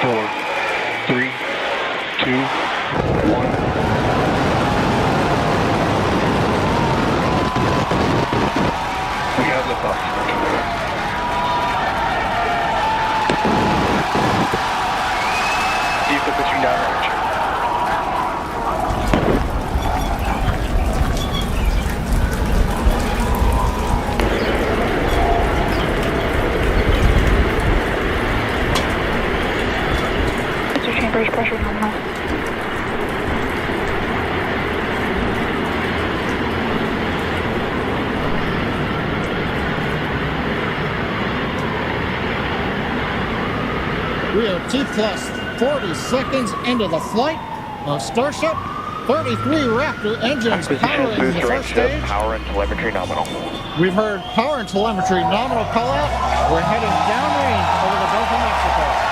4, 3, 2, 1. We have liftoff. Vehicle pitching downrange. Chambers pressure nominal. We are T plus 40 seconds into the flight of Starship. 33 Raptor engines powering the first stage. Power and telemetry nominal. We've heard power and telemetry nominal call out. We're heading downrange over the Gulf of Mexico.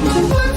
What?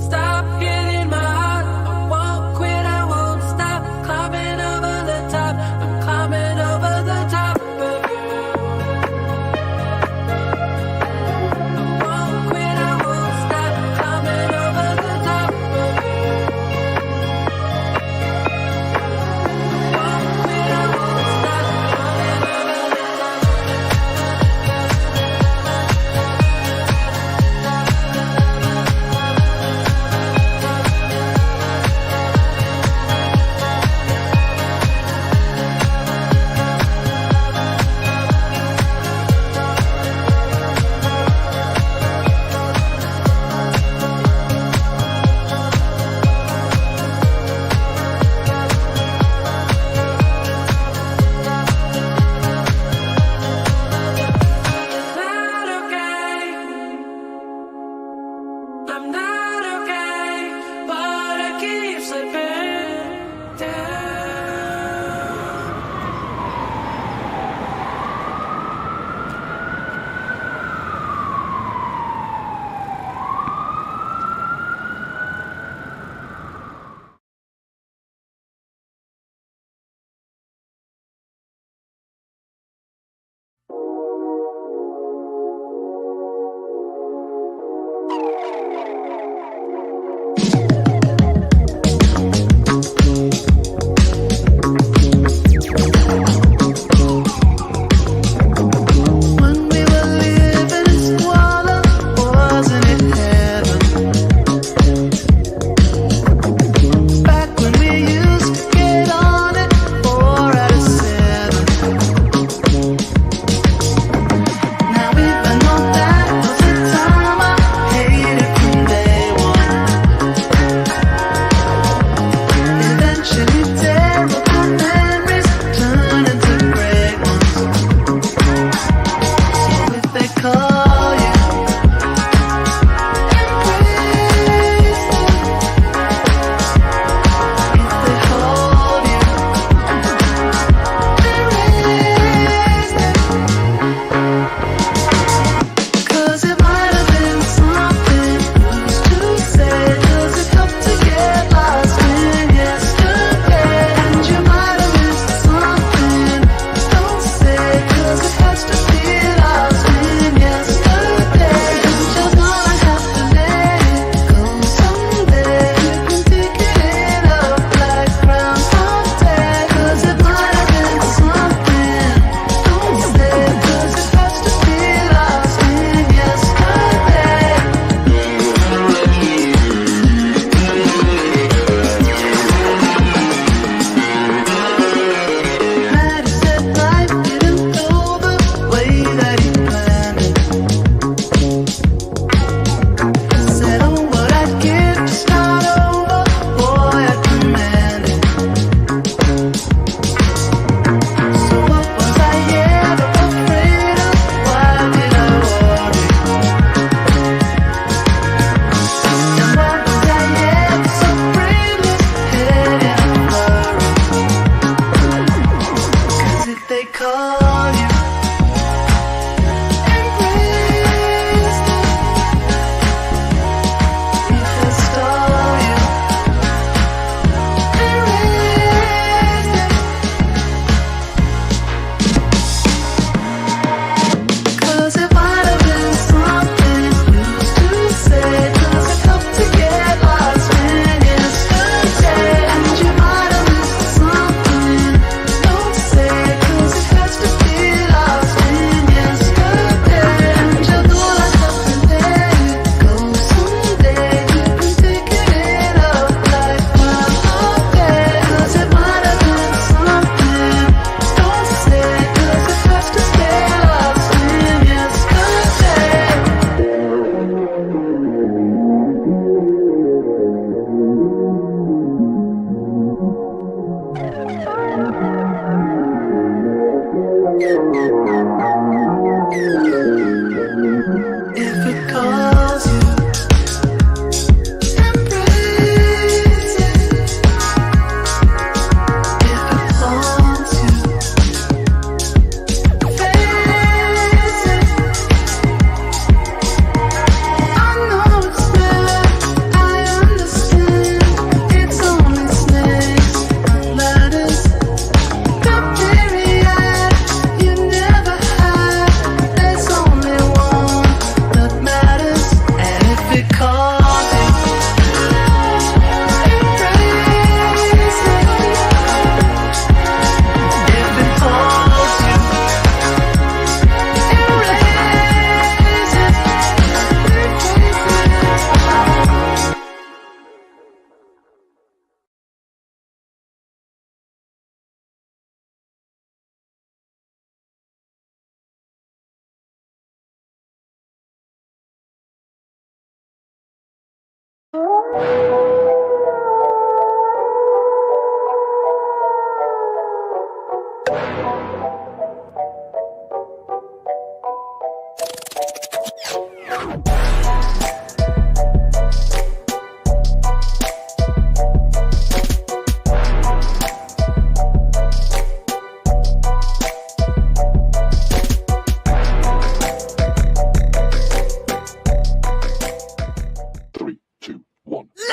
Stop hitting my heart. I won't quit, I won't stop. Climbing over the top. I'm climbing over the top of you. I won't quit, I won't stop. Climbing over the top of you. Won't quit, I won't stop. Climbing over the top.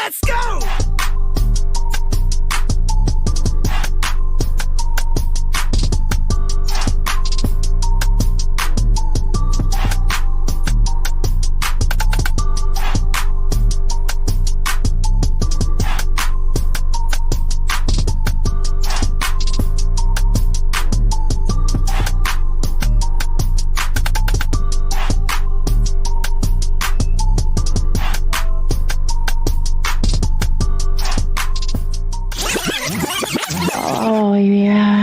Let's go! Oh, yeah.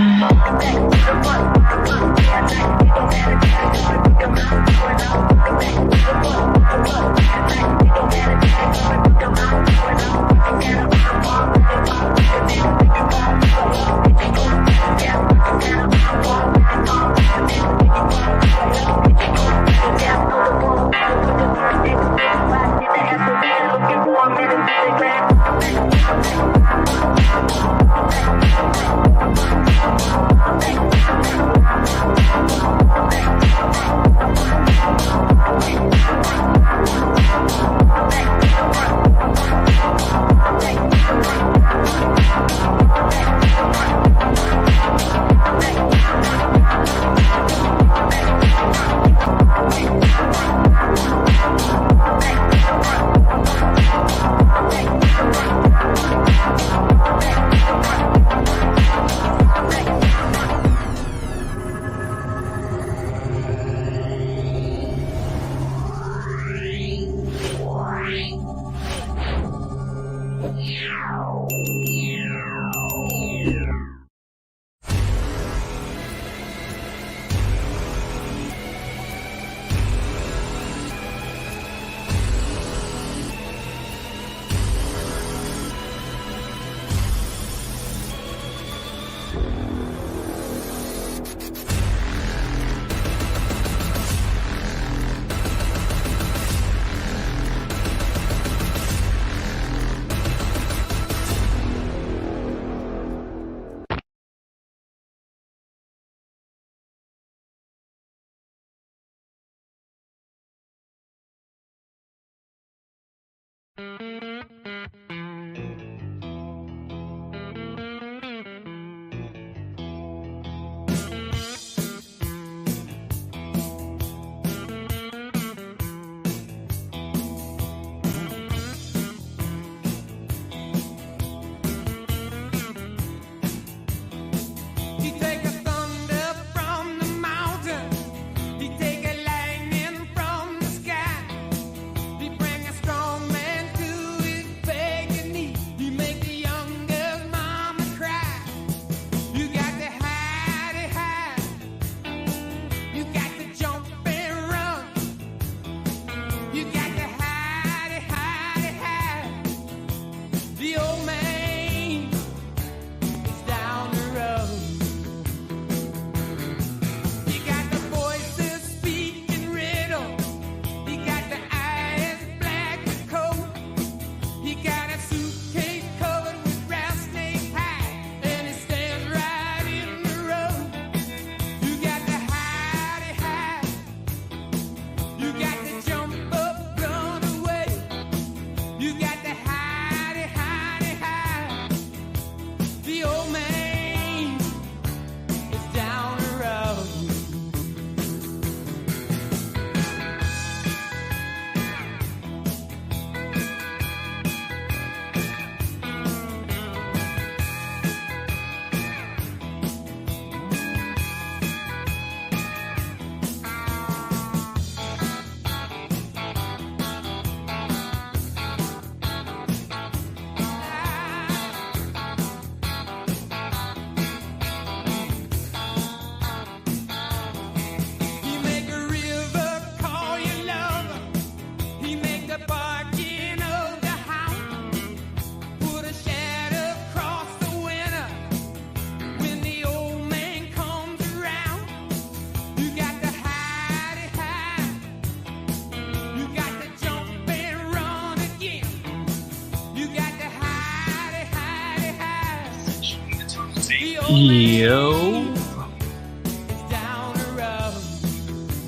Yo.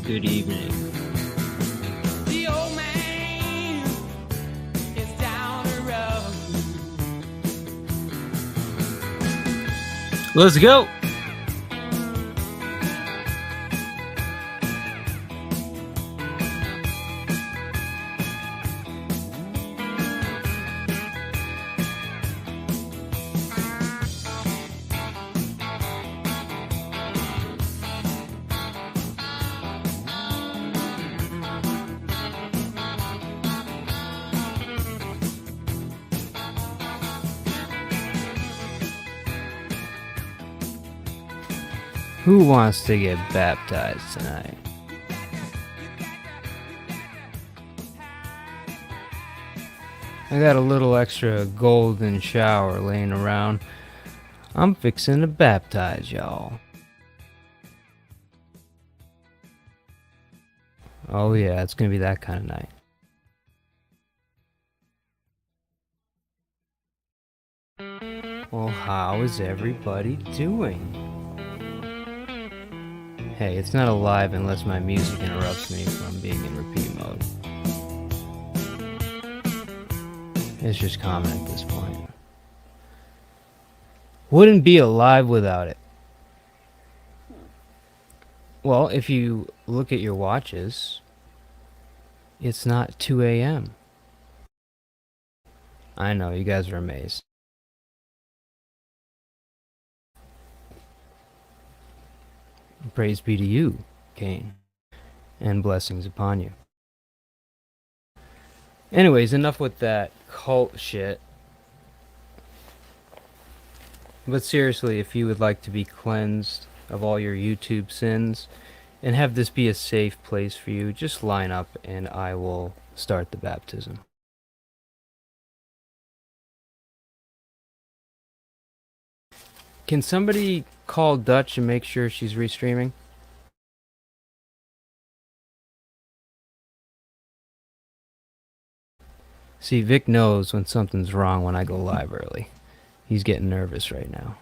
Good evening. The old man is down the road. Let's go. Who wants to get baptized tonight? I got a little extra golden shower laying around. I'm fixing to baptize y'all. Oh yeah, it's gonna be that kind of night. Well, how is everybody doing? Hey, it's not alive unless my music interrupts me from being in repeat mode. It's just common at this point. Wouldn't be alive without it. Well, if you look at your watches, it's not 2 a.m. I know, you guys are amazed. Praise be to you, Cain, and blessings upon you. Anyways, enough with that cult shit. But seriously, if you would like to be cleansed of all your YouTube sins and have this be a safe place for you, just line up and I will start the baptism. Can somebody call Dutch and make sure she's restreaming? See, Vic knows when something's wrong when I go live early. He's getting nervous right now.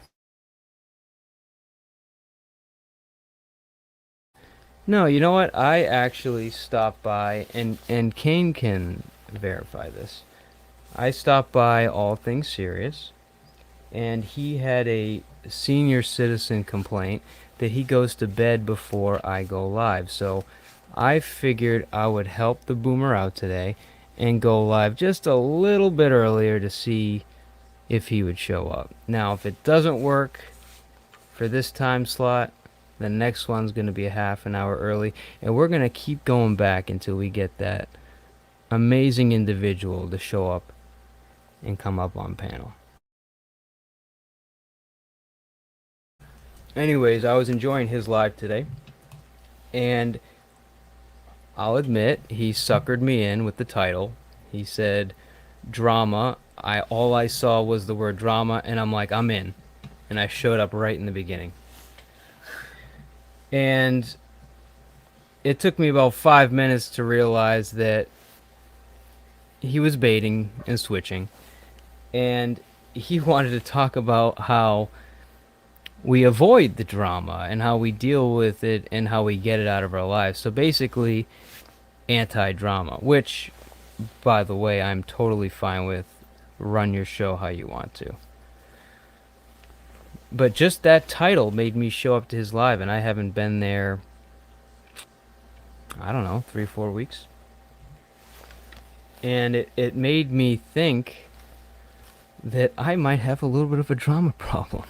No, you know what? I actually stopped by, and Kane can verify this. I stopped by All Things Serious, and he had a senior citizen complaint that he goes to bed before I go live. So I figured I would help the boomer out today and go live just a little bit earlier to see if he would show up. Now, if it doesn't work for this time slot, the next one's going to be a half an hour early, and we're going to keep going back until we get that amazing individual to show up and come up on panel. Anyways, I was enjoying his live today, and I'll admit he suckered me in with the title. He said drama. All I saw was the word drama, and I'm like, I'm in, and I showed up right in the beginning. And it took me about 5 minutes to realize that he was baiting and switching, and he wanted to talk about how we avoid the drama and how we deal with it and how we get it out of our lives. So basically, anti-drama, which, by the way, I'm totally fine with. Run your show how you want to. But just that title made me show up to his live, and I haven't been there, I don't know, 3-4 weeks. And it made me think that I might have a little bit of a drama problem.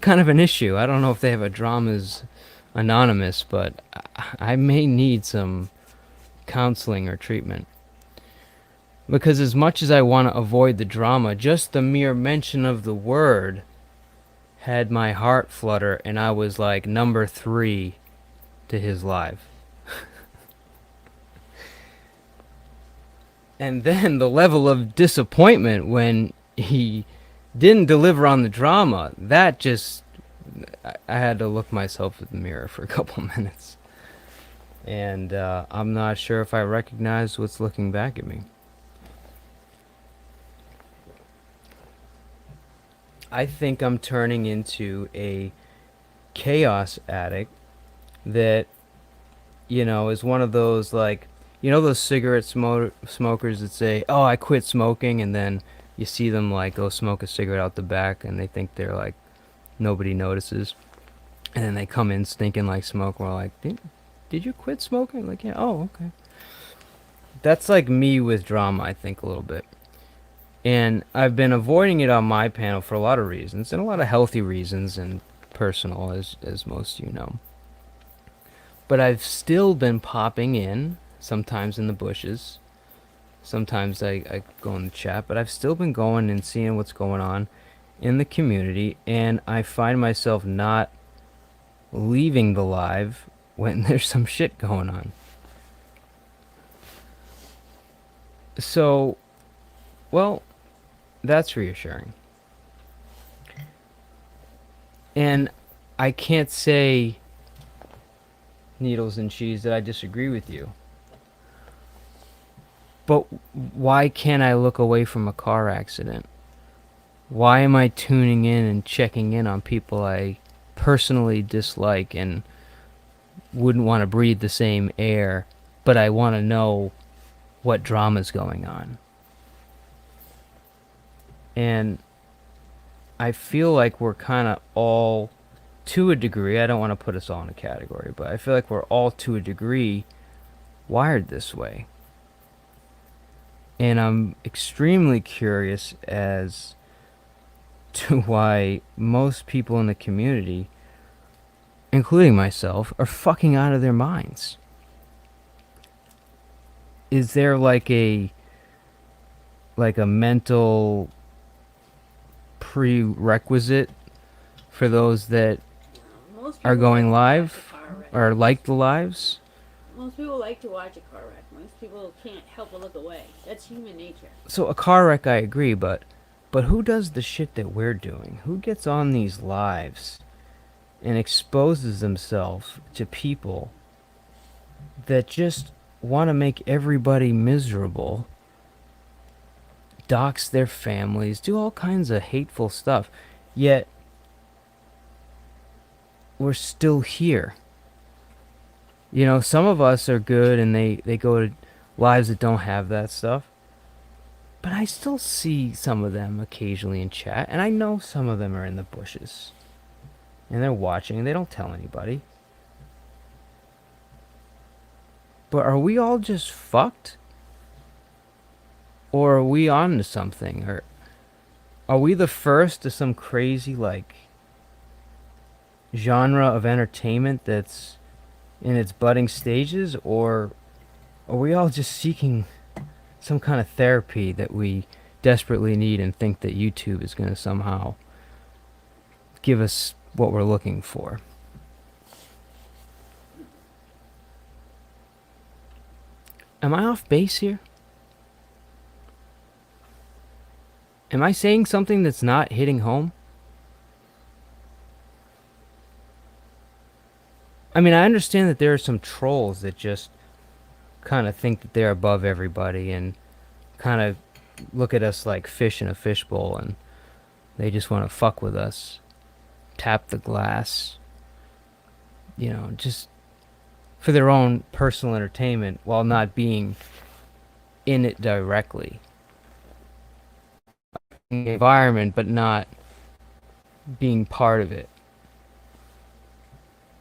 Kind of an issue. I don't know if they have a Dramas Anonymous, but I may need some counseling or treatment. Because as much as I want to avoid the drama, just the mere mention of the word had my heart flutter, and I was like number 3 to his live. And then the level of disappointment when he didn't deliver on the drama, that just, I had to look myself in the mirror for a couple minutes. And I'm not sure if I recognized what's looking back at me. I think I'm turning into a chaos addict that, is one of those, like, those smokers that say, "Oh, I quit smoking," and then you see them like go smoke a cigarette out the back, and they think they're like nobody notices, and then they come in stinking like smoke. We're like, "Did you quit smoking?" Like, yeah. Oh, okay. That's like me with drama, I think, a little bit. And I've been avoiding it on my panel for a lot of reasons, and a lot of healthy reasons, and personal, as most of you know. But I've still been popping in, sometimes in the bushes. Sometimes I go in the chat, but I've still been going and seeing what's going on in the community, and I find myself not leaving the live when there's some shit going on. So, well, that's reassuring. And I can't say, Needles and Cheese, that I disagree with you. But why can't I look away from a car accident? Why am I tuning in and checking in on people I personally dislike and wouldn't want to breathe the same air, but I want to know what drama's going on? And I feel like we're kind of all, to a degree, I don't want to put us all in a category, but I feel like we're all, to a degree, wired this way. And I'm extremely curious as to why most people in the community, including myself, are fucking out of their minds. Is there like a mental prerequisite for those that Most are people going like to watch live a car wreck. or like the lives? Most people like to watch a car wreck. Most people can't help but look away. That's human nature. So a car wreck, I agree, but who does the shit that we're doing? Who gets on these lives and exposes themselves to people that just want to make everybody miserable, dox their families, do all kinds of hateful stuff, yet we're still here? Some of us are good and they go to lives that don't have that stuff. But I still see some of them occasionally in chat, and I know some of them are in the bushes. And they're watching, and they don't tell anybody. But are we all just fucked? Or are we on to something? Or are we the first to some crazy, like, genre of entertainment that's in its budding stages? Or are we all just seeking some kind of therapy that we desperately need and think that YouTube is going to somehow give us what we're looking for? Am I off base here? Am I saying something that's not hitting home? I mean, I understand that there are some trolls that just kind of think that they're above everybody and kind of look at us like fish in a fishbowl, and they just want to fuck with us, tap the glass, just for their own personal entertainment while not being in it directly. In the environment, but not being part of it.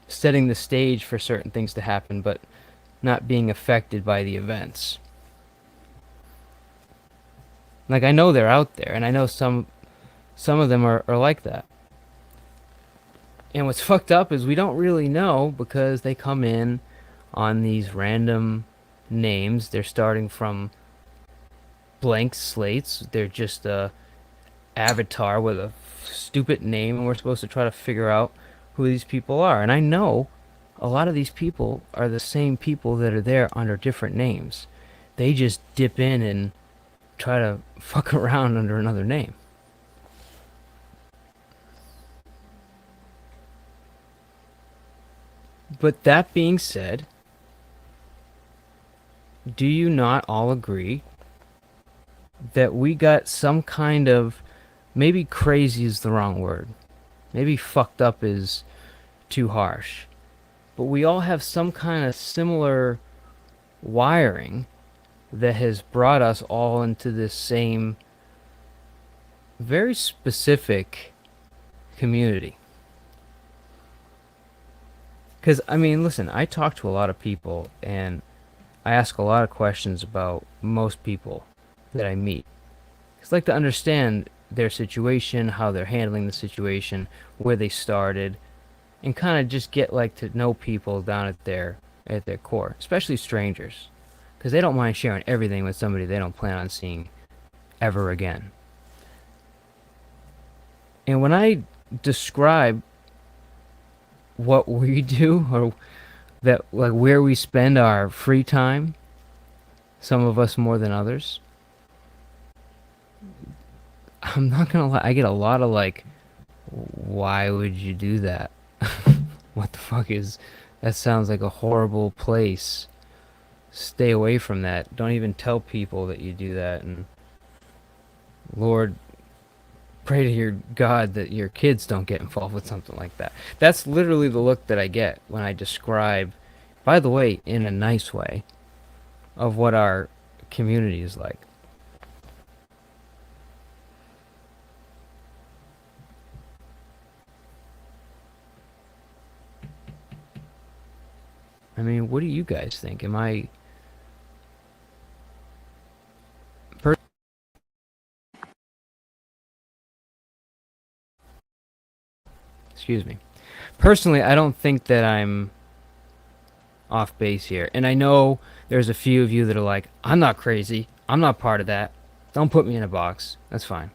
Setting the stage for certain things to happen, but not being affected by the events. Like, I know they're out there, and I know some of them are like that. And what's fucked up is we don't really know, because they come in on these random names. They're starting from blank slates. They're just a avatar with a stupid name, and we're supposed to try to figure out who these people are. And I know a lot of these people are the same people that are there under different names. They just dip in and try to fuck around under another name. But that being said, do you not all agree that we got some kind of maybe crazy is the wrong word. Maybe fucked up is too harsh. But we all have some kind of similar wiring that has brought us all into this same very specific community. Because, I mean, listen, I talk to a lot of people and I ask a lot of questions about most people that I meet. I'd like to understand their situation, how they're handling the situation, where they started, and kind of just get like to know people down at their core, especially strangers, because they don't mind sharing everything with somebody they don't plan on seeing ever again. And when I describe what we do, or that like where we spend our free time, some of us more than others, I'm not gonna lie, I get a lot of like, why would you do that? What the fuck is that? Sounds like a horrible place. Stay away from that. Don't even tell people that you do that. And Lord, pray to your God that your kids don't get involved with something like that. That's literally the look that I get when I describe, by the way, in a nice way, of what our community is like. I mean, what do you guys think? Am I... Excuse me. Personally, I don't think that I'm off base here. And I know there's a few of you that are like, I'm not crazy. I'm not part of that. Don't put me in a box. That's fine.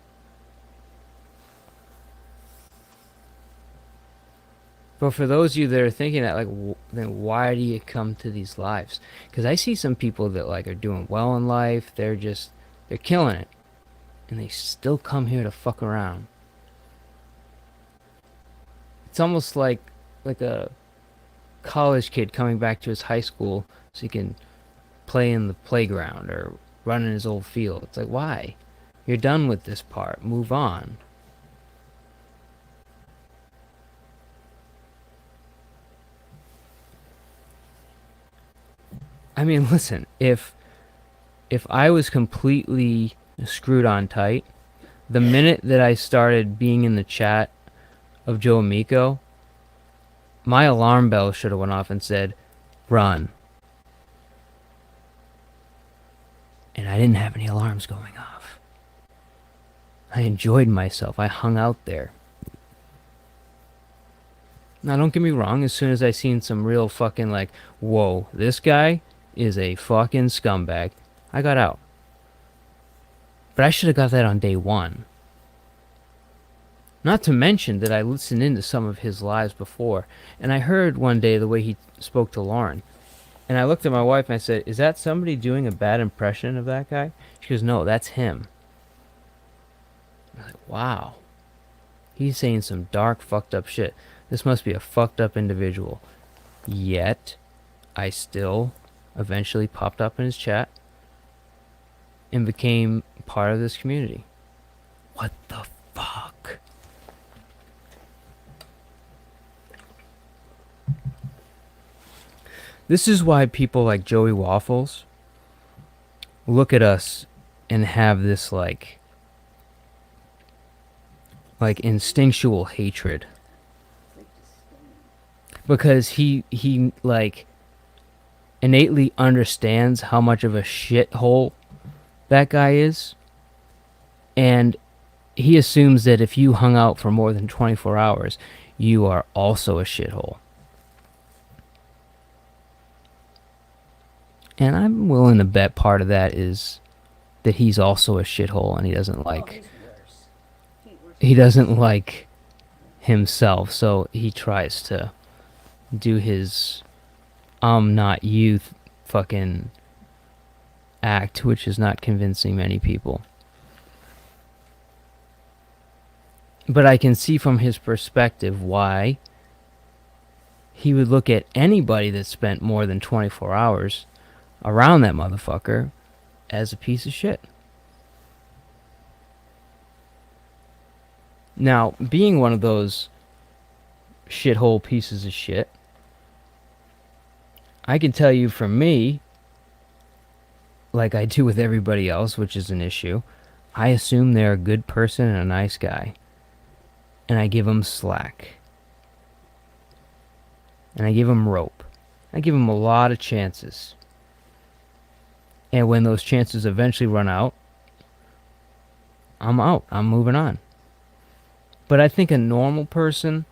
But for those of you that are thinking that, like, then why do you come to these lives? Because I see some people that, like, are doing well in life. They're killing it. And they still come here to fuck around. It's almost like a college kid coming back to his high school so he can play in the playground or run in his old field. It's like, why? You're done with this part. Move on. I mean, listen, if I was completely screwed on tight, the minute that I started being in the chat of Joe Amico, my alarm bell should have went off and said, run. And I didn't have any alarms going off. I enjoyed myself. I hung out there. Now, don't get me wrong, as soon as I seen some real fucking like, whoa, this guy is a fucking scumbag, I got out. But I should have got that on day one. Not to mention that I listened into some of his lives before, and I heard one day the way he spoke to Lauren. And I looked at my wife and I said, is that somebody doing a bad impression of that guy? She goes, no, that's him. I was like, wow. He's saying some dark, fucked up shit. This must be a fucked up individual. Yet, I still eventually popped up in his chat and became part of this community. What the fuck? This is why people like Joey Waffles look at us and have this like instinctual hatred. Because he like innately understands how much of a shithole that guy is, and he assumes that if you hung out for more than 24 hours, you are also a shithole. And I'm willing to bet part of that is that he's also a shithole and he doesn't like himself, so he tries to do his not you fucking act, which is not convincing many people. But I can see from his perspective why he would look at anybody that spent more than 24 hours around that motherfucker as a piece of shit. Now, being one of those shithole pieces of shit, I can tell you from me, like I do with everybody else, which is an issue, I assume they're a good person and a nice guy. And I give them slack. And I give them rope. I give them a lot of chances. And when those chances eventually run out, I'm out. I'm moving on. But I think a normal person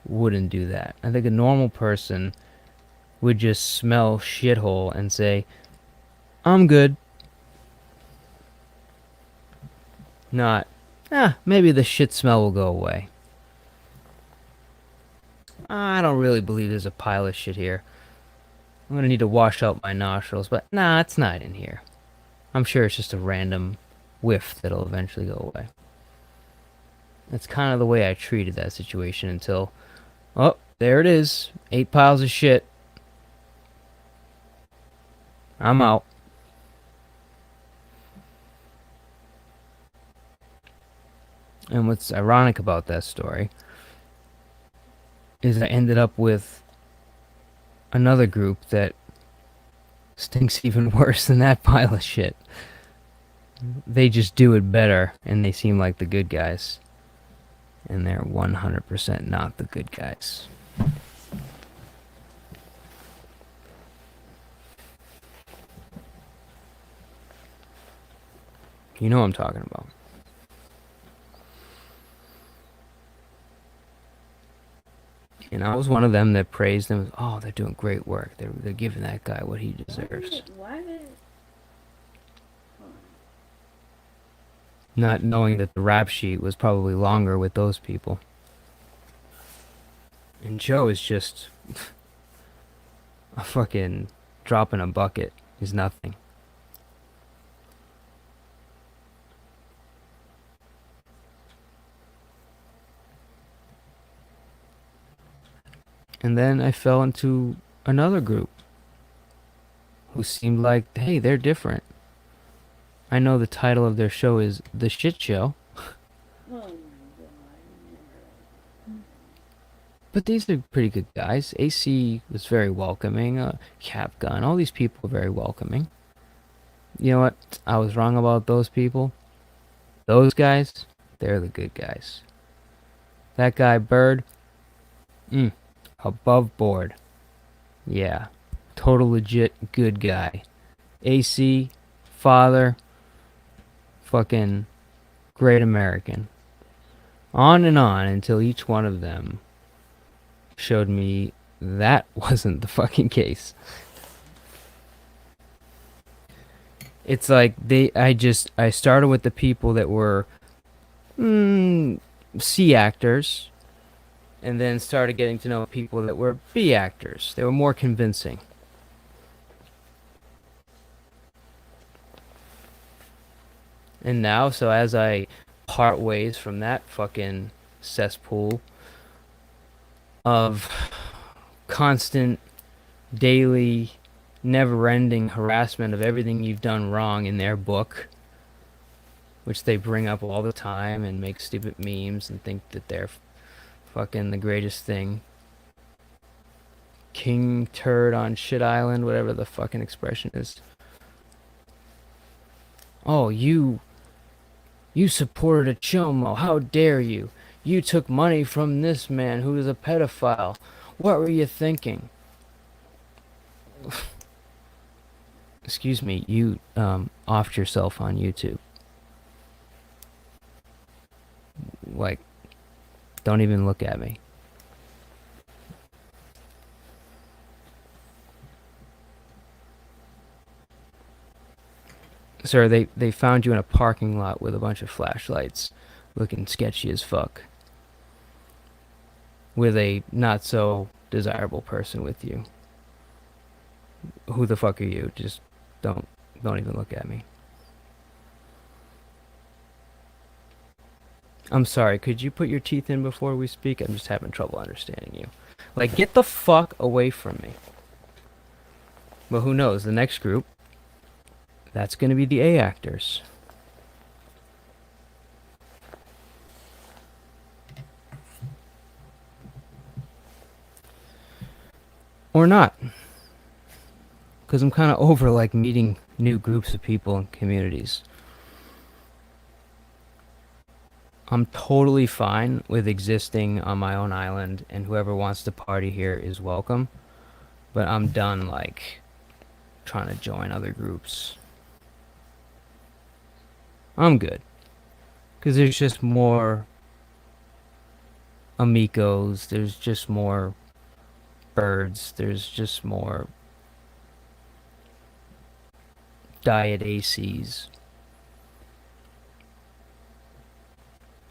wouldn't do that. I think a normal person would just smell shithole and say, I'm good. Not, maybe the shit smell will go away. I don't really believe there's a pile of shit here. I'm gonna need to wash out my nostrils, but nah, it's not in here. I'm sure it's just a random whiff that'll eventually go away. That's kind of the way I treated that situation until, oh, there it is. 8 piles of shit. I'm out. And what's ironic about that story is I ended up with another group that stinks even worse than that pile of shit. They just do it better, and they seem like the good guys. And they're 100% not the good guys. You know what I'm talking about. And I was one of them that praised them. Oh, they're doing great work. They're giving that guy what he deserves. Why did Not knowing that the rap sheet was probably longer with those people. And Joe is just a fucking drop in a bucket. He's nothing. And then I fell into another group who seemed like, hey, they're different. I know the title of their show is The Shyt Show. oh my god. But these are pretty good guys. AC was very welcoming. Capgun, all these people were very welcoming. You know what? I was wrong about those people. Those guys, they're the good guys. That guy, Bird, above board. Yeah, total legit good guy. AC, father, fucking great American. On and on until each one of them showed me that wasn't the fucking case. It's like I started with the people that were C actors, and then started getting to know people that were B actors. They were more convincing. And now, so as I part ways from that fucking cesspool of constant, daily, never-ending harassment of everything you've done wrong in their book, which they bring up all the time and make stupid memes and think that they're fucking the greatest thing. King turd on shit island, whatever the fucking expression is. Oh, you supported a chomo. How dare you? You took money from this man who is a pedophile. What were you thinking? Excuse me, you offed yourself on YouTube. Like, don't even look at me. Sir, they found you in a parking lot with a bunch of flashlights, looking sketchy as fuck, with a not so desirable person with you. Who the fuck are you? Just don't even look at me. I'm sorry, could you put your teeth in before we speak? I'm just having trouble understanding you. Like, get the fuck away from me. But who knows, the next group, that's gonna be the A actors. or not. Because I'm kind of over, like, meeting new groups of people and communities. I'm totally fine with existing on my own island, and whoever wants to party here is welcome. But I'm done, like, trying to join other groups. I'm good. Because there's just more amigos, there's just more birds, there's just more diet ACs,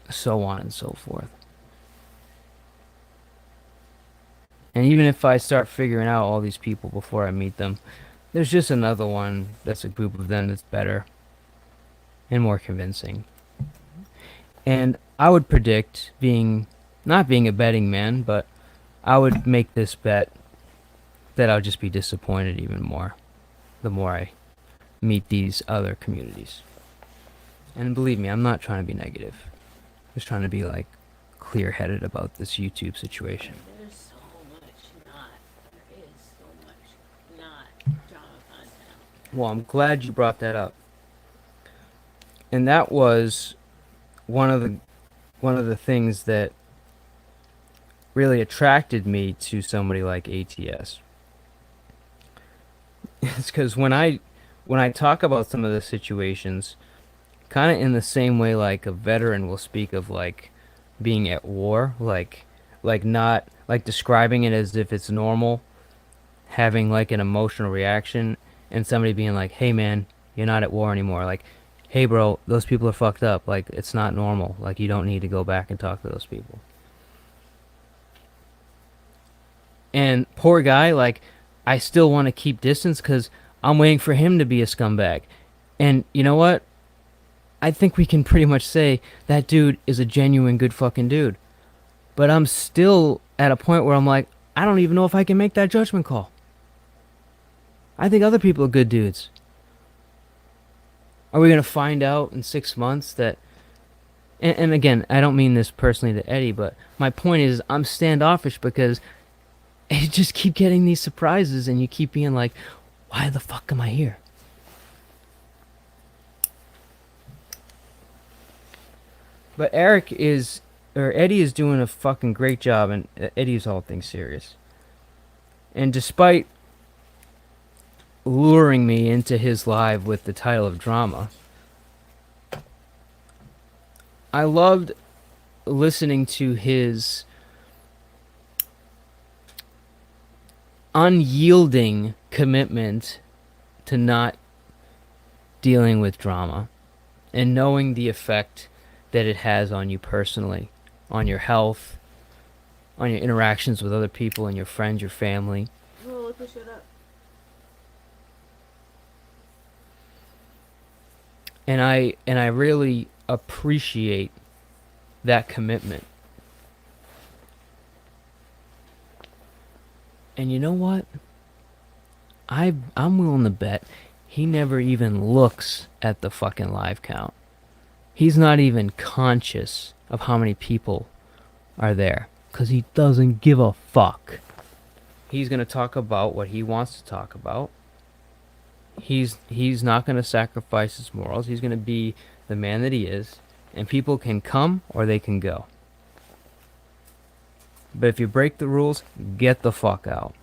so on and so forth. And even if I start figuring out all these people before I meet them, there's just another one that's a group of them that's better and more convincing. And I would predict, not being a betting man, but I would make this bet that I'll just be disappointed even more the more I meet these other communities. And believe me, I'm not trying to be negative. I'm just trying to be, like, clear-headed about this YouTube situation. There's so much not. There is so much not drama content. Well, I'm glad you brought that up. And that was one of the things that really attracted me to somebody like ATS. It's because when I talk about some of the situations, kind of in the same way like a veteran will speak of, like, being at war, like not like describing it as if it's normal, having like an emotional reaction, and somebody being like, "Hey man, you're not at war anymore." Like, "Hey bro, those people are fucked up. Like, it's not normal. Like, you don't need to go back and talk to those people." And poor guy, like, I still want to keep distance because I'm waiting for him to be a scumbag. And you know what? I think we can pretty much say that dude is a genuine good fucking dude. But I'm still at a point where I'm like, I don't even know if I can make that judgment call. I think other people are good dudes. Are we going to find out in 6 months that... And again, I don't mean this personally to Eddie, but my point is I'm standoffish because you just keep getting these surprises and you keep being like, why the fuck am I here? But Eddie is doing a fucking great job, and Eddie is all things serious. And despite luring me into his live with the title of drama, I loved listening to his unyielding commitment to not dealing with drama and knowing the effect that it has on you personally, on your health, on your interactions with other people and your friends, your family. Oh, look who showed up. And I really appreciate that commitment. And you know what? I'm willing to bet he never even looks at the fucking live count. He's not even conscious of how many people are there because he doesn't give a fuck. He's going to talk about what he wants to talk about. He's not going to sacrifice his morals. He's going to be the man that he is, and people can come or they can go. But if you break the rules, get the fuck out.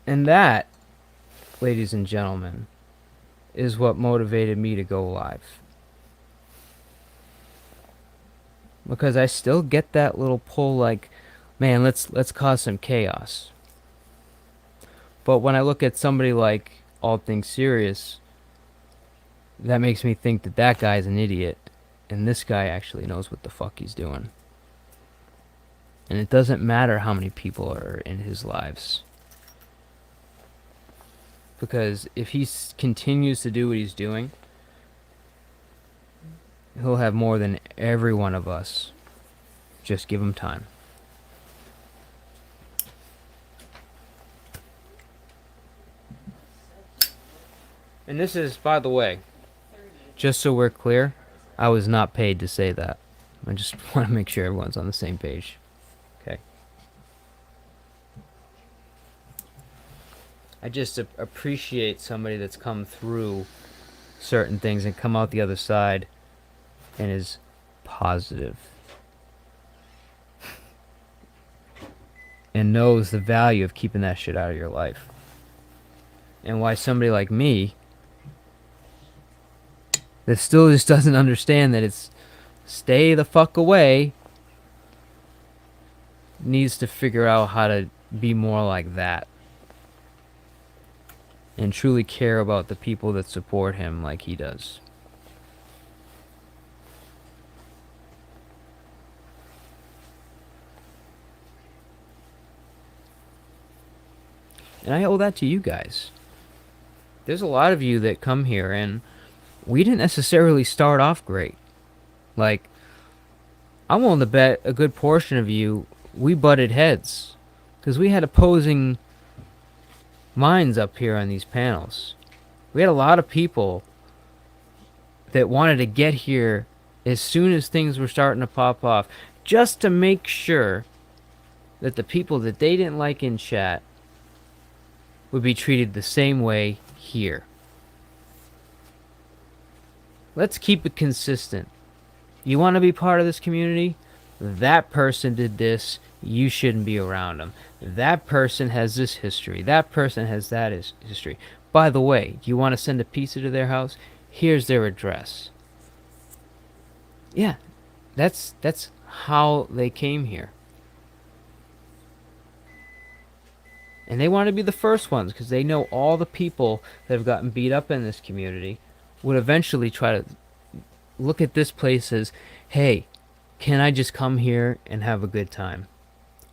And that, ladies and gentlemen, is what motivated me to go live. Because I still get that little pull like, man, let's cause some chaos. But when I look at somebody like All Things Serious, that makes me think that that guy's an idiot. And this guy actually knows what the fuck he's doing. And it doesn't matter how many people are in his lives. Because if he continues to do what he's doing, he'll have more than every one of us. Just give him time. And this is, by the way, just so we're clear, I was not paid to say that. I just want to make sure everyone's on the same page. Okay. I just appreciate somebody that's come through certain things and come out the other side and is positive and knows the value of keeping that shit out of your life. And why somebody like me that still just doesn't understand that it's stay the fuck away needs to figure out how to be more like that and truly care about the people that support him like he does. And I owe that to you guys. There's a lot of you that come here and we didn't necessarily start off great. Like, I'm willing to bet a good portion of you, we butted heads. Because we had opposing minds up here on these panels. We had a lot of people that wanted to get here as soon as things were starting to pop off, just to make sure that the people that they didn't like in chat would be treated the same way here. Let's keep it consistent. You want to be part of this community? That person did this. You shouldn't be around them. That person has this history. That person has that history. By the way, do you want to send a pizza to their house? Here's their address. Yeah, that's how they came here. And they want to be the first ones because they know all the people that have gotten beat up in this community would eventually try to look at this place as, hey, can I just come here and have a good time?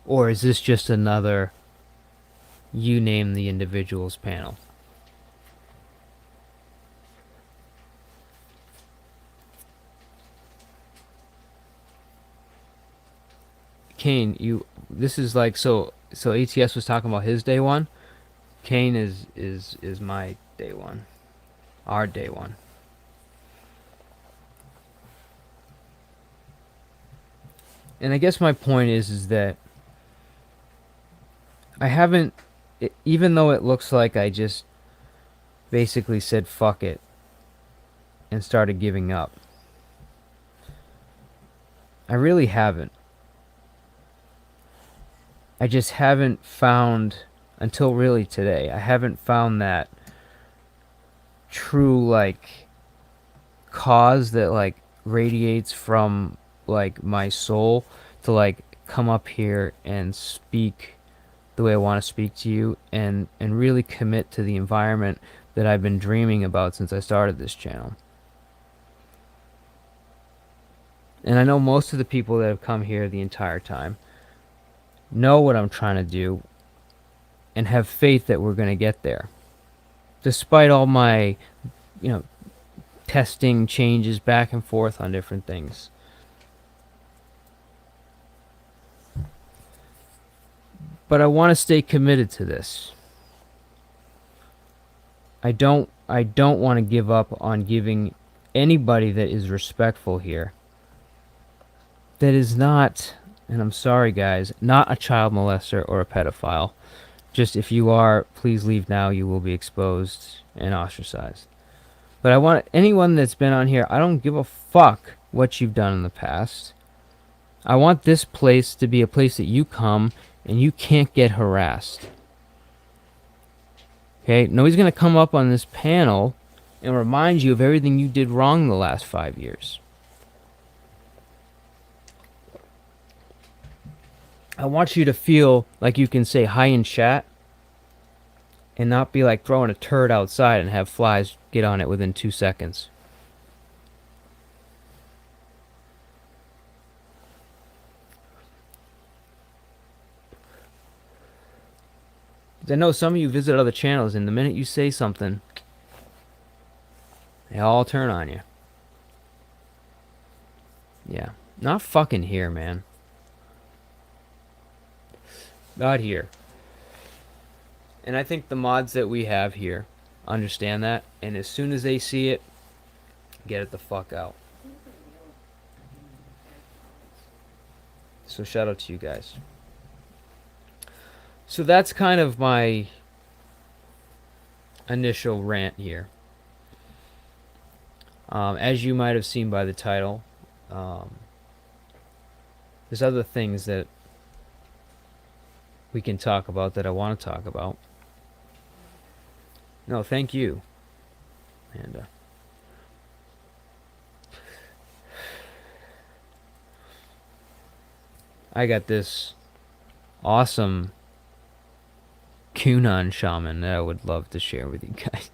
Or is this just another you name the individuals panel? Kane, this is like, so ATS was talking about his day one. Kane is my day one. Our day one. And I guess my point is that I haven't, even though it looks like I just basically said fuck it and started giving up, I really haven't. I just haven't found, until really today, I haven't found that true, like, cause that, like, radiates from, like, my soul to, like, come up here and speak the way I want to speak to you and really commit to the environment that I've been dreaming about since I started this channel. And I know most of the people that have come here the entire time know what I'm trying to do and have faith that we're going to get there. Despite all my, testing changes back and forth on different things. But I want to stay committed to this. I don't want to give up on giving anybody that is respectful here, that is not, and I'm sorry guys, not a child molester or a pedophile. Just if you are, please leave now. You will be exposed and ostracized. But I want anyone that's been on here, I don't give a fuck what you've done in the past. I want this place to be a place that you come and you can't get harassed. Okay? Nobody's going to come up on this panel and remind you of everything you did wrong the last 5 years. I want you to feel like you can say hi in chat and not be like throwing a turd outside and have flies get on it within 2 seconds. I know some of you visit other channels and the minute you say something, they all turn on you. Yeah. Not fucking here, man. Not here. And I think the mods that we have here understand that, and as soon as they see it, get it the fuck out. So shout out to you guys. So that's kind of my initial rant here. As you might have seen by the title, there's other things that we can talk about that I want to talk about. No, thank you, Amanda. I got this awesome QAnon shaman that I would love to share with you guys.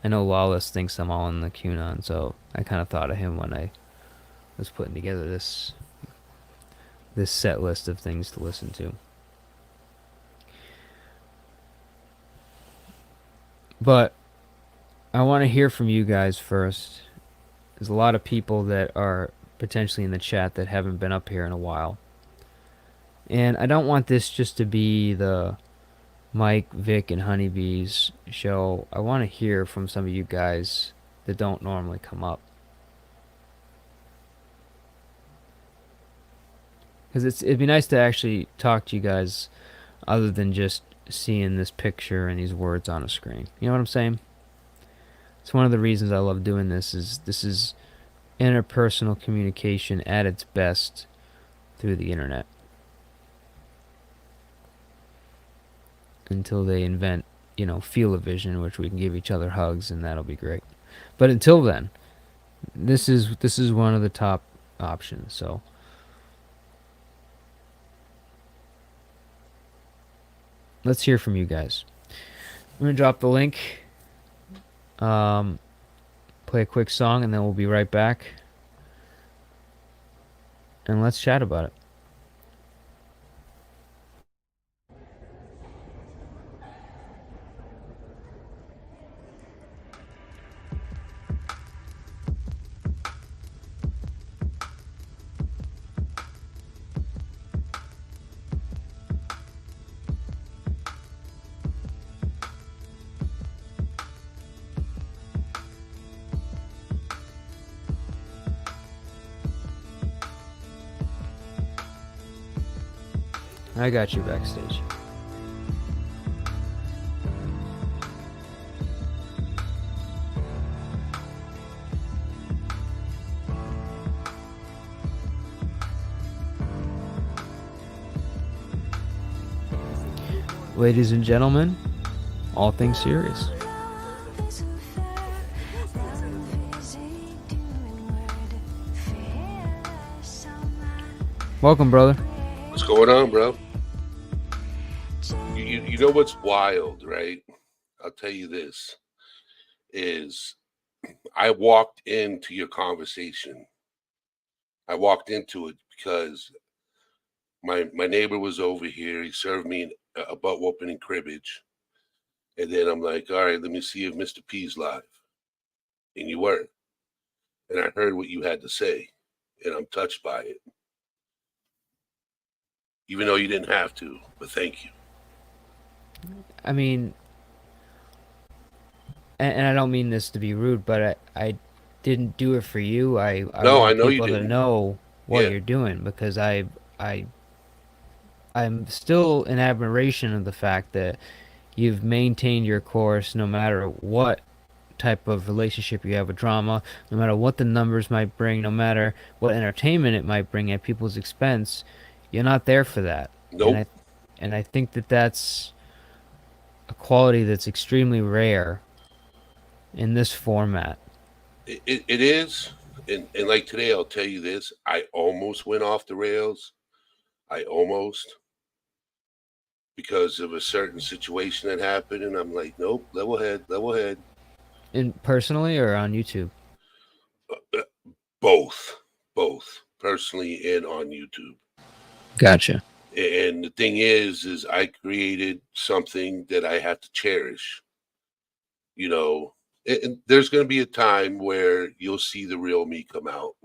I know Lawless thinks I'm all in the QAnon, so I kind of thought of him when I was putting together this set list of things to listen to. But I want to hear from you guys first. There's a lot of people that are potentially in the chat that haven't been up here in a while. And I don't want this just to be the Mike, Vic, and Honeybees show. I want to hear from some of you guys that don't normally come up. Because it'd be nice to actually talk to you guys other than just seeing this picture and these words on a screen. You know what I'm saying? It's one of the reasons I love doing this is interpersonal communication at its best through the internet. Until they invent, feel-o-vision, which we can give each other hugs, and that'll be great. But until then, this is one of the top options. So let's hear from you guys. I'm gonna drop the link, play a quick song, and then we'll be right back, and let's chat about it. I got you backstage. Ladies and gentlemen, all things serious. Welcome, brother. What's going on, bro? You know what's wild, right? I'll tell you this, is I walked into your conversation. I walked into it because my neighbor was over here. He served me a butt whooping in cribbage. And then I'm like, all right, let me see if Mr. P's live. And you weren't. And I heard what you had to say, and I'm touched by it. Even though you didn't have to, but thank you. I mean, and I don't mean this to be rude, but I didn't do it for you. I want know you people to didn't. know what Yeah. you're doing, because I'm still in admiration of the fact that you've maintained your course no matter what type of relationship you have with drama, no matter what the numbers might bring, no matter what entertainment it might bring at people's expense. You're not there for that. Nope. And I think that that's a quality that's extremely rare in this format. It is. And like today, I'll tell you this. I almost went off the rails. Because of a certain situation that happened. And I'm like, nope, level head. In personally or on YouTube? Both. Personally and on YouTube. Gotcha. And the thing is I created something that I have to cherish. And there's going to be a time where you'll see the real me come out.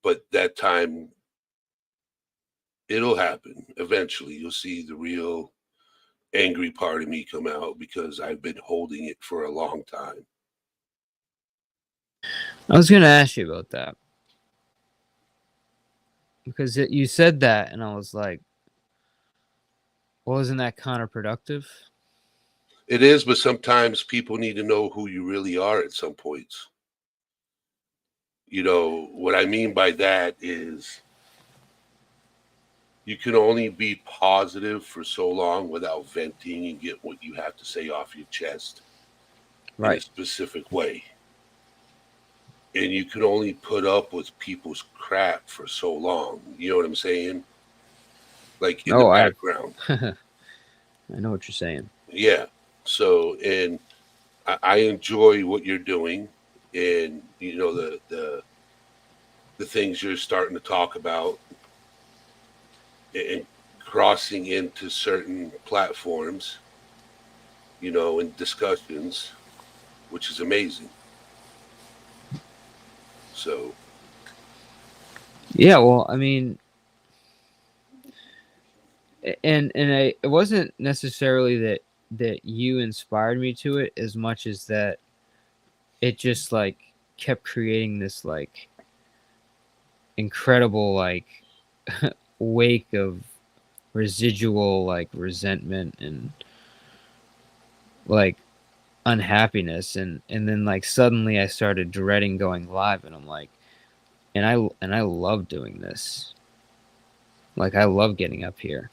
But that time, it'll happen. Eventually, you'll see the real angry part of me come out because I've been holding it for a long time. I was going to ask you about that. because you said that, and I was like, well, isn't that counterproductive? It is, but sometimes people need to know who you really are at some points. What I mean by that is you can only be positive for so long without venting and get what you have to say off your chest in a Right. specific way. And you can only put up with people's crap for so long. You know what I'm saying? Like in the background. I know what you're saying. Yeah. So, and I enjoy what you're doing, and the things you're starting to talk about, and crossing into certain platforms, and discussions, which is amazing. So, yeah, well, I mean, it wasn't necessarily that you inspired me to it as much as that it just like kept creating this like incredible like wake of residual like resentment and like unhappiness, and then like suddenly I started dreading going live, and I'm like, and I love doing this. Like I love getting up here.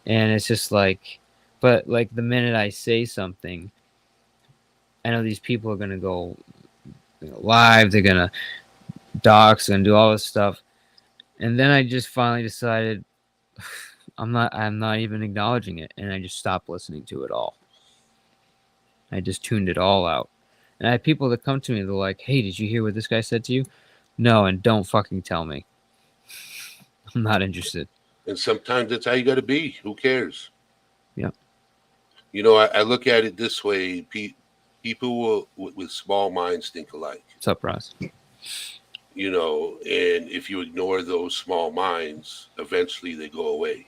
And it's just like, but like the minute I say something, I know these people are gonna go live, they're gonna dox, and do all this stuff. And then I just finally decided I'm not even acknowledging it, and I just stopped listening to it all. I just tuned it all out. And I have people that come to me, they're like, hey, did you hear what this guy said to you? No, and don't fucking tell me. I'm not interested. and sometimes that's how you got to be. Who cares? Yeah. I look at it this way. People with small minds think alike. What's up, Ross? And if you ignore those small minds, eventually they go away.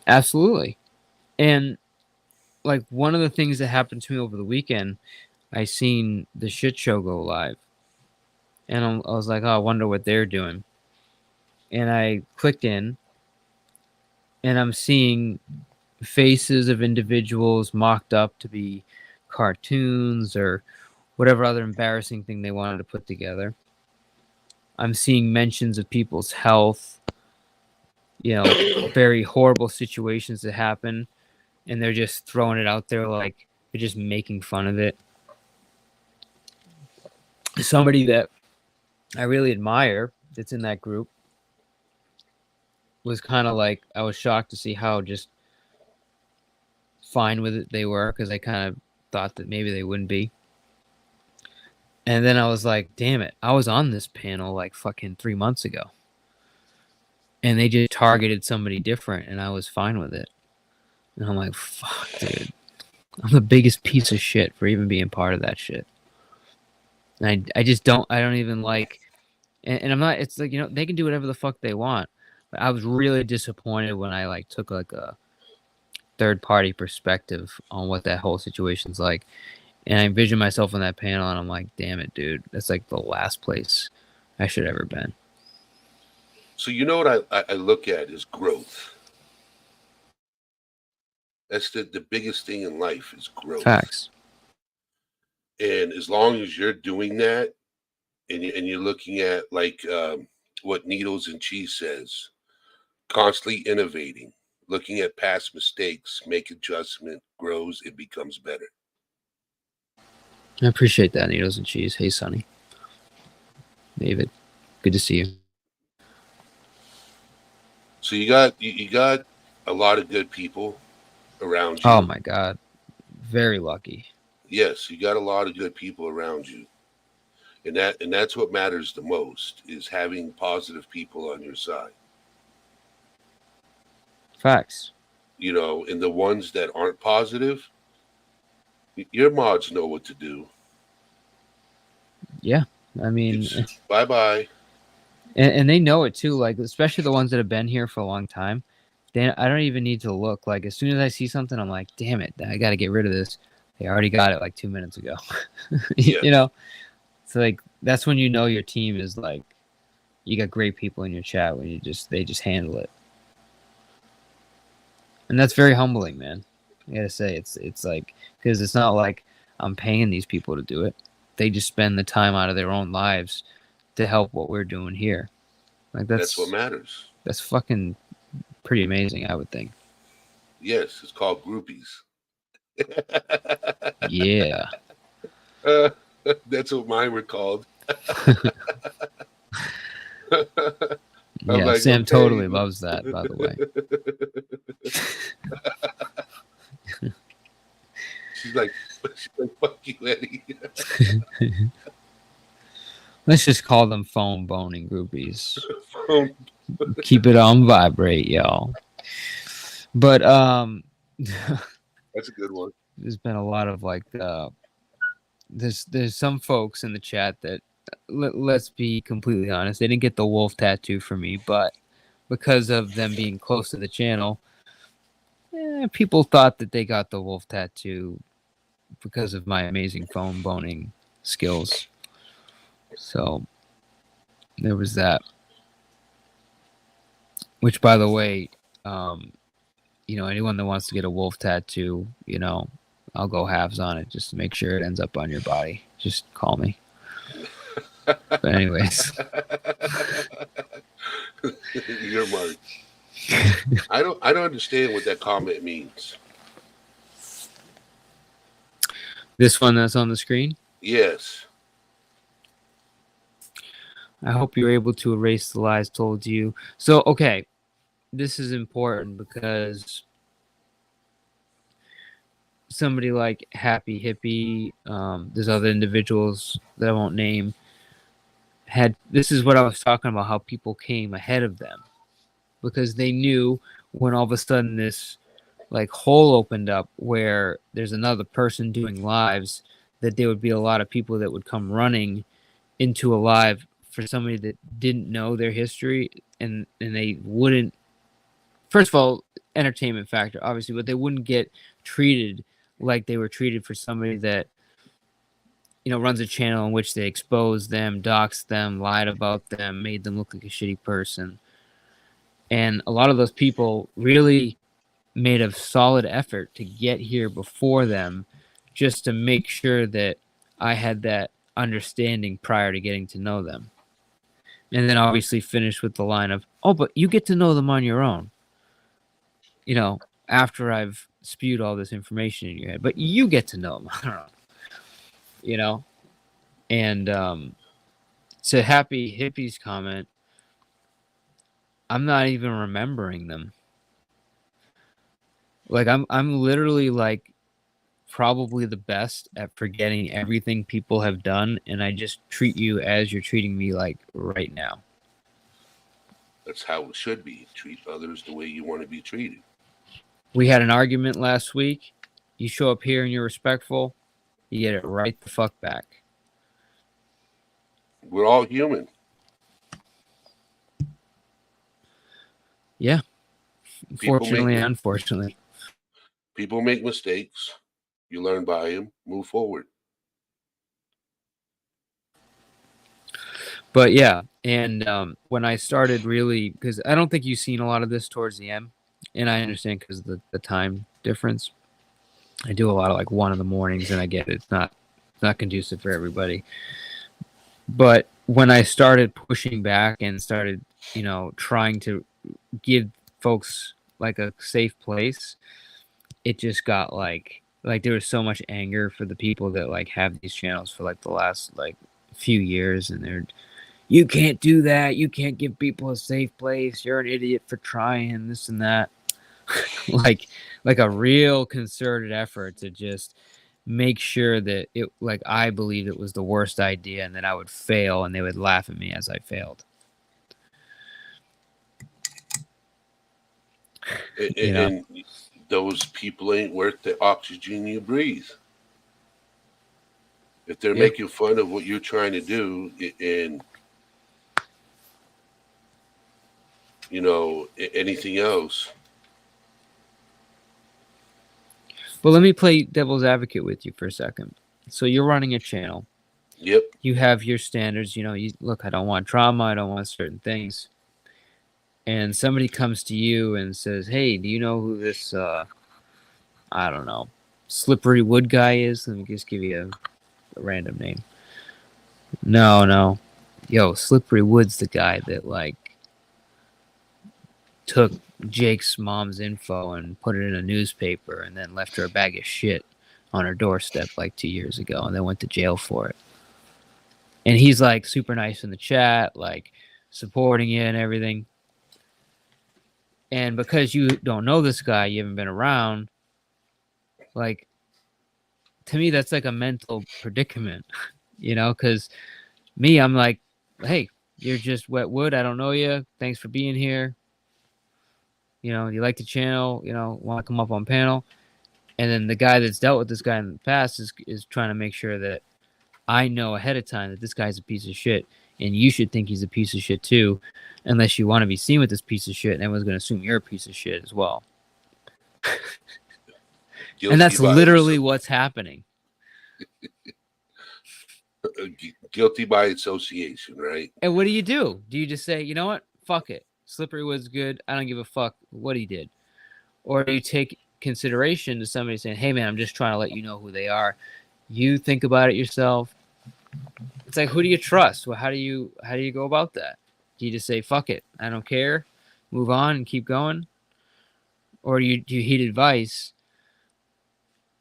Absolutely. And like one of the things that happened to me over the weekend, I seen the Shyt Show go live, and I was like, oh, I wonder what they're doing. And I clicked in, and I'm seeing faces of individuals mocked up to be cartoons or whatever other embarrassing thing they wanted to put together. I'm seeing mentions of people's health, very horrible situations that happen, and they're just throwing it out there like they're just making fun of it. Somebody that I really admire that's in that group was kind of like, I was shocked to see how just fine with it they were, because I kind of thought that maybe they wouldn't be. And then I was like, damn it, I was on this panel like fucking 3 months ago, and they just targeted somebody different, and I was fine with it. And I'm like, fuck, dude, I'm the biggest piece of shit for even being part of that shit. And I don't even like, and I'm not, it's like, they can do whatever the fuck they want. But I was really disappointed when I like took like a third party perspective on what that whole situation's like. And I envisioned myself on that panel, and I'm like, damn it, dude, that's like the last place I should have ever been. So what I look at is growth. That's the biggest thing in life is growth. Facts. And as long as you're doing that, and you're looking at like what Needles and Cheese says, constantly innovating, looking at past mistakes, make adjustment, grows, it becomes better. I appreciate that, Needles and Cheese. Hey, Sonny. David, good to see you. So you got a lot of good people around you. Oh my God, very lucky. Yes, you got a lot of good people around you, and that's what matters the most, is having positive people on your side. Facts. And the ones that aren't positive, your mods know what to do. Yeah, I mean, bye bye. And they know it too. Like, especially the ones that have been here for a long time. I don't even need to look. Like, as soon as I see something, I'm like, damn it, I got to get rid of this. They already got it like 2 minutes ago. Yeah. So like, that's when your team is like you got great people in your chat when they just handle it. And that's very humbling, man. I gotta say, it's like, because it's not like I'm paying these people to do it. They just spend the time out of their own lives to help what we're doing here. Like That's what matters. That's fucking pretty amazing, I would think. Yes, it's called groupies. Yeah. That's what mine were called. Yeah, like, Sam okay. totally loves that, by the way. She's like, fuck you, Eddie. Let's just call them phone boning groupies. Keep it on vibrate, y'all. But that's a good one. There's been a lot of like there's some folks in the chat that let's be completely honest, they didn't get the wolf tattoo from me, but because of them being close to the channel, people thought that they got the wolf tattoo because of my amazing phone boning skills. So there was that. Which, by the way, anyone that wants to get a wolf tattoo, I'll go halves on it just to make sure it ends up on your body. Just call me. But anyways. You're Mark. I don't understand what that comment means. This one that's on the screen? Yes. I hope you're able to erase the lies told you. So, okay. This is important because somebody like Happy Hippie, there's other individuals that I won't name, this is what I was talking about, how people came ahead of them because they knew when all of a sudden this like hole opened up where there's another person doing lives, that there would be a lot of people that would come running into a live for somebody that didn't know their history, and they wouldn't, first of all, entertainment factor, obviously, but they wouldn't get treated like they were treated for somebody that, runs a channel in which they expose them, doxed them, lied about them, made them look like a shitty person. And a lot of those people really made a solid effort to get here before them just to make sure that I had that understanding prior to getting to know them. And then obviously finish with the line of, oh, but you get to know them on your own. After I've spewed all this information in your head, but you get to know them. I don't know. And to Happy Hippie's comment, I'm not even remembering them. Like I'm literally like probably the best at forgetting everything people have done, and I just treat you as you're treating me like right now. That's how it should be. Treat others the way you want to be treated. We had an argument last week. You show up here and you're respectful, you get it right the fuck back. We're all human. Yeah. Fortunately, unfortunately. People make mistakes. You learn by them. Move forward. But yeah, and when I started really, because I don't think you've seen a lot of this towards the end, and I understand because of the time difference. I do a lot of like 1 in the mornings, and I get it. It's not conducive for everybody. But when I started pushing back and started, trying to give folks like a safe place, it just got like there was so much anger for the people that like have these channels for like the last like few years, and you can't do that. You can't give people a safe place. You're an idiot for trying this and that. like a real concerted effort to just make sure that it, like, I believed it was the worst idea and that I would fail and they would laugh at me as I failed. And those people ain't worth the oxygen you breathe. If they're making fun of what you're trying to do and anything else. But let me play devil's advocate with you for a second. So you're running a channel Yep. You have your standards. You know, you look, I don't want drama. I don't want certain things. And somebody comes to you and says, hey, do you know who this, I don't know, Slippery Wood guy is? Let me just give you a random name. No. Yo, Slippery Wood's the guy that, like, took Jake's mom's info and put it in a newspaper and then left her a bag of shit on her doorstep like 2 years ago and then went to jail for it. And he's like super nice in the chat, like supporting you and everything. And because you don't know this guy, you haven't been around, like, to me, that's like a mental predicament, you know, because me, I'm like, hey, you're just wet wood. I don't know you. Thanks for being here. You know, you like the channel, you know, want to come up on panel. And then the guy that's dealt with this guy in the past is trying to make sure that I know ahead of time that this guy's a piece of shit. And you should think he's a piece of shit too, unless you want to be seen with this piece of shit. And everyone's going to assume you're a piece of shit as well. And that's literally what's happening. Guilty by association, right? And what do? Do you just say, you know what? Fuck it. Slippery was good. I don't give a fuck what he did. Or do you take consideration to somebody saying, hey, man, I'm just trying to let you know who they are. You think about it yourself. It's like, who do you trust? Well, how do you go about that? Do you just say, fuck it, I don't care, move on and keep going? Or do you heed advice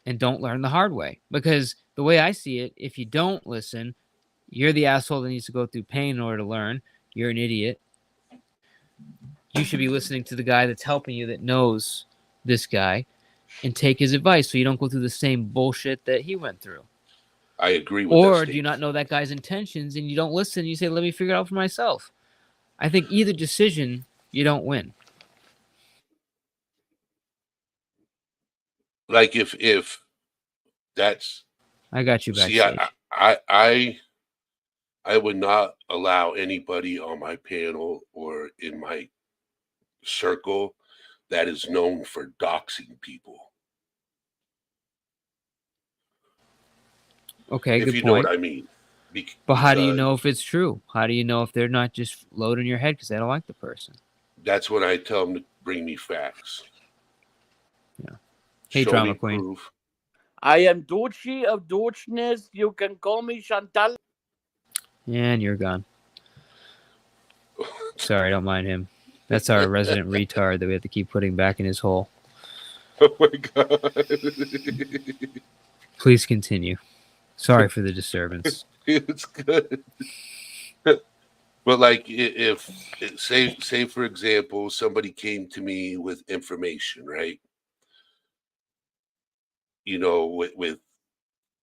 and don't learn the hard way? Because the way I see it, if you don't listen, you're the asshole that needs to go through pain in order to learn. You're an idiot. You should be listening to the guy that's helping you, that knows this guy, and take his advice so you don't go through the same bullshit that he went through. I agree with that. Or do you not know that guy's intentions and you don't listen? You say, let me figure it out for myself. I think either decision, you don't win. Like if that's, I got you backstage. See, I would not allow anybody on my panel or in my circle that is known for doxing people. Okay, if good you point. know what I mean. But how do you know if it's true? How do you know if they're not just loading your head because they don't like the person? That's when I tell them to bring me facts. Yeah. Hey, Show Drama me Queen. proof. I am Dochi of Dochness. You can call me Chantal. And you're gone. Sorry, don't mind him. That's our resident retard that we have to keep putting back in his hole. Oh my God. Please continue. Sorry for the disturbance. It's good. But like, if say for example, somebody came to me with information, right? You know, with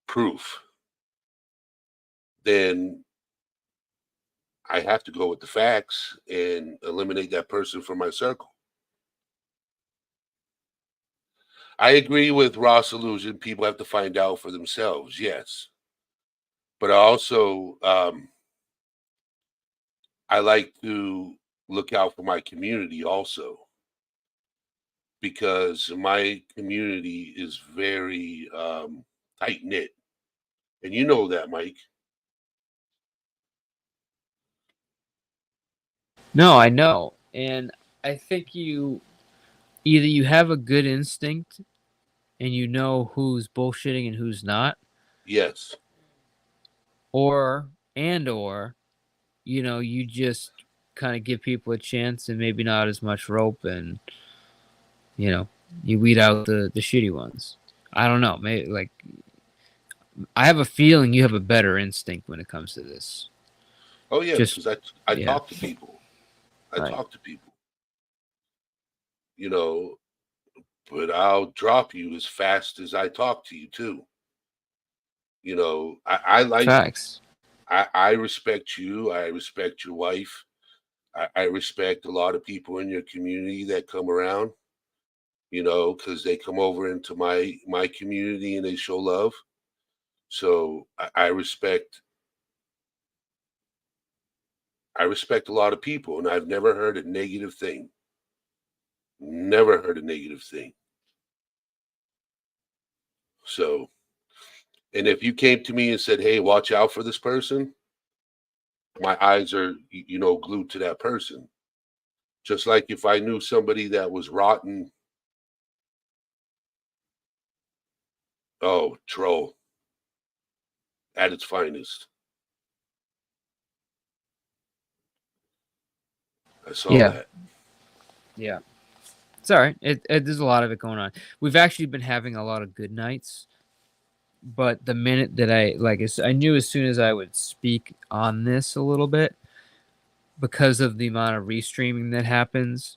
proof, then I have to go with the facts and eliminate that person from my circle. I agree with Ross Illusion. People have to find out for themselves, yes. But I also, I like to look out for my community also, because my community is very tight knit, and you know that, Mike. No, I know. And I think you have a good instinct and you know who's bullshitting and who's not. Yes. Or you know, you just kind of give people a chance and maybe not as much rope, and you know, you weed out the shitty ones. I don't know. Maybe, like, I have a feeling you have a better instinct when it comes to this. Oh yeah, because I yeah. talk to people. I Right. talk to people. You know, but I'll drop you as fast as I talk to you too. You know, I like Facts. I respect you. I respect your wife. I respect a lot of people in your community that come around, you know, because they come over into my community and they show love. So I respect a lot of people, and I've never heard a negative thing. Never heard a negative thing. So And if you came to me and said, "Hey, watch out for this person," my eyes are, glued to that person. Just like if I knew somebody that was rotten, oh, troll at its finest. I saw Yeah. that. Yeah. It's all right. There's a lot of it going on. We've actually been having a lot of good nights, but the minute that I knew as soon as I would speak on this a little bit, because of the amount of restreaming that happens,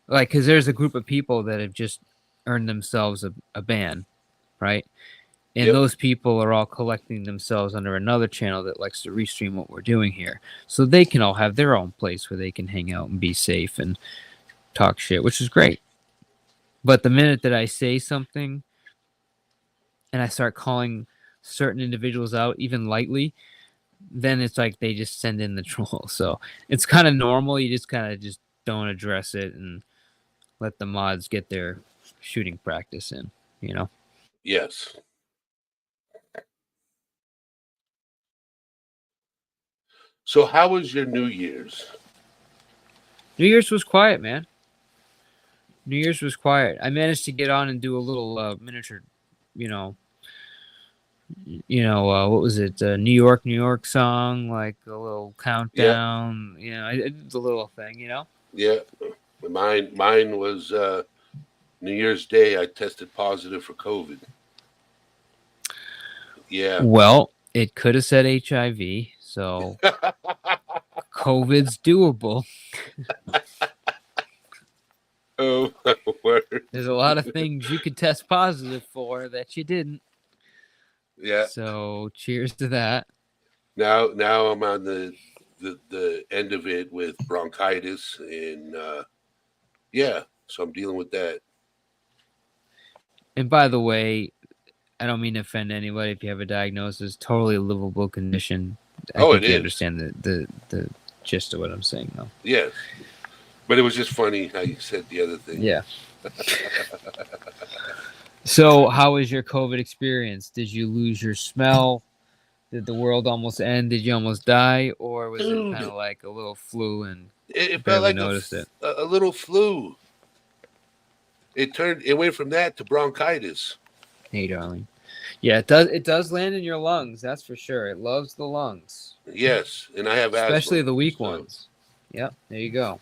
like, because there's a group of people that have just earned themselves a ban, right? And Yep. those people are all collecting themselves under another channel that likes to restream what we're doing here. So they can all have their own place where they can hang out and be safe and talk shit, which is great. But the minute that I say something and I start calling certain individuals out, even lightly, then it's like they just send in the troll. So it's kind of normal. You just kind of just don't address it and let the mods get their shooting practice in, you know? Yes. So how was your New Year's? New Year's was quiet, man. New Year's was quiet. I managed to get on and do a little miniature, you know, what was it? New York song, like a little Yeah. countdown. I did the little thing, Yeah. Mine was New Year's Day. I tested positive for COVID. Yeah. Well, it could have said HIV, so COVID's doable. Oh my word. There's a lot of things you could test positive for that you didn't. Yeah. So cheers to that. Now I'm on the end of it with bronchitis and yeah, so I'm dealing with that. And by the way, I don't mean to offend anybody if you have a diagnosis. Totally livable condition. I think it you is. understand the gist of what I'm saying, though. Yes. But it was just funny how you said the other thing. Yeah. So, how was your COVID experience? Did you lose your smell? Did the world almost end? Did you almost die? Or was it kind of like a little flu and It felt barely like noticed it? a little flu. It went from that to bronchitis. Hey, darling. Yeah, it does land in your lungs, that's for sure. It loves the lungs. Yes, and I have Especially asthma, the weak so. ones. Yep, there you go.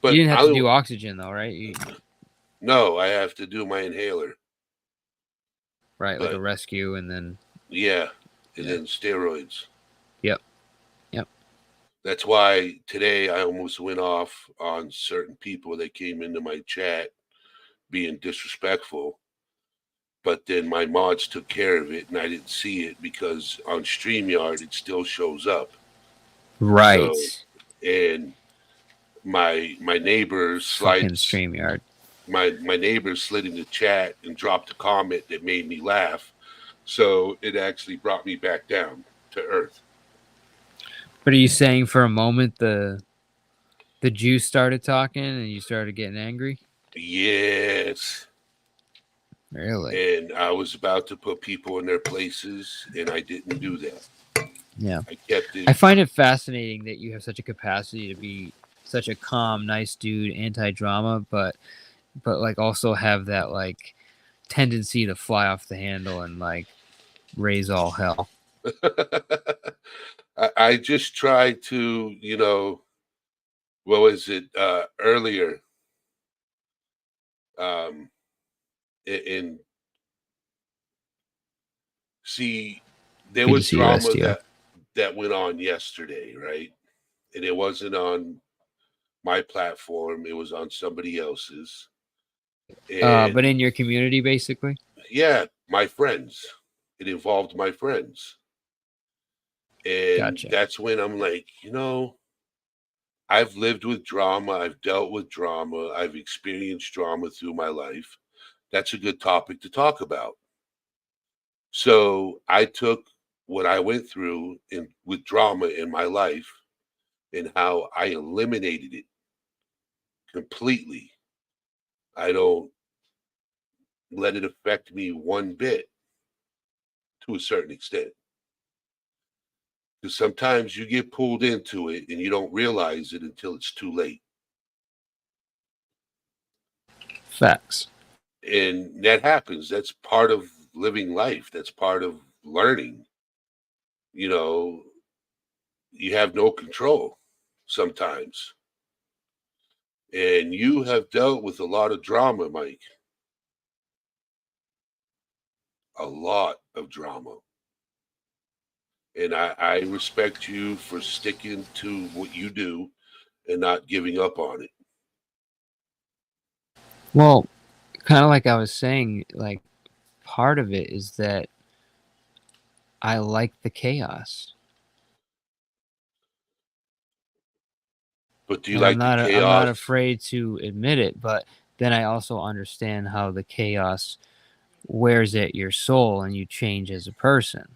But You didn't have to do oxygen, though, right? No, I have to do my inhaler. Right, like a rescue, and then... Yeah, and then steroids. Yep. That's why today I almost went off on certain people that came into my chat being disrespectful. But then my mods took care of it, and I didn't see it because on StreamYard it still shows up. Right. So, and my neighbor Fucking StreamYard. My neighbor slid in the chat and dropped a comment that made me laugh. So it actually brought me back down to earth. But are you saying for a moment the Jews started talking and you started getting angry? Yes. Really? And I was about to put people in their places, and I didn't do that. Yeah. I kept it. I find it fascinating that you have such a capacity to be such a calm, nice dude, anti-drama, but like also have that like tendency to fly off the handle and like raise all hell. I just tried to, what was it earlier? See, there was drama that went on yesterday, right? And it wasn't on my platform; it was on somebody else's. But in your community, basically. Yeah, my friends. It involved my friends, and Gotcha. That's when I'm like, I've lived with drama. I've dealt with drama. I've experienced drama through my life. That's a good topic to talk about. So I took what I went through with drama in my life and how I eliminated it completely. I don't let it affect me one bit to a certain extent. Because sometimes you get pulled into it and you don't realize it until it's too late. Facts. And that happens. That's part of living life. That's part of learning. You know, you have no control sometimes. And you have dealt with a lot of drama, Mike. A lot of drama. And I respect you for sticking to what you do and not giving up on it. Well, kind of like I was saying, like part of it is that I like the chaos. But do you And like the chaos? I'm not afraid to admit it, but then I also understand how the chaos wears at your soul and you change as a person.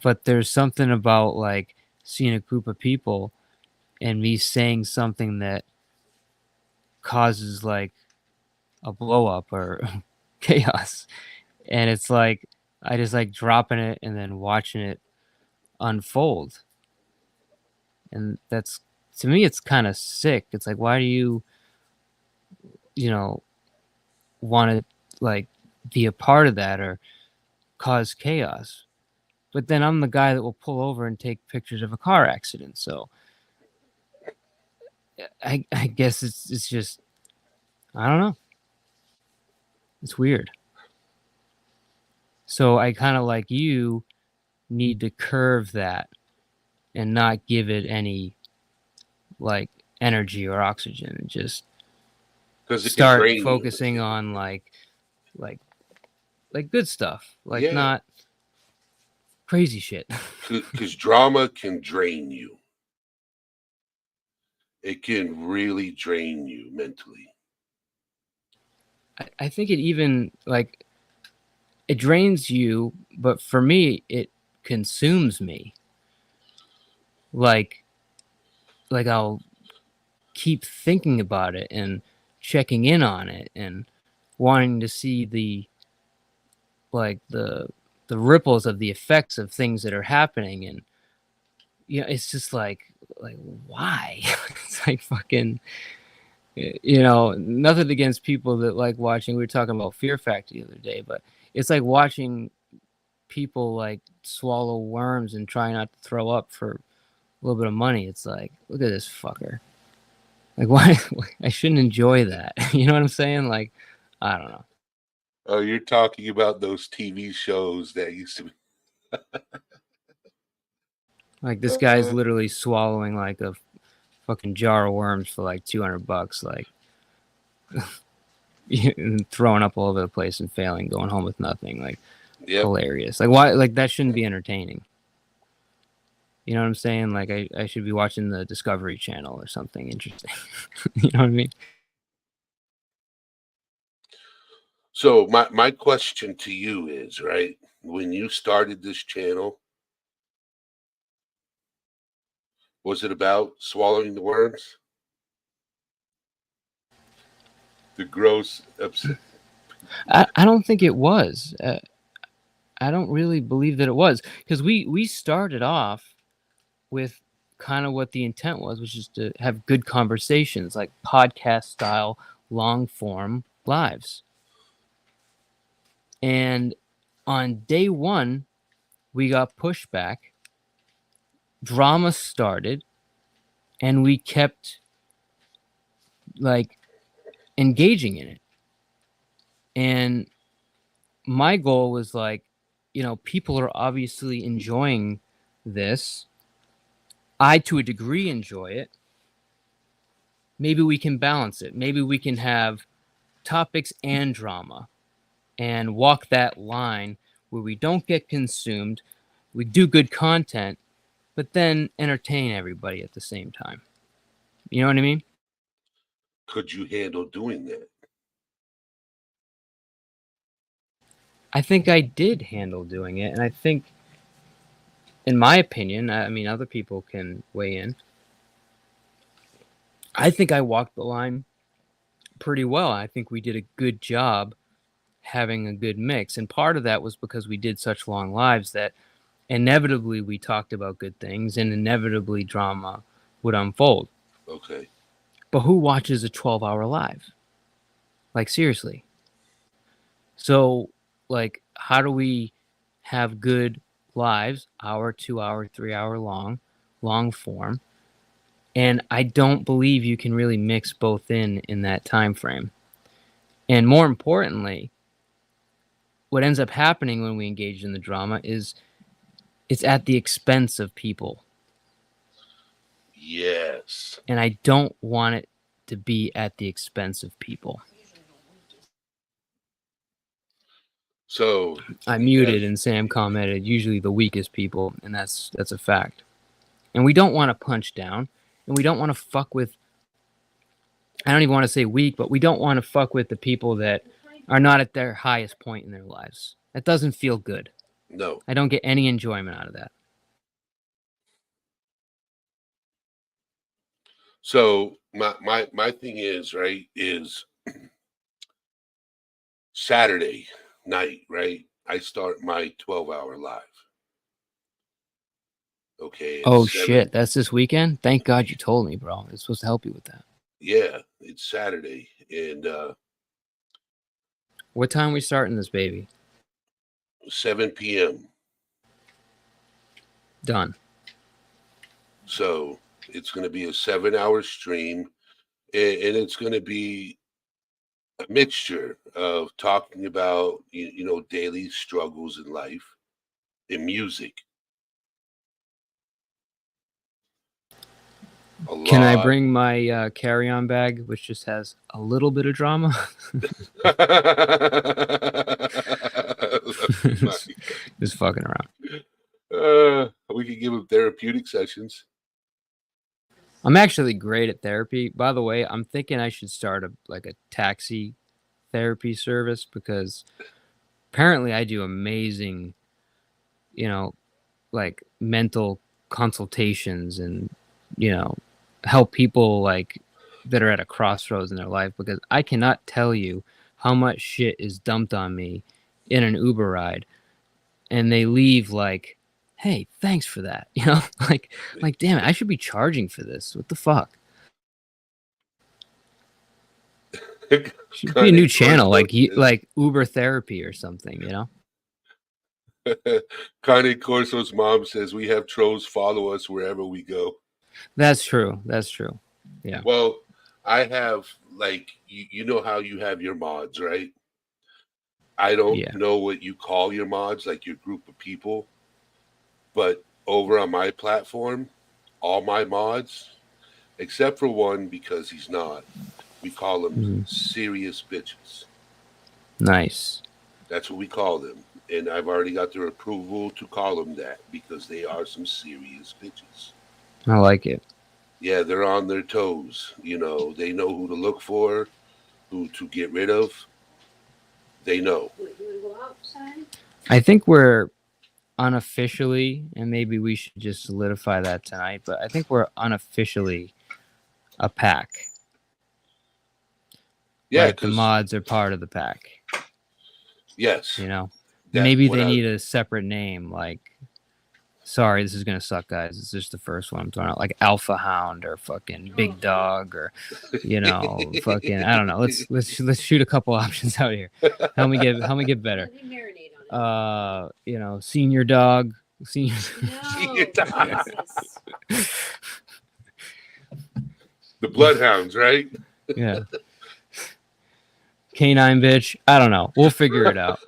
But there's something about like seeing a group of people and me saying something that causes like a blow up or chaos. And it's like I just like dropping it and then watching it unfold. And that's, to me, it's kind of sick. It's like, why do you want to like be a part of that or cause chaos? But then I'm the guy that will pull over and take pictures of a car accident. So I guess it's just, I don't know. It's weird. So I kind of like you need to curve that and not give it any like energy or oxygen and just start focusing on like good stuff, like not crazy shit. Because drama can drain you. It can really drain you mentally. I think it even like it drains you, but for me it consumes me. Like I'll keep thinking about it and checking in on it and wanting to see the ripples of the effects of things that are happening. And it's just like why? It's like fucking, nothing against people that like watching. We were talking about Fear Factor the other day, but it's like watching people like swallow worms and try not to throw up for a little bit of money. It's like, look at this fucker. Like, why? I shouldn't enjoy that. You know what I'm saying? Like, I don't know. Oh, you're talking about those TV shows that used to be. Like, this guy's literally swallowing like a fucking jar of worms for like $200, like throwing up all over the place and failing, going home with nothing. Like, hilarious. Like, why? Like, that shouldn't be entertaining. You know what I'm saying? Like, I should be watching the Discovery Channel or something interesting. You know what I mean? So my question to you is, right, when you started this channel, was it about swallowing the worms? The gross upset. I don't think it was. I don't really believe that it was, because we started off with kind of what the intent was, which is to have good conversations, like podcast style, long form lives. And on day one, we got pushback, drama started, and we kept like engaging in it. And my goal was like, people are obviously enjoying this. I, to a degree, enjoy it. Maybe we can balance it. Maybe we can have topics and drama and walk that line where we don't get consumed. We do good content, but then entertain everybody at the same time. You know what I mean? Could you handle doing that? I think I did handle doing it. And I think, in my opinion, I mean, other people can weigh in. I think I walked the line pretty well. I think we did a good job having a good mix. And part of that was because we did such long lives that inevitably we talked about good things and inevitably drama would unfold. Okay. But who watches a 12-hour live? Like, seriously. So, like, how do we have good lives, hour, 2 hour, 3 hour long form? And I don't believe you can really mix both in that time frame. And more importantly, what ends up happening when we engage in the drama is it's at the expense of people. Yes. And I don't want it to be at the expense of people. So I muted and Sam commented, usually the weakest people, and that's a fact. And we don't want to punch down, and we don't want to fuck with, I don't even want to say weak, but we don't want to fuck with the people that are not at their highest point in their lives. That doesn't feel good. No. I don't get any enjoyment out of that. So my thing is, right, is Saturday night, right? I start my 12-hour live. Okay. Oh, shit. That's this weekend? Thank God you told me, bro. It's supposed to help you with that. Yeah, it's Saturday. And what time are we starting this baby? 7 p.m. Done. So it's going to be a 7-hour stream, and it's going to be a mixture of talking about, daily struggles in life and music. Can I bring my carry-on bag, which just has a little bit of drama? Just fucking around. We could give them therapeutic sessions. I'm actually great at therapy. By the way, I'm thinking I should start a taxi therapy service because apparently I do amazing, mental consultations and, help people that are at a crossroads in their life, because I cannot tell you how much shit is dumped on me in an Uber ride and they leave like, hey, thanks for that. Like damn it, I should be charging for this. What the fuck? Should be a new channel, like Uber therapy or something, Connie Corso's mom says we have trolls follow us wherever we go. That's true. Yeah. Well, I have you know how you have your mods, right? I don't know what you call your mods, like your group of people, but over on my platform, all my mods, except for one because he's not, we call them serious bitches. Nice. That's what we call them. And I've already got their approval to call them that because they are some serious bitches. I like it. Yeah, they're on their toes. They know who to look for, who to get rid of. They know. I think we're unofficially, and maybe we should just solidify that tonight, but I think we're unofficially a pack. Yeah, the mods are part of the pack. Yes. Maybe they need a separate name, sorry, this is gonna suck, guys. It's just the first one I'm throwing out, like Alpha Hound or fucking Big Dog or fucking I don't know. Let's shoot a couple options out here. Help me get better. Senior Dog. Senior Dog. The Bloodhounds, right? Yeah. Canine bitch. I don't know. We'll figure it out.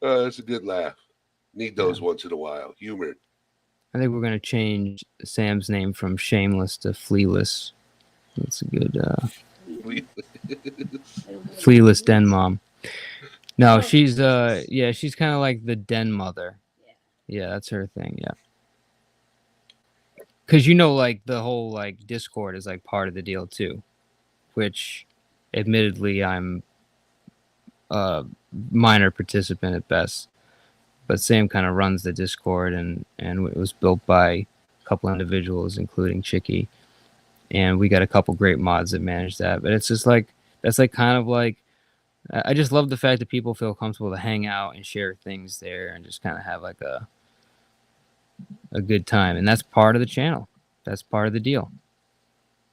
That's a good laugh. Need those once in a while. Humor. I think we're gonna change Sam's name from Shameless to Flealess. That's a good Flealess Den Mom. No, she's she's kind of like the den mother. Yeah, that's her thing. Yeah. Because the whole Discord is part of the deal too, which admittedly I'm a minor participant at best. but Sam kind of runs the Discord, and it was built by a couple individuals, including Chicky, and we got a couple great mods that manage that. But it's just like that's like kind of like I just love the fact that people feel comfortable to hang out and share things there and just kind of have like a good time, and that's part of the channel. That's part of the deal.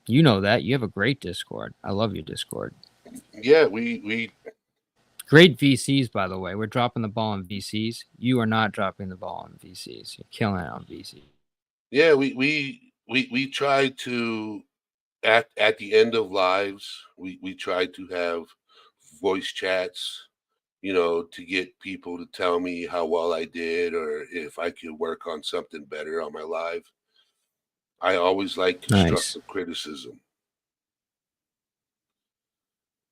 You know that. You have a great Discord. I love your Discord. Yeah, we Great VCs, by the way. We're dropping the ball on VCs. You are not dropping the ball on VCs. You're killing it on VCs. yeah, we try to at the end of lives, we try to have voice chats, to get people to tell me how well I did or if I could work on something better on my live. I always like constructive criticism.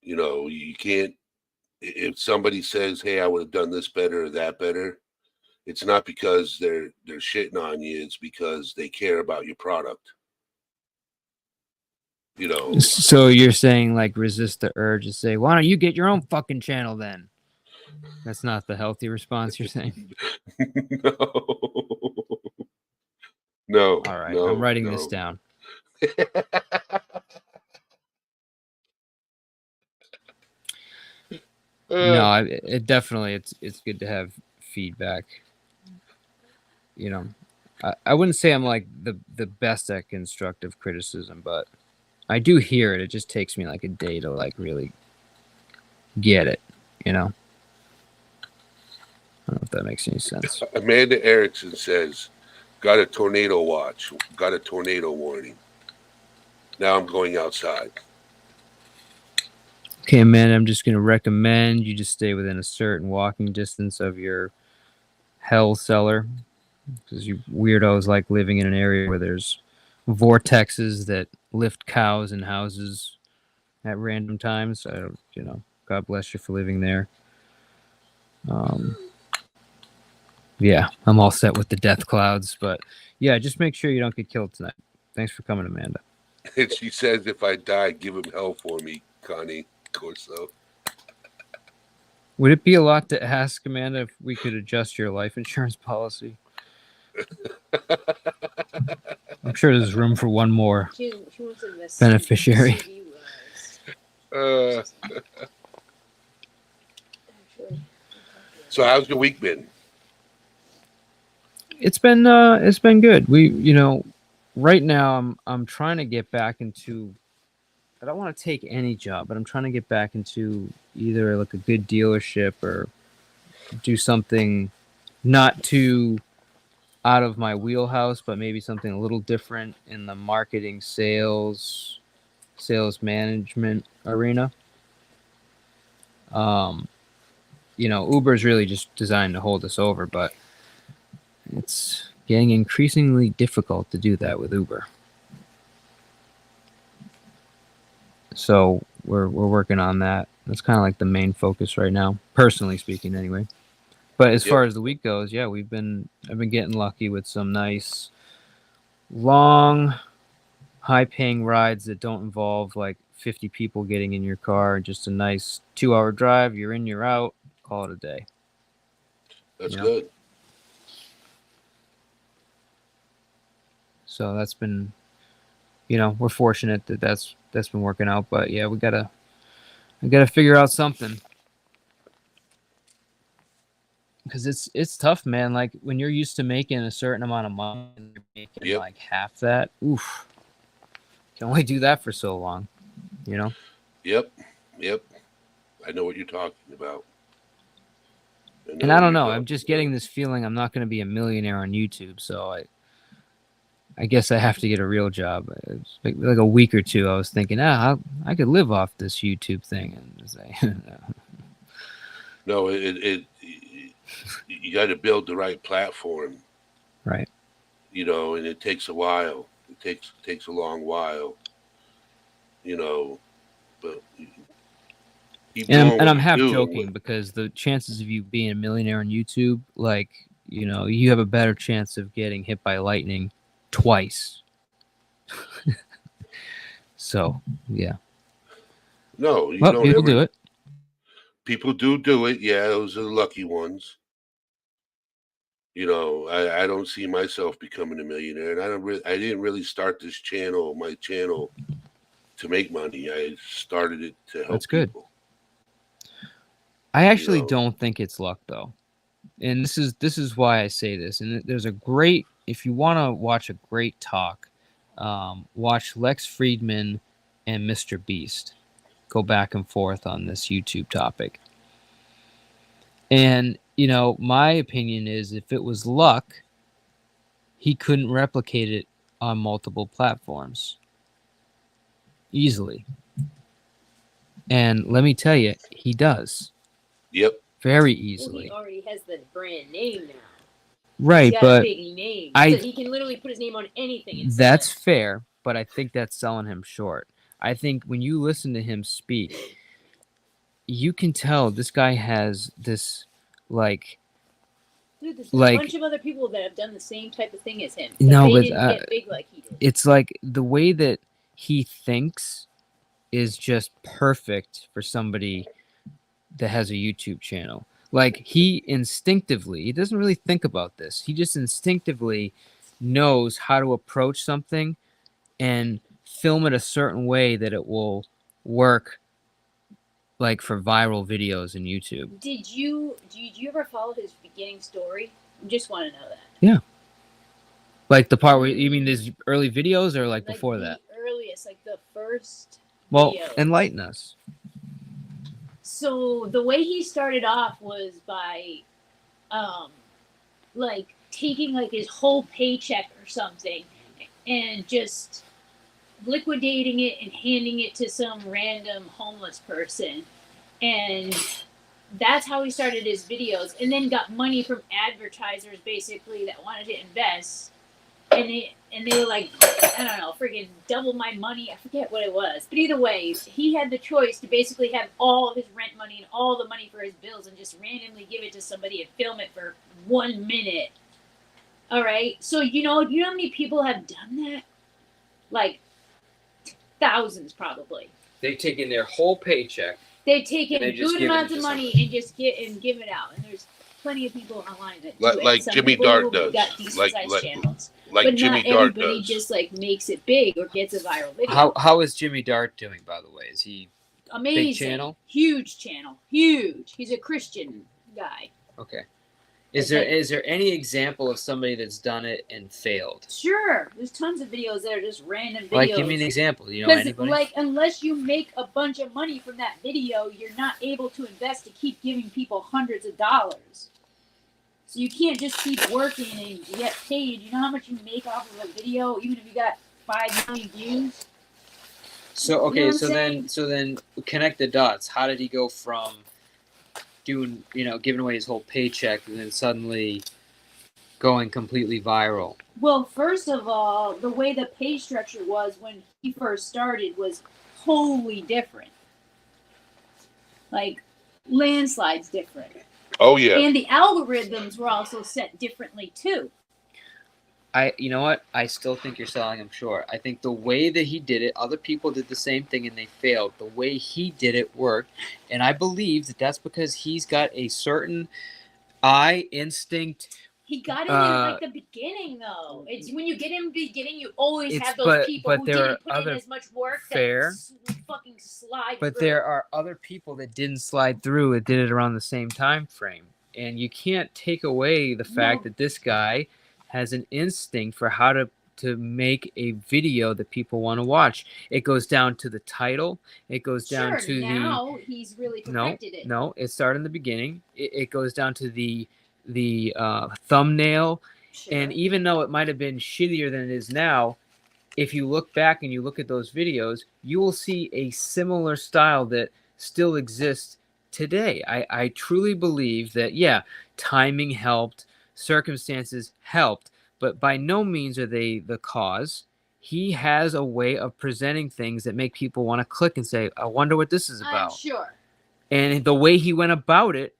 You can't, if somebody says, hey, I would have done this better or that better, it's not because they're shitting on you, it's because they care about your product. So you're saying like resist the urge to say, why don't you get your own fucking channel then? That's not the healthy response you're saying? No. All right, no, I'm writing no. this down. No, it definitely it's good to have feedback. I wouldn't say I'm like the best at constructive criticism, but I do hear it. It just takes me like a day to like really get it. I don't know if that makes any sense. Amanda Erickson says, got a tornado watch, got a tornado warning. Now I'm going outside. Okay, Amanda, I'm just going to recommend you just stay within a certain walking distance of your hell cellar, because you weirdos like living in an area where there's vortexes that lift cows in houses at random times. God bless you for living there. Yeah, I'm all set with the death clouds, but yeah, just make sure you don't get killed tonight. Thanks for coming, Amanda. And she says, if I die, give him hell for me, Connie Corso. Would it be a lot to ask, Amanda, if we could adjust your life insurance policy? I'm sure there's room for one more She wants to invest beneficiary. Actually, So how's your week been? It's been good. Right now I'm trying to get back into. I don't want to take any job, but I'm trying to get back into either like a good dealership or do something not too out of my wheelhouse, but maybe something a little different in the marketing, sales management arena. Uber is really just designed to hold us over, but it's getting increasingly difficult to do that with Uber. So we're working on that. That's kind of like the main focus right now, personally speaking, anyway. But as far as the week goes, yeah, I've been getting lucky with some nice, long, high-paying rides that don't involve like 50 people getting in your car. Just a nice 2-hour drive. You're in, you're out. Call it a day. That's good. So that's been, we're fortunate that that's been working out. But yeah, we gotta figure out something, because it's tough, man. Like when you're used to making a certain amount of money and you're making like half that, oof, can only do that for so long, Yep. I know what you're talking about. And I don't know. I'm just getting this feeling I'm not going to be a millionaire on YouTube, so I guess I have to get a real job. It's like a week or two, I was thinking, I could live off this YouTube thing, and say, no, you got to build the right platform, right? And it takes a while. It takes a long while, but. And I'm half joking, because the chances of you being a millionaire on YouTube, like, you have a better chance of getting hit by lightning twice. So, yeah. No, people do it. People do it. Yeah, those are the lucky ones. You know, I don't see myself becoming a millionaire, and I didn't really start this channel, my channel, to make money. I started it to help That's good. people. I actually know. don't think it's luck though. And this is why I say this. And there's a great, if you want to watch a great talk, watch Lex Friedman and Mr. Beast go back and forth on this YouTube topic. And, you know, my opinion is if it was luck, he couldn't replicate it on multiple platforms easily. And let me tell you, he does. Yep. Very Well, easily. he already has the brand name now. Right, He's got but a big name. I- So he can literally put his name on anything. And that's sell it. fair, but I think that's selling him short. I think when you listen to him speak, you can tell this guy has this, like, Dude, there's like- a bunch of other people that have done the same type of thing as him. No, they but, didn't get big like he did. it's like the way that he thinks is just perfect for somebody that has a YouTube channel. Like, he instinctively, he doesn't really think about this. He just instinctively knows how to approach something and film it a certain way that it will work, like for viral videos in YouTube. Did you ever follow his beginning story? I just want to know that. Like the part where, you mean these early videos or like Like before the that? earliest, like the first. Well, videos. enlighten us. So the way he started off was by, like taking like his whole paycheck or something, and just liquidating it and handing it to some random homeless person, and that's how he started his videos, and then got money from advertisers basically that wanted to invest, and they were like, I don't know, freaking double my money. I forget what it was, but either way, he had the choice to basically have all of his rent money and all the money for his bills, and just randomly give it to somebody and film it for 1 minute. All right, so you know how many people have done that? Like thousands, probably. They've taken their whole paycheck. They've taken And they just good give it amounts to of money somebody. and just give it out. And there's plenty of people online that do Like- it. like Some Jimmy people Dart does. Got decent Like- sized like- channels, Like but Jimmy not Dart everybody does. just like makes it big or gets a viral video. How is Jimmy Dart doing, by the way? Is he Amazing, big channel? Huge channel, huge. He's a Christian guy. okay? Is there any example of somebody that's done it and failed? Sure, there's tons of videos that are just random videos. Like, give me an example. You know Because, anybody? like, unless you make a bunch of money from that video, you're not able to invest to keep giving people hundreds of dollars. So you can't just keep working and get paid. You know how much you make off of a video, even if you got 5 million views? So You okay, know what so I'm then connect the dots. How did he go from doing, giving away his whole paycheck and then suddenly going completely viral? Well, first of all, the way the pay structure was when he first started was wholly different. Like, landslides different. Oh yeah. And the algorithms were also set differently, too. You know what? I still think you're selling him short. I think the way that he did it, other people did the same thing and they failed. The way he did it worked, and I believe that that's because he's got a certain eye instinct. He got it in like the beginning, though. It's when you get in the beginning, you always have those people who there didn't are put other in as much work fair, that fucking slide. but through. there are other people that didn't slide through. It did it around the same time frame, and you can't take away the fact that this guy has an instinct for how to make a video that people want to watch. It goes down to the title. It goes down to now he's really perfected it. No, it started in the beginning. It goes down to the thumbnail. Sure. And even though it might have been shittier than it is now, if you look back and you look at those videos, you will see a similar style that still exists today. I truly believe that, yeah, timing helped, circumstances helped, but by no means are they the cause. He has a way of presenting things that make people want to click and say, I wonder what this is about. I'm sure. And the way he went about it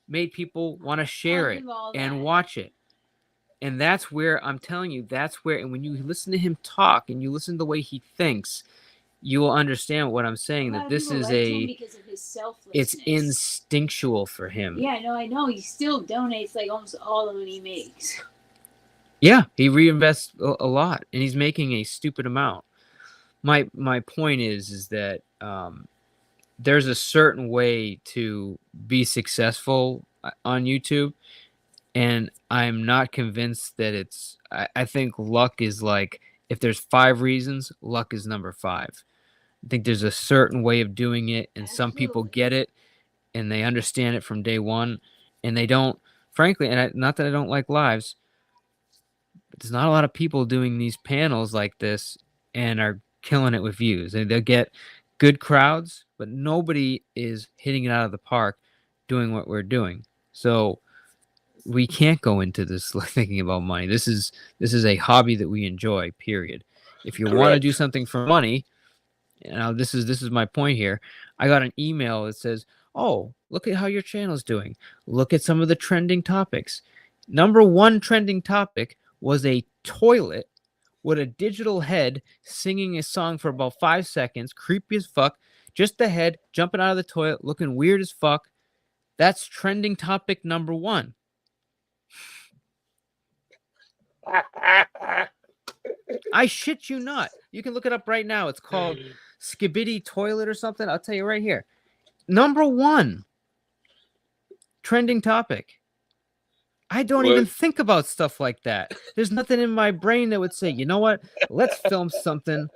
made people want to share I'll it give all and that. watch it. And that's where, I'm telling you, that's where, and when you listen to him talk and you listen to the way he thinks, you will understand what I'm saying. A lot That of this people is like him because of his selflessness. it's instinctual for him. Yeah, no, I know. He still donates like almost all the money he makes. Yeah, he reinvests a lot, and he's making a stupid amount. My point is that there's a certain way to be successful on YouTube, and I'm not convinced that it's. I think luck is like, if there's 5 reasons, luck is number 5. I think there's a certain way of doing it, and some people Absolutely. get it and they understand it from day one, and they don't. Frankly, and not that I don't like lives, but there's not a lot of people doing these panels like this and are killing it with views. And they'll get good crowds, but nobody is hitting it out of the park doing what we're doing. So we can't go into this thinking about money. This is a hobby that we enjoy, period. If you want to do Correct. something for money, this is my point here. I got an email that says, "Oh, look at how your channel's doing. Look at some of the trending topics." Number 1 trending topic was a toilet with a digital head singing a song for about 5 seconds, creepy as fuck. Just the head jumping out of the toilet, looking weird as fuck. That's trending topic number 1. I shit you not. You can look it up right now. It's called Skibidi Toilet or something. I'll tell you right here. Number 1 trending topic. I don't even think about stuff like that. There's nothing in my brain that would say, you know what? Let's film something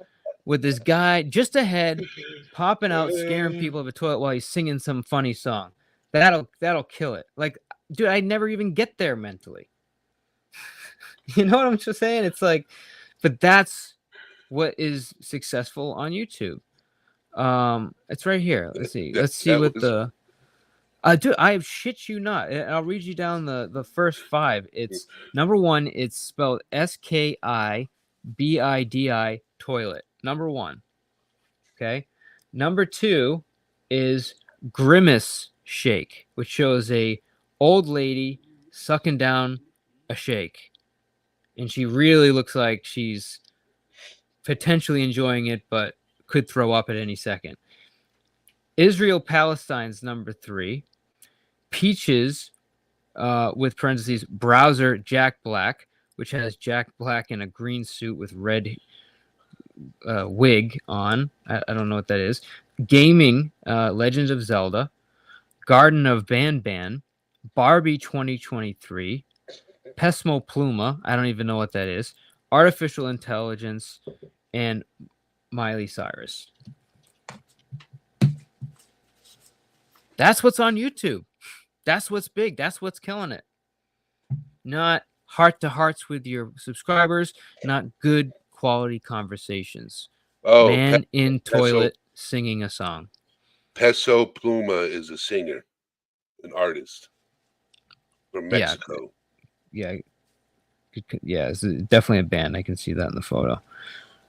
with this guy just ahead, popping out, scaring people of a toilet while he's singing some funny song. That'll kill it. Like, dude, I never even get there mentally. You know what I'm just saying? It's like, but that's what is successful on YouTube. It's right here. Let's see. Let's see what the. Dude, I shit you not. I'll read you down the first 5. It's number 1. It's spelled SKIBIDI toilet. Number 1. Okay. Number 2 is grimace shake, which shows a old lady sucking down a shake, and she really looks like she's potentially enjoying it, but could throw up at any second. Israel Palestine's number 3. Peaches, with parentheses, browser Jack Black, which has Jack Black in a green suit with red wig on. I don't know what that is. Gaming, Legends of Zelda. Garden of Ban, Barbie 2023, Pesmo Pluma, I don't even know what that is. Artificial Intelligence, and Miley Cyrus. That's what's on YouTube. That's what's big. That's what's killing it. Not heart-to-hearts with your subscribers, not good quality conversations. Oh, man in toilet singing a song. Peso Pluma is a singer, an artist from Mexico. Yeah, it's definitely a band. I can see that in the photo.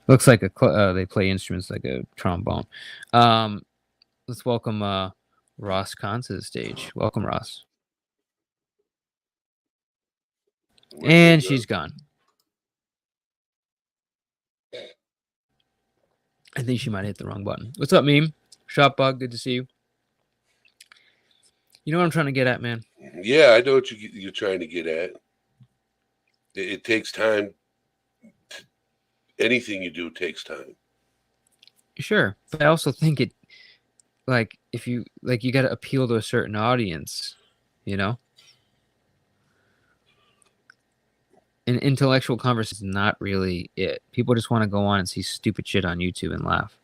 Looks like they play instruments like a trombone. Let's welcome Ross Kahn to the stage. Welcome, Ross. And she's gone. I think she might have hit the wrong button. What's up, Meme? Shopbug, good to see you. You know what I'm trying to get at, man? Yeah, I know what you're trying to get at. It takes time. Anything you do takes time. Sure, but I also think it, like, if you you got to appeal to a certain audience, you know. An intellectual conversation is not really it. People just want to go on and see stupid shit on YouTube and laugh.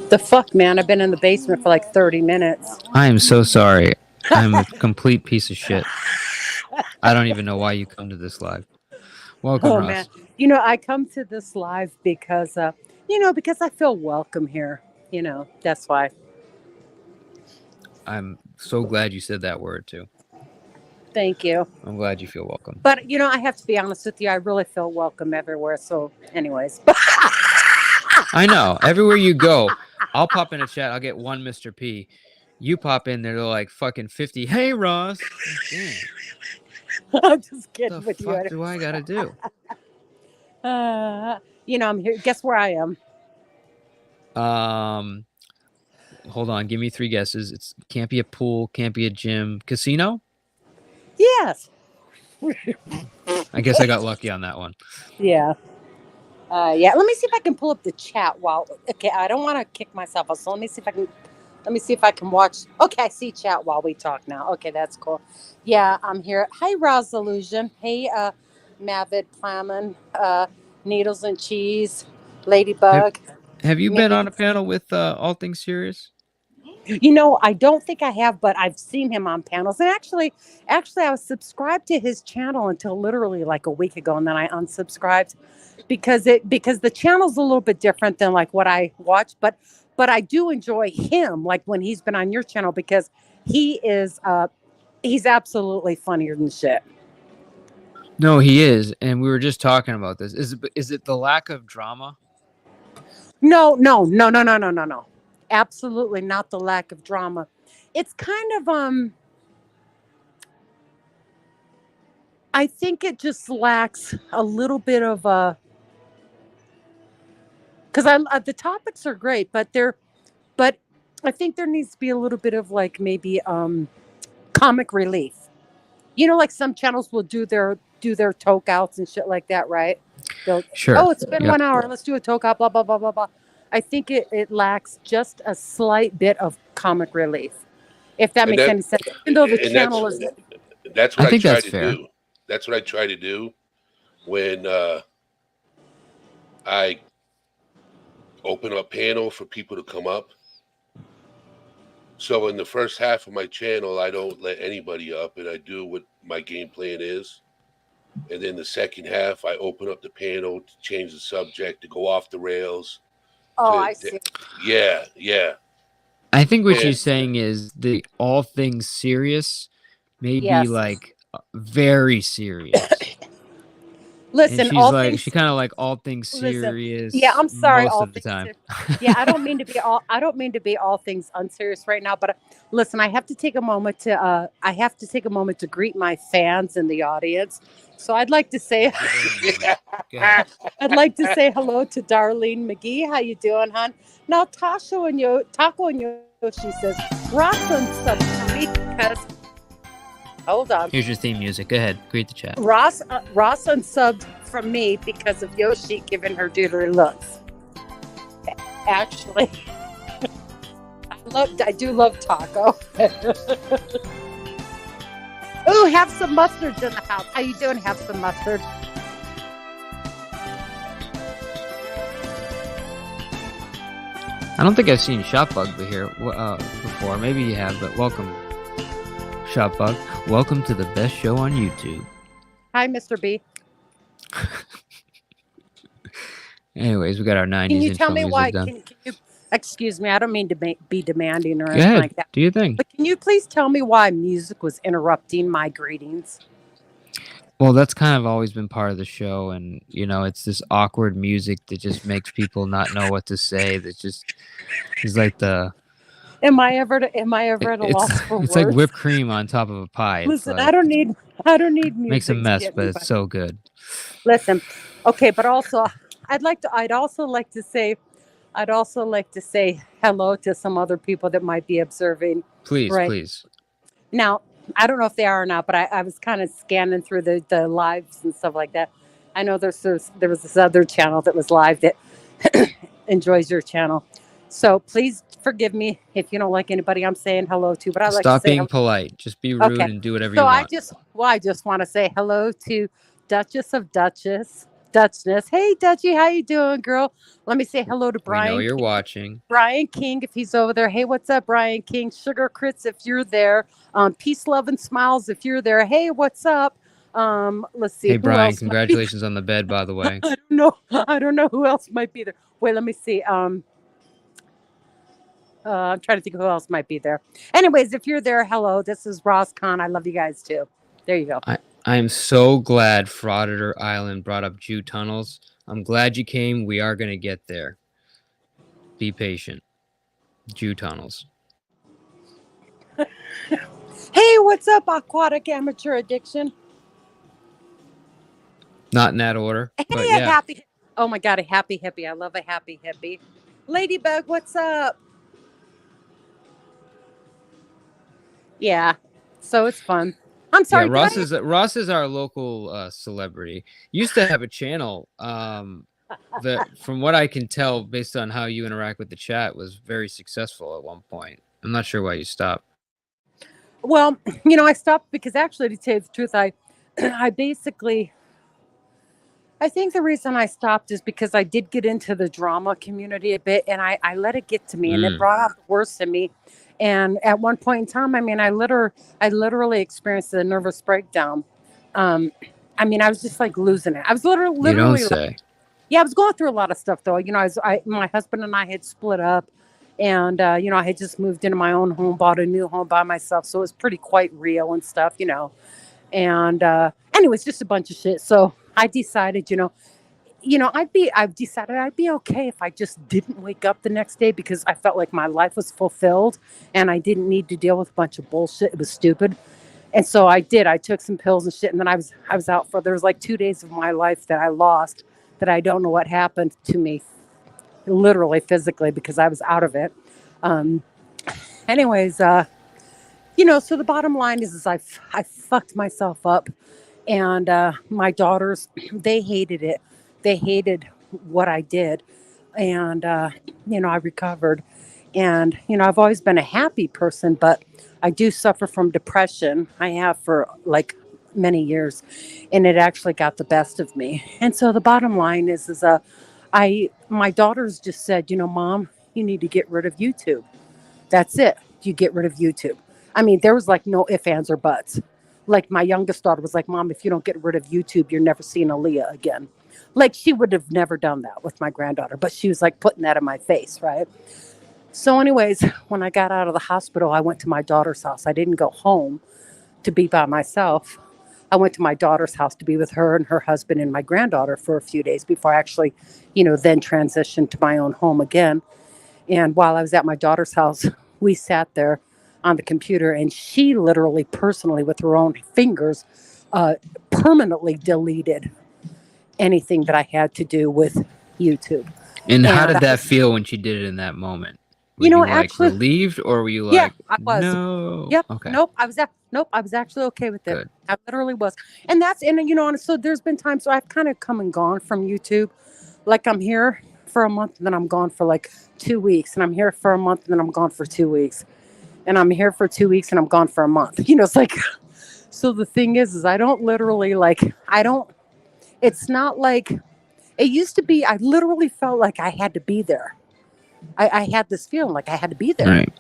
The fuck, man? I've been in the basement for like 30 minutes. I am so sorry. I'm a complete piece of shit. I don't even know why you come to this live. Welcome, Ross. Man. You know, I come to this live because, because I feel welcome here. You know, that's why. I'm so glad you said that word, too. Thank you. I'm glad you feel welcome. But, I have to be honest with you. I really feel welcome everywhere. So, anyways. I know. Everywhere you go, I'll pop in a chat. I'll get one Mr. P. You pop in there, they're like fucking 50. Hey, Ross. Damn. I'm just kidding What with the you. fuck do I got to do? I'm here. Guess where I am? Hold on. Give me 3 guesses. It can't be a pool. Can't be a gym. Casino? Yes. I guess I got lucky on that one. Yeah. Yeah. Let me see if I can pull up the chat while. Okay, I don't want to kick myself off. So let me see if I can. Let me see if I can watch. Okay, I see chat while we talk now. Okay, that's cool. Yeah, I'm here. Hi, Roz Illusion. Hey, Mavid Plamen. Needles and Cheese. Ladybug. Have you been Mickey. on a panel with All Things Serious? I don't think I have, but I've seen him on panels. And actually, I was subscribed to his channel until literally like a week ago, and then I unsubscribed because the channel's a little bit different than like what I watch. But I do enjoy him, like when he's been on your channel, because he's absolutely funnier than shit. No, he is, and we were just talking about this. Is it the lack of drama? No. Absolutely not the lack of drama. It's kind of I think it just lacks a little bit of because the topics are great, but I think there needs to be a little bit of like maybe comic relief. Like some channels will do their toke outs and shit like that, right? Sure. Oh, it's been 1 hour. Let's do a toke out. Blah blah blah blah blah. I think it lacks just a slight bit of comic relief, if that makes any sense. Even though the channel is. That's what I try that's to fair. do. That's what I try to do when I open up panel for people to come up. So in the first half of my channel, I don't let anybody up, and I do what my game plan is. And then the second half, I open up the panel to change the subject, to go off the rails. I see. Yeah. I think what she's saying is the All Things Serious may be like very serious. Listen, and she's like she kind of like All Things Serious. Yeah, I'm sorry. Most all of the time. Yeah, I don't mean to be all things unserious right now. But listen, I have to take a moment to greet my fans in the audience. So I'd like to say, hello to Darlene McGee. How you doing, hon? Now Taco and Yoshi says, "Rock on subs because." Hold on. Here's your theme music. Go ahead. Greet the chat. Ross unsubbed from me because of Yoshi giving her dirty looks. Actually, I do love Taco. Ooh, have some mustards in the house. How you doing? Have some mustard. I don't think I've seen Shotbug here before. Maybe you have, but welcome, Shotbug. Welcome to the best show on YouTube. Hi, Mr. B. Anyways, we got our 90s. Can you tell me why? Done. Can you, excuse me, I don't mean to be demanding or Go anything ahead. like that. Do your thing. But can you please tell me why music was interrupting my greetings? Well, that's kind of always been part of the show, and it's this awkward music that just makes people not know what to say. That just is like the. Am I ever at a loss for words? It's like whipped cream on top of a pie. Listen, like, I don't need music. Makes a mess, but it's so good. Listen, okay, but also I'd also like to say hello to some other people that might be observing. Please. Now, I don't know if they are or not, but I was kind of scanning through the lives and stuff like that. I know there was this other channel that was live that enjoys your channel. So please forgive me if you don't like anybody I'm saying hello to, but I like Stop to say being polite. Just be rude and do whatever you want. I just want to say hello to Duchess of Dutchness. Hey, Dutchie, how you doing, girl? Let me say hello to Brian. We know you're watching. Brian King, if he's over there. Hey, what's up, Brian King? Sugar Crits, if you're there. Peace, love, and smiles, if you're there. Hey, what's up? Let's see. Hey, Brian, congratulations on the bed, by the way. I don't know who else might be there. Wait, let me see. I'm trying to think of who else might be there. Anyways, if you're there, hello. This is Ross Khan. I love you guys too. There you go. I am so glad Frauditor Island brought up Jew tunnels. I'm glad you came. We are going to get there. Be patient. Jew tunnels. Hey, what's up, Aquatic Amateur Addiction? Not in that order. Hey, but yeah. Oh my God, a happy hippie. I love a happy hippie. Ladybug, what's up? Yeah. So it's fun. I'm Yeah, sorry, did I? Ross is our local celebrity. Used to have a channel. That, from what I can tell, based on how you interact with the chat, was very successful at one point. I'm not sure why you stopped. Well, I stopped because actually, to tell you the truth, I basically, I think the reason I stopped is because I did get into the drama community a bit, and I let it get to me, and it brought out the worst in me. And at one point in time, I mean, I literally experienced a nervous breakdown. I mean, I was just like losing it. I was You don't literally say. yeah, I was going through a lot of stuff though. My husband and I had split up, and I had just moved into my own home, bought a new home by myself, so it was pretty quite real and stuff. And anyways, just a bunch of shit. So I decided, I've decided I'd be okay if I just didn't wake up the next day because I felt like my life was fulfilled and I didn't need to deal with a bunch of bullshit. It was stupid. And so I did. I took some pills and shit, and then I was out for there was like 2 days of my life that I lost, that I don't know what happened to me, literally physically, because I was out of it. Anyways, so the bottom line is I fucked myself up, and my daughters, they hated it. They hated what I did, and I recovered, and I've always been a happy person, but I do suffer from depression. I have for like many years, and it actually got the best of me. And so the bottom line is my daughters just said, Mom, you need to get rid of YouTube. That's it. You get rid of YouTube. I mean, there was like no ifs, ands, or buts. Like my youngest daughter was like, Mom, if you don't get rid of YouTube, you're never seeing Aaliyah again. Like she would have never done that with my granddaughter, but she was like putting that in my face, right? So anyways, when I got out of the hospital, I went to my daughter's house. I didn't go home to be by myself. I went to my daughter's house to be with her and her husband and my granddaughter for a few days before I actually, then transitioned to my own home again. And while I was at my daughter's house, we sat there on the computer, and she literally, personally, with her own fingers, permanently deleted anything that I had to do with YouTube. And how did that feel when she did it in that moment? Were you actually relieved, or were you yeah, like, I was. no? Yep. Okay. Nope. I was actually okay with it. Good. I literally was. And and so there's been times where I've kind of come and gone from YouTube. Like I'm here for a month, and then I'm gone for like 2 weeks, and I'm here for a month, and then I'm gone for 2 weeks, and I'm here for 2 weeks, and I'm gone for a month. It's like, so the thing is I don't literally it's not like it used to be. I literally felt like I had to be there. I had this feeling like I had to be there. Right.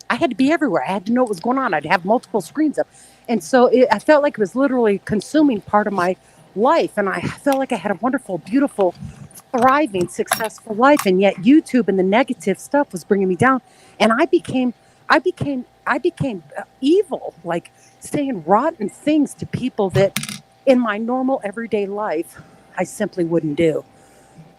I had to be everywhere. I had to know what was going on. I'd have multiple screens up. And so I felt like it was literally consuming part of my life. And I felt like I had a wonderful, beautiful, thriving, successful life. And yet YouTube and the negative stuff was bringing me down. And I became evil, like saying rotten things to people that in my normal everyday life, I simply wouldn't do.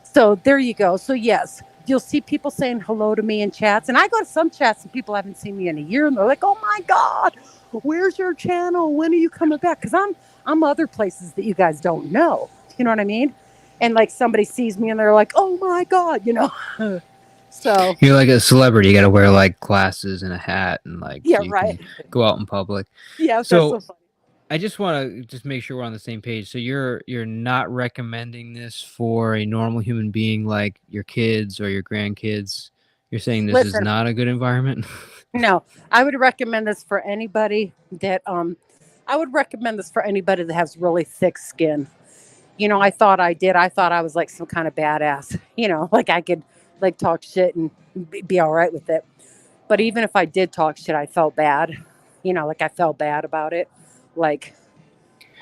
So there you go. So yes, you'll see people saying hello to me in chats, and I go to some chats and people haven't seen me in a year, and they're like, "Oh my God, where's your channel? When are you coming back?" Because I'm other places that you guys don't know. You know what I mean? And like somebody sees me and they're like, "Oh my God," So you're like a celebrity. You got to wear like glasses and a hat, and like yeah, so you right. can go out in public. Yeah, that's So so funny. I just want to make sure we're on the same page. So you're not recommending this for a normal human being like your kids or your grandkids. You're saying this is not a good environment? No, I would recommend this for anybody that has really thick skin. I thought I did. I thought I was like some kind of badass. Like I could like talk shit and be all right with it. But even if I did talk shit, I felt bad. Like I felt bad about it. Like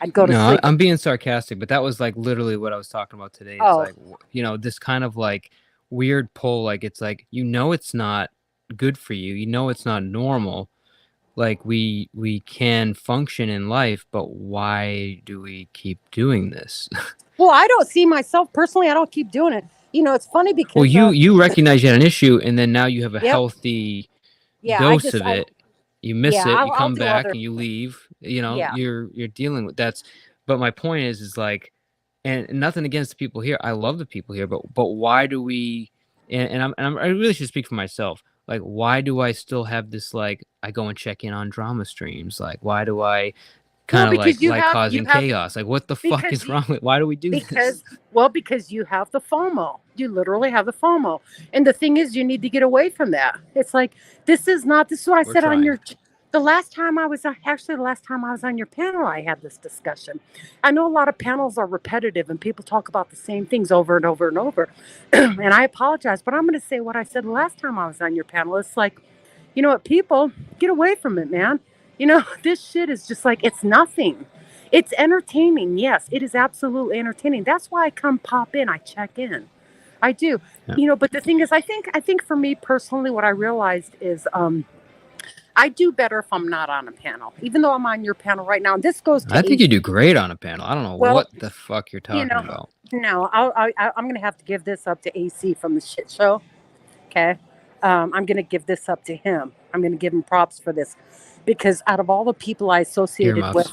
I'd go to sleep. I'm being sarcastic, but that was like literally what I was talking about today. It's like, this kind of like weird pull. Like it's like, it's not good for you. It's not normal. Like we can function in life, but why do we keep doing this? Well, I don't see myself personally. I don't keep doing it. It's funny because you recognize you had an issue, and then now you have a healthy dose of it. You miss it, you come back, and you leave. You're dealing with that. But my point is like and nothing against the people here. I love the people here, but why do we? I really should speak for myself. Like, why do I still have this? Like, I go and check in on drama streams. Like, why do I kind of because you like have causing chaos? Like, what the fuck because is wrong with? Why do we do this? because you have the FOMO. You literally have the FOMO. And the thing is, you need to get away from that. It's like, this is what I We're said on trying. the last time I was on your panel, I had this discussion. I know a lot of panels are repetitive and people talk about the same things over and over and over. And I apologize, but I'm going to say what I said the last time I was on your panel. It's like, you know what, people, get away from it, man. You know, this shit is just like, it's nothing. It's entertaining. Yes, it is absolutely entertaining. That's why I come pop in. I check in. I do. Yeah. You know, but the thing is, I think for me personally, what I realized is I do better if I'm not on a panel, even though I'm on your panel right now. And this goes to I think you AC. do great on a panel. I don't know Well, what the fuck you're talking about. No, I'm going to have to give this up to AC from the Shyt Show. Okay. I'm going to give this up to him. I'm going to give him props for this because out of all the people I associated with,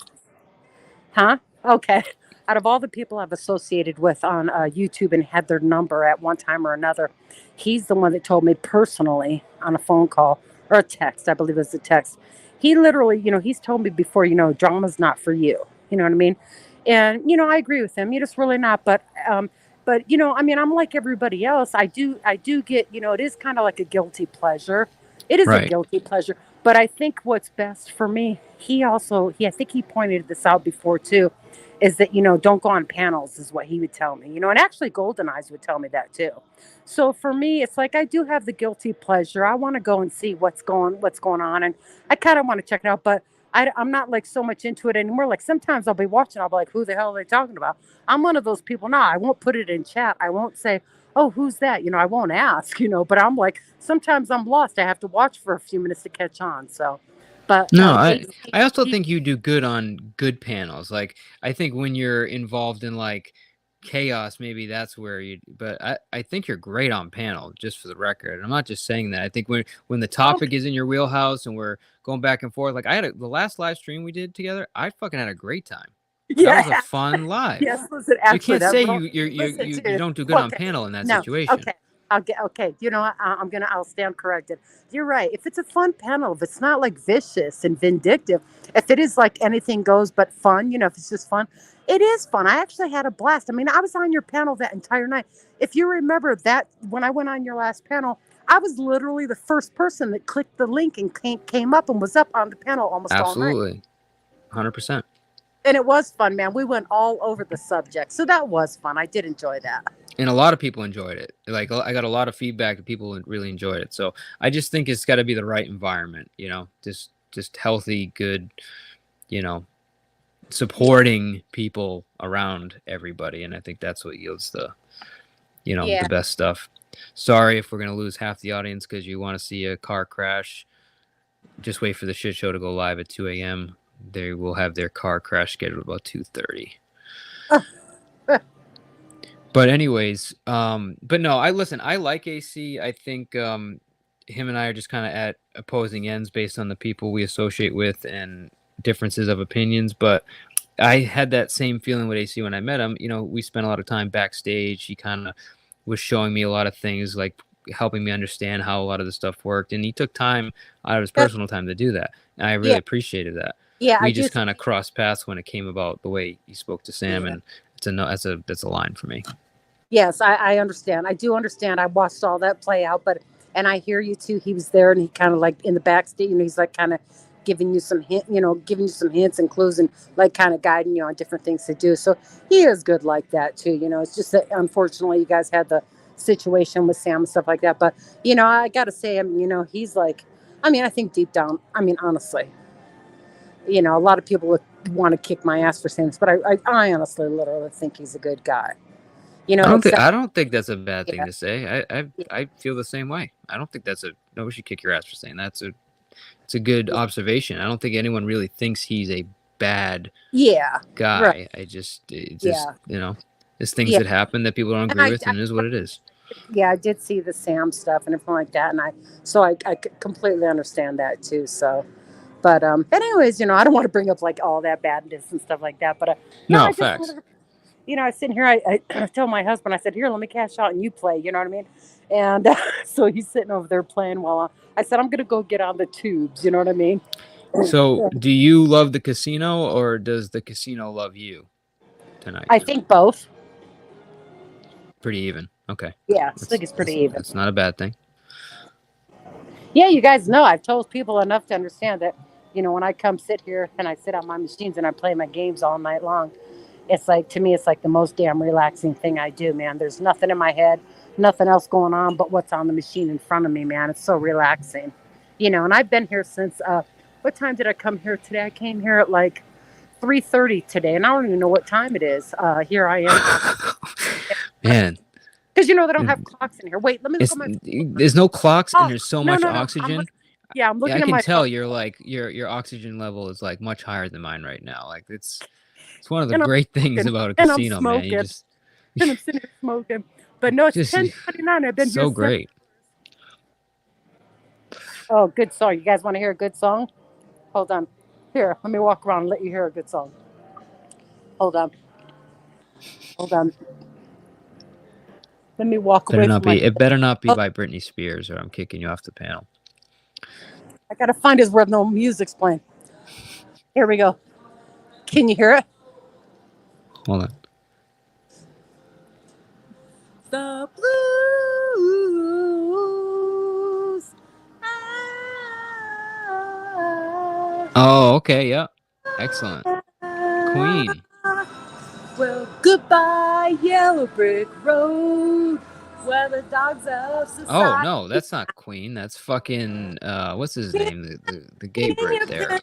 okay. Out of all the people I've associated with on YouTube and had their number at one time or another, he's the one that told me personally on a phone call or a text. I believe it was a text. He literally, he's told me before, drama's not for you. You know what I mean? And, I agree with him. You're just really not. But, I'm like everybody else. I do get, it is kind of like a guilty pleasure. It is a guilty pleasure. But I think what's best for me, I think he pointed this out before too, is that, don't go on panels is what he would tell me, and actually Golden Eyes would tell me that too. So for me, it's like, I do have the guilty pleasure. I want to go and see what's going on. And I kind of want to check it out, but I'm not like so much into it anymore. Like sometimes I'll be watching, I'll be like, who the hell are they talking about? I'm one of those people now. I won't put it in chat. I won't say, oh, who's that? I won't ask, but I'm like, sometimes I'm lost. I have to watch for a few minutes to catch on. So, but no, I also think you do good on good panels. Like, I think when you're involved in like chaos, maybe that's where but I think you're great on panel, just for the record. I'm not just saying that. I think when the topic is in your wheelhouse and we're going back and forth, like the last live stream we did together, I fucking had a great time. Yeah. That was a fun live. Yes, listen, actually, you can't say you don't do good on panel in that situation. Okay. Okay. I'll stand corrected. You're right. If it's a fun panel, if it's not like vicious and vindictive, if it is like anything goes but fun, if it's just fun, it is fun. I actually had a blast. I mean, I was on your panel that entire night. If you remember that, when I went on your last panel, I was literally the first person that clicked the link and came up and was up on the panel almost all night. Absolutely. 100%. And it was fun, man. We went all over the subject. So that was fun. I did enjoy that. And a lot of people enjoyed it. Like, I got a lot of feedback that people really enjoyed it. So I just think it's got to be the right environment, just healthy, good, supporting people around everybody. And I think that's what yields the best stuff. Sorry if we're going to lose half the audience because you want to see a car crash. Just wait for the Shyt Show to go live at 2 a.m. They will have their car crash scheduled about 2:30. But anyways, but no, I like AC. I think him and I are just kind of at opposing ends based on the people we associate with and differences of opinions. But I had that same feeling with AC when I met him. We spent a lot of time backstage. He kind of was showing me a lot of things, like helping me understand how a lot of the stuff worked. And he took time out of his personal time to do that. And I really appreciated that. Yeah, we just kind of crossed paths when it came about the way he spoke to Sam, and that's a line for me. Yes, I understand. I do understand. I watched all that play out, and I hear you too. He was there, and he kind of like in the backstage, he's like kind of giving you some hints and clues, and like kind of guiding you on different things to do. So he is good like that too. It's just that unfortunately you guys had the situation with Sam and stuff like that. But I gotta say, he's like, I think deep down, honestly. A lot of people would want to kick my ass for saying this, but I honestly, literally think he's a good guy. I don't think that's a bad thing to say. I feel the same way. I don't think nobody should kick your ass for saying that. It's a good observation. I don't think anyone really thinks he's a bad guy. Right. There's things that happen that people don't agree with, and it is what it is. Yeah, I did see the Sam stuff and everything like that, and I completely understand that too. So. But anyways, I don't want to bring up like all that badness and stuff like that. But no, facts. I was sitting here. I told my husband, I said, "Here, let me cash out and you play." You know what I mean? And so he's sitting over there playing while I said, "I'm gonna go get on the tubes." You know what I mean? So, do you love the casino, or does the casino love you tonight? I think both. Pretty even. Okay. Yeah, I think it's pretty even. That's not a bad thing. Yeah, you guys know I've told people enough to understand that, when I come sit here and I sit on my machines and I play my games all night long, it's like, to me, it's like the most damn relaxing thing I do, man. There's nothing in my head, nothing else going on but what's on the machine in front of me, man. It's so relaxing. And I've been here since, what time did I come here today? I came here at like 3:30 today, and I don't even know what time it is. Here I am. Man. Because, they don't have clocks in here. Wait, let me look at my... There's no clocks and there's so much oxygen. I'm looking I at can my tell phone. you're like, your oxygen level is like much higher than mine right now. Like, it's one of the great things about a casino, man. You just... And I'm sitting here smoking. But no, it's 10:29. I've been here so great. Oh, good song. You guys want to hear a good song? Hold on. Here, let me walk around and let you hear a good song. Hold on. Let me walk away from It better not be by Britney Spears, or I'm kicking you off the panel. I gotta find it where no music's playing. Here we go. Can you hear it? Hold on. The blues. Oh, okay, yeah. Excellent. Queen. Well, goodbye, yellow brick road, where the dogs of society... Oh, no, that's not Queen. That's fucking, what's his name? The gay Brit there.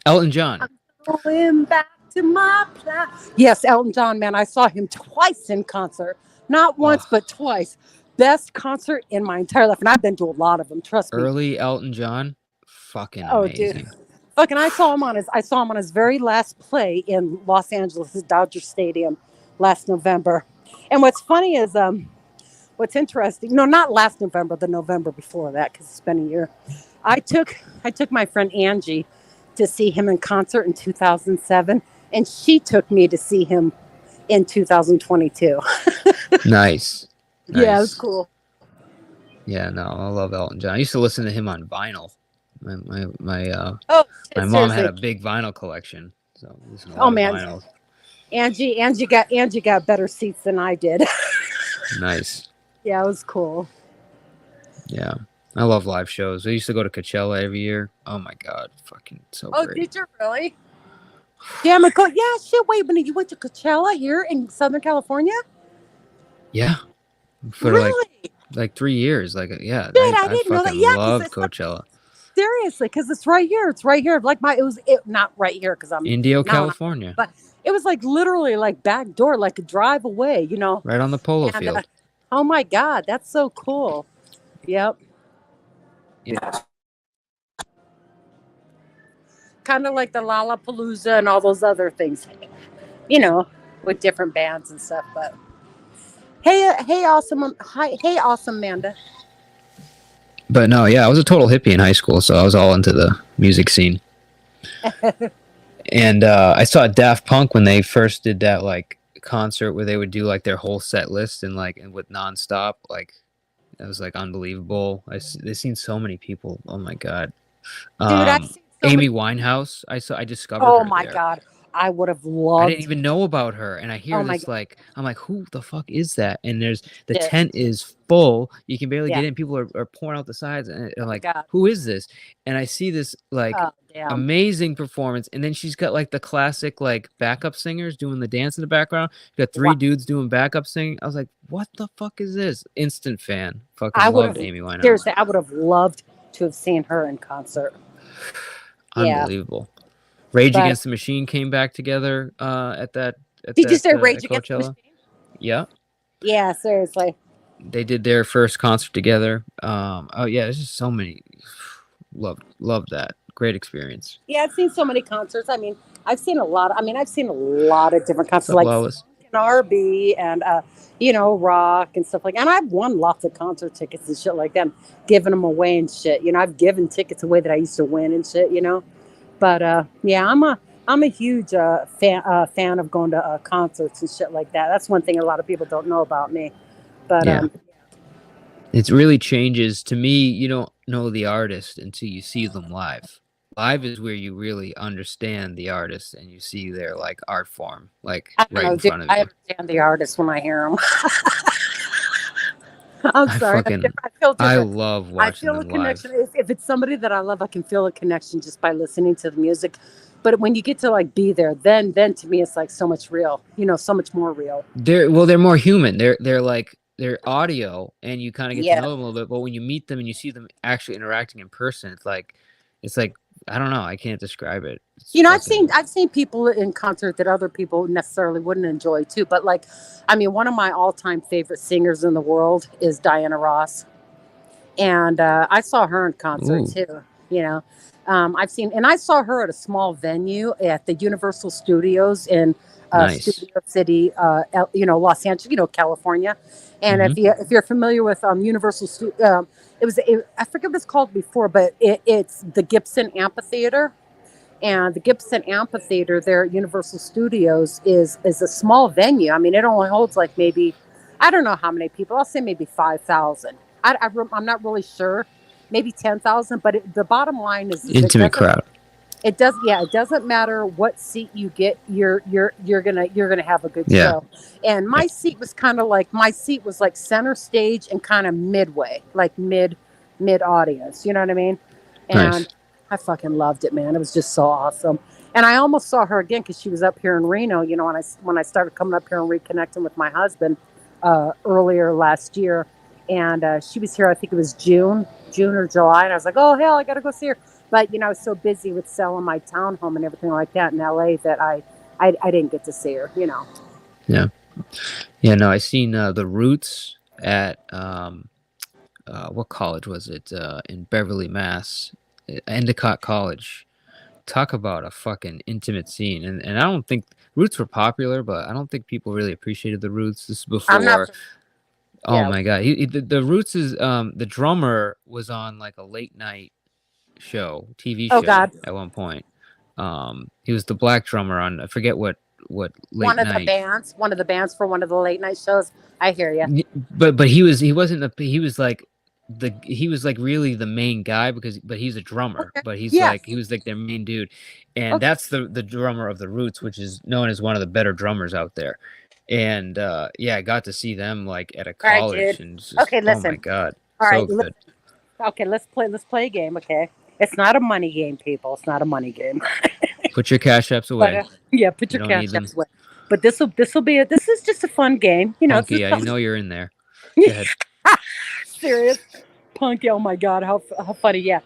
Elton John. Going back to my plan. Yes, Elton John, man. I saw him twice in concert. Not once, but twice. Best concert in my entire life. And I've been to a lot of them, trust me. Early Elton John? Fucking amazing. Dude. Fucking, I saw him on his very last play in Los Angeles, Dodger Stadium, last November. And what's funny is, what's interesting, no, not last November, the November before that, because it's been a year. I took my friend Angie to see him in concert in 2007, and she took me to see him in 2022. Nice. Yeah, it was cool. Yeah, no, I love Elton John. I used to listen to him on vinyl. My mom had a big vinyl collection. So man, vinyls. Angie got better seats than I did. Nice. Yeah, it was cool. Yeah, I love live shows. I used to go to Coachella every year. Oh my god, fucking so great. Oh, did you really? Yeah, yeah, shit. Wait a minute, you went to Coachella here in Southern California? Yeah, for like 3 years. Like, yeah, dude, I didn't know that. Yeah, loved Coachella. Seriously, because it's right here. It's right here. Like not right here because I'm Indio, California. But it was like literally like back door, like a drive away, Right on the polo field. Oh my God, that's so cool. Yep. Yeah. Kind of like the Lollapalooza and all those other things, with different bands and stuff. But hey, awesome, awesome Amanda. But no, yeah, I was a total hippie in high school, so I was all into the music scene. And I saw Daft Punk when they first did that like concert where they would do like their whole set list and with nonstop. Like, that was like unbelievable. They've seen so many people. Oh my god. Dude, I've seen Amy Winehouse. I discovered. Oh her my there. God. I would have loved. I didn't even know about her, and I hear this like I'm like, who the fuck is that? And there's the tent is full, you can barely get in. People are pouring out the sides, and like, who is this? And I see this like amazing performance, and then she's got like the classic like backup singers doing the dance in the background. You got three dudes doing backup singing. I was like, what the fuck is this? Instant fan. Fucking loved Amy Winehouse. Seriously, I would have loved to have seen her in concert. Unbelievable. Rage Against the Machine came back together at that. Did you say Rage Against the Machine? Yeah. Yeah, seriously. They did their first concert together. Oh yeah, there's just so many. Loved that. Great experience. Yeah, I've seen so many concerts. I mean, I've seen a lot of different concerts, like RB and rock and stuff like. And I've won lots of concert tickets and shit like that, giving them away and shit. I've given tickets away that I used to win and shit. But yeah, I'm a huge fan of going to concerts and shit like that. That's one thing a lot of people don't know about me. But Yeah. It really changes. To me, you don't know the artist until you see them live. Live is where you really understand the artist and you see their like art form, like I don't right know, in dude. front of I you. understand the artist when I hear them. I'm I sorry. fucking I feel I different. love I watching feel a them live. connection. If it's somebody that I love, I can feel a connection just by listening to the music. But when you get to like be there, then to me it's like so much real. You know, so much more real. They're more human. They're like they're audio and you kind of get to Yeah. know them a little bit, but when you meet them and you see them actually interacting in person, it's like I don't know, I can't describe it. It's You know, fucking I've seen people in concert that other people necessarily wouldn't enjoy too. But like, I mean, one of my all time favorite singers in the world is Diana Ross. And I saw her in concert ooh, too. You know, I saw her at a small venue at the Universal Studios in nice. Studio City, Los Angeles, California. And Hmm. if you're familiar with I forget what it's called before, but it's the Gibson Amphitheater. And the Gibson Amphitheater there at Universal Studios is a small venue. I mean, it only holds like maybe, I don't know how many people. I'll say maybe 5,000. I'm not really sure. Maybe 10,000. But the bottom line is Intimate crowd. it doesn't matter what seat you get. You're gonna have a good Yeah. show. And Yeah. my seat was like center stage and kind of midway, like mid audience. You know what I mean? And Nice. I fucking loved it, man. It was just so awesome. And I almost saw her again because she was up here in Reno. You know, when I started coming up here and reconnecting with my husband earlier last year, and she was here. I think it was June or July, and I was like, oh hell, I gotta go see her. But I was so busy with selling my townhome and everything like that in LA that I didn't get to see her. You know. Yeah. Yeah. No, I seen the Roots at what college was it? In Beverly, Mass. Endicott College. Talk about a fucking intimate scene. And I don't think Roots were popular, but I don't think people really appreciated the Roots. This is I'm not. before. Oh Yeah. my god, the Roots is the drummer was on like a late night TV Oh show God. at one point. He was the black drummer on I forget what late night. One of the bands for one of the late night shows. I hear you. But he wasn't he was like really the main guy but he's a drummer, Okay. but Yeah. he was like their main dude, and Okay. that's the drummer of the Roots, which is known as one of the better drummers out there. And I got to see them like at a All right, college, dude. and it's just, Okay, oh my listen. god, All so right. good. Okay, let's play a game. Okay, it's not a money game, people. It's not a money game. Put your cash apps But away. yeah, put You your don't need cash them. apps away. But this is just a fun game. You know, it's Punky, just yeah, you know you're in there. Go ahead. serious. Punky, oh my god, how funny, yeah.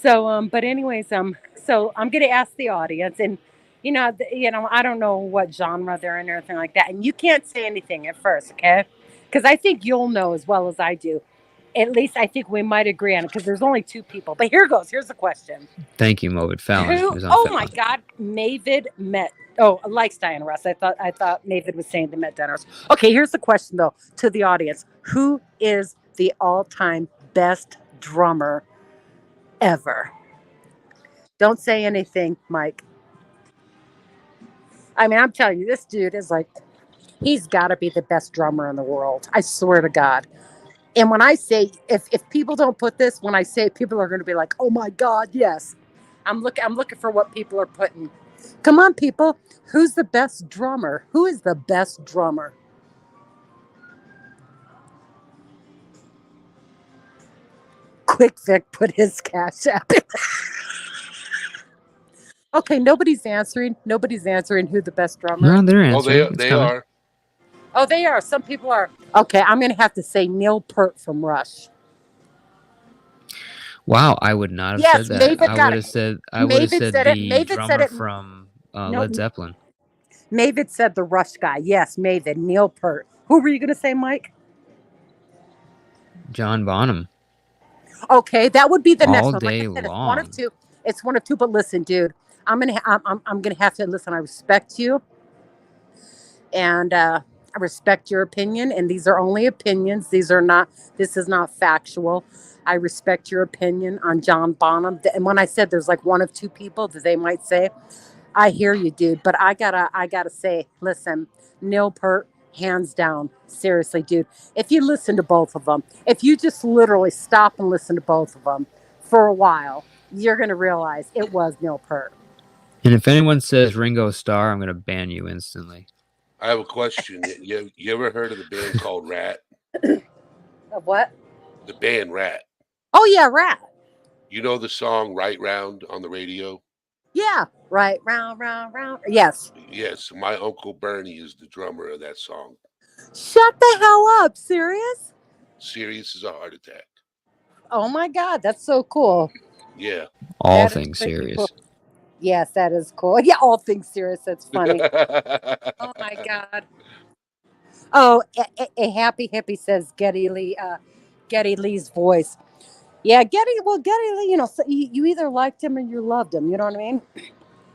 So but anyways, so I'm gonna ask the audience, and I don't know what genre they're in or anything like that, and you can't say anything at first, okay? Because I think you'll know as well as I do. At least I think we might agree on it because there's only two people. But here goes. Here's the question. Thank you, Movid Fallon. He was on Oh Fallon. my God, Mavid met. Oh, likes Diana Ross. I thought Mavid was saying they met Diana Ross. Okay, here's the question though to the audience: who is the all-time best drummer ever? Don't say anything, Mike. I mean, I'm telling you, this dude is like, he's got to be the best drummer in the world. I swear to God. And when I say, if people don't put this, when I say it, people are going to be like, oh my God, yes. I'm looking for what people are putting. Come on, people. Who's the best drummer? Who is the best drummer? Quick Vic put his cash app in. Okay, nobody's answering. Nobody's answering who the best drummer No, is. they're Oh, answering. It's they coming. are. Oh, they are. Some people are. Okay, I'm going to have to say Neil Peart from Rush. Wow, I would not have Yes, said that. Mavid got it. I would have Mavid said said it. the Mavid said drummer it. from No, Led Zeppelin. Mavid said the Rush guy. Yes, Mavid. Neil Peart. Who were you going to say, Mike? John Bonham. Okay, that would be the next All one. day Like I said, long. It's one of two. But listen, dude, I'm gonna have to listen. I respect you, and I respect your opinion. And these are only opinions. This is not factual. I respect your opinion on John Bonham. And when I said there's like one of two people that they might say, I hear you, dude. But I gotta say, listen, Neil Peart, hands down. Seriously, dude. If you listen to both of them, if you just literally stop and listen to both of them for a while, you're gonna realize it was Neil Peart. And if anyone says Ringo Starr, I'm gonna ban you instantly. I have a question. You ever heard of the band called Rat? What? The band Rat. Oh yeah, Rat. You know the song Right Round on the radio? Yeah, right, round, round, round. Yes. Yes, my Uncle Bernie is the drummer of that song. Shut the hell up. Serious? Serious as a heart attack. Oh my God, that's so cool. Yeah. All That is things pretty serious. cool. Yes, that is cool. Yeah, all things serious. That's funny. Oh my God. Oh, a happy hippie says Getty Lee's voice. Yeah, Getty Lee, so you either liked him or you loved him. You know what I mean?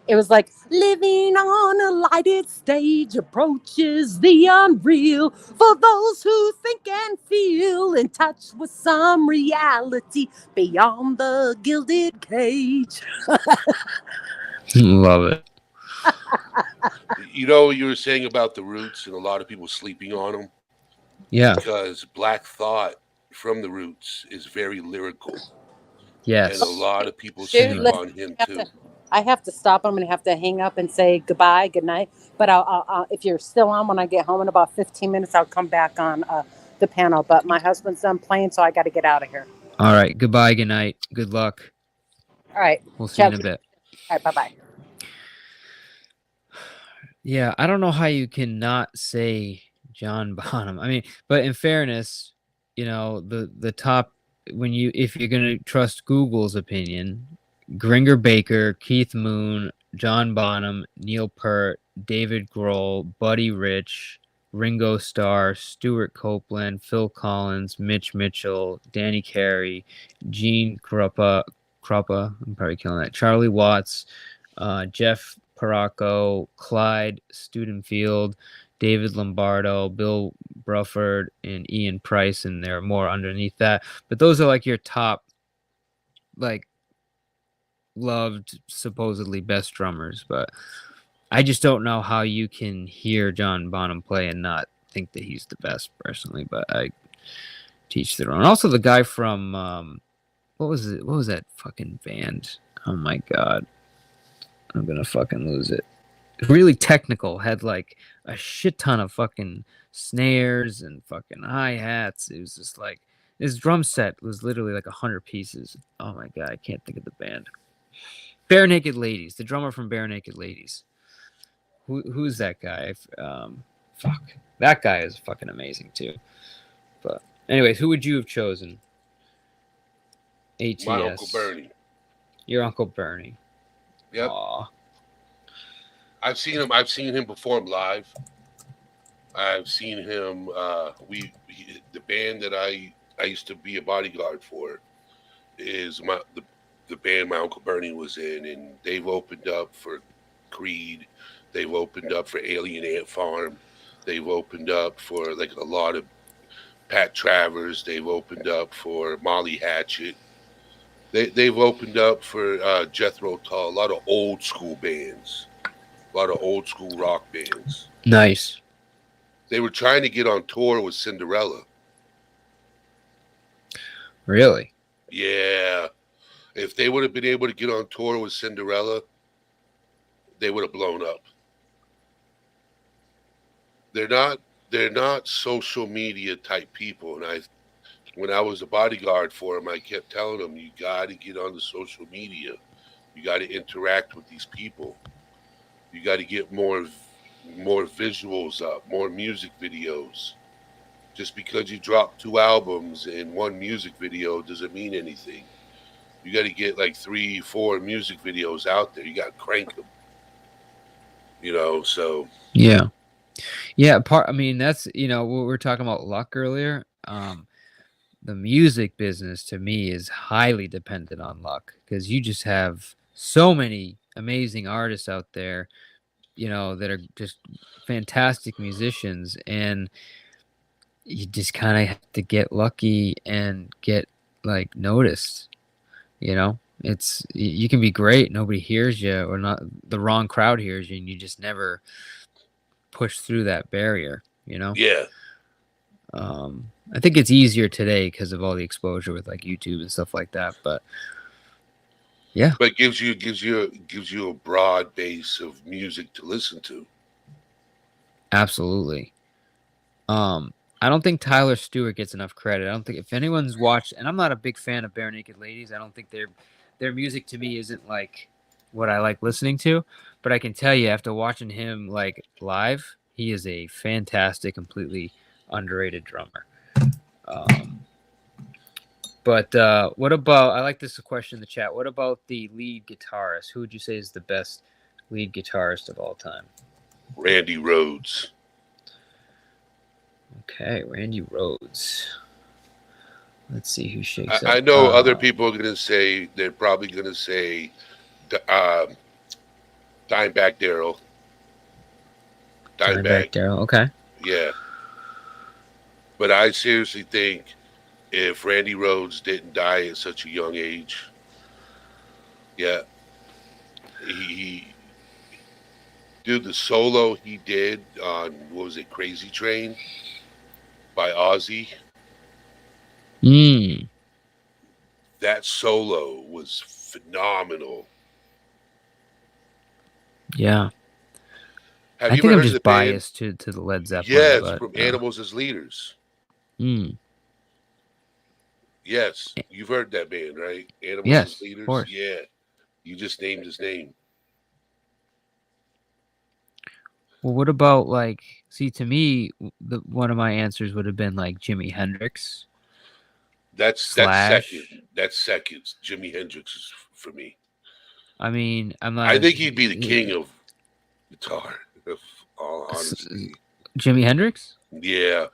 It was like living on a lighted stage approaches the unreal for those who think and feel in touch with some reality beyond the gilded cage. Love it. You know what you were saying about the Roots and a lot of people sleeping on them? Yeah. Because Black Thought from the Roots is very lyrical. Yes. And a lot of people Dude, sleep on him too. I have to stop. I'm going to have to hang up and say goodbye, good night. But I'll if you're still on when I get home in about 15 minutes, I'll come back on the panel. But my husband's done playing, so I got to get out of here. All right. Goodbye. Good night. Good luck. All right. We'll see you in a bit. All right. Bye-bye. Yeah, I don't know how you can not say John Bonham. I mean, but in fairness, the top if you're gonna trust Google's opinion, Gringer Baker, Keith Moon, John Bonham, Neil Peart, David Grohl, Buddy Rich, Ringo Starr, Stuart Copeland, Phil Collins, Mitch Mitchell, Danny Carey, Gene Krupa, I'm probably killing that, Charlie Watts, Jeff Paracco, Clyde Studenfield, David Lombardo, Bill Bruford, and Ian Price, and there are more underneath that. But those are like your top, like, loved, supposedly best drummers. But I just don't know how you can hear John Bonham play and not think that he's the best, personally. But I teach their own. Also, the guy from what was it? What was that fucking band? Oh my God. I'm gonna fucking lose it. Really technical, had like a shit ton of fucking snares and fucking hi-hats. It was just like his drum set was literally like 100 pieces. Oh my God, I can't think of the band. Bare Naked Ladies, the drummer from Bare Naked Ladies. Who's that guy? Fuck. That guy is fucking amazing too. But anyways, who would you have chosen? ATS. My Uncle Bernie. Your Uncle Bernie. Yep. Aww. I've seen him perform live. I've seen him. The band that I used to be a bodyguard for is the band my Uncle Bernie was in, and they've opened up for Creed. They've opened up for Alien Ant Farm. They've opened up for like a lot of Pat Travers. They've opened up for Molly Hatchet. They've opened up for Jethro Tull, a lot of old school bands, a lot of old school rock bands. Nice. They were trying to get on tour with Cinderella. Really? Yeah. If they would have been able to get on tour with Cinderella, they would have blown up. They're not social media type people, and when I was a bodyguard for them, I kept telling them, you got to get on the social media. You got to interact with these people. You got to get more visuals up, more music videos. Just because you drop 2 albums in one music video doesn't mean anything. You got to get like 3, 4 music videos out there. You got to crank them. So. Yeah. Yeah. That's, what we were talking about luck earlier. The music business to me is highly dependent on luck, because you just have so many amazing artists out there, that are just fantastic musicians, and you just kind of have to get lucky and get like noticed, You can be great, nobody hears you, or not the wrong crowd hears you, and you just never push through that barrier, you know? Yeah. I think it's easier today because of all the exposure with like YouTube and stuff like that, but yeah. But gives you a broad base of music to listen to. Absolutely. I don't think Tyler Stewart gets enough credit. I don't think if anyone's watched, and I'm not a big fan of Bare Naked Ladies. I don't think their music to me isn't like what I like listening to. But I can tell you, after watching him like live, he is a fantastic, completely underrated drummer. But what about? I like this question in the chat. What about the lead guitarist? Who would you say is the best lead guitarist of all time? Randy Rhoads. Okay, Randy Rhoads. Let's see who shakes up. I know other people are gonna say they're probably gonna say Dimebag Daryl. Dimebag Daryl. Okay. Yeah. But I seriously think if Randy Rhoads didn't die at such a young age, yeah, he did the solo he did on, what was it, Crazy Train by Ozzy. That solo was phenomenal. Yeah. Have I you think ever I'm heard just the band? biased to the Led Zeppelin. Yes, but, from Animals as Leaders. Yes, you've heard that band, right? Animals as Leaders. Of course. Yeah, you just named his name. Well, what about like? See, to me, one of my answers would have been like Jimi Hendrix. That's Slash. second. That's second. Jimi Hendrix is for me. I mean, I'm not. I think he'd be the king of guitar. Of all honesty, Jimi Hendrix. Yeah.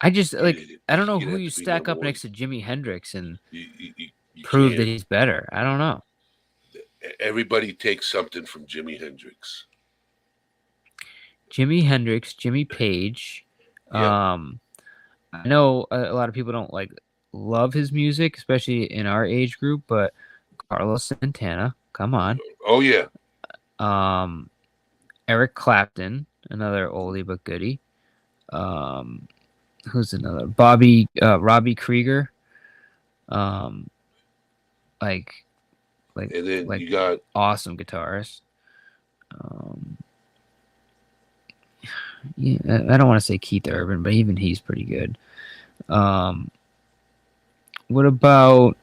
I just like. I don't know who you stack up next to Jimi Hendrix and you prove that can't. he's better. I don't know. Everybody takes something from Jimi Hendrix. Jimi Hendrix, Jimmy Page. Yep. I know a lot of people don't like love his music, especially in our age group, but Carlos Santana, come on. Oh yeah. Eric Clapton, another oldie but goodie. Who's another? Robbie Krieger. And then you got awesome guitarist. Yeah, I don't want to say Keith Urban, but even he's pretty good. What about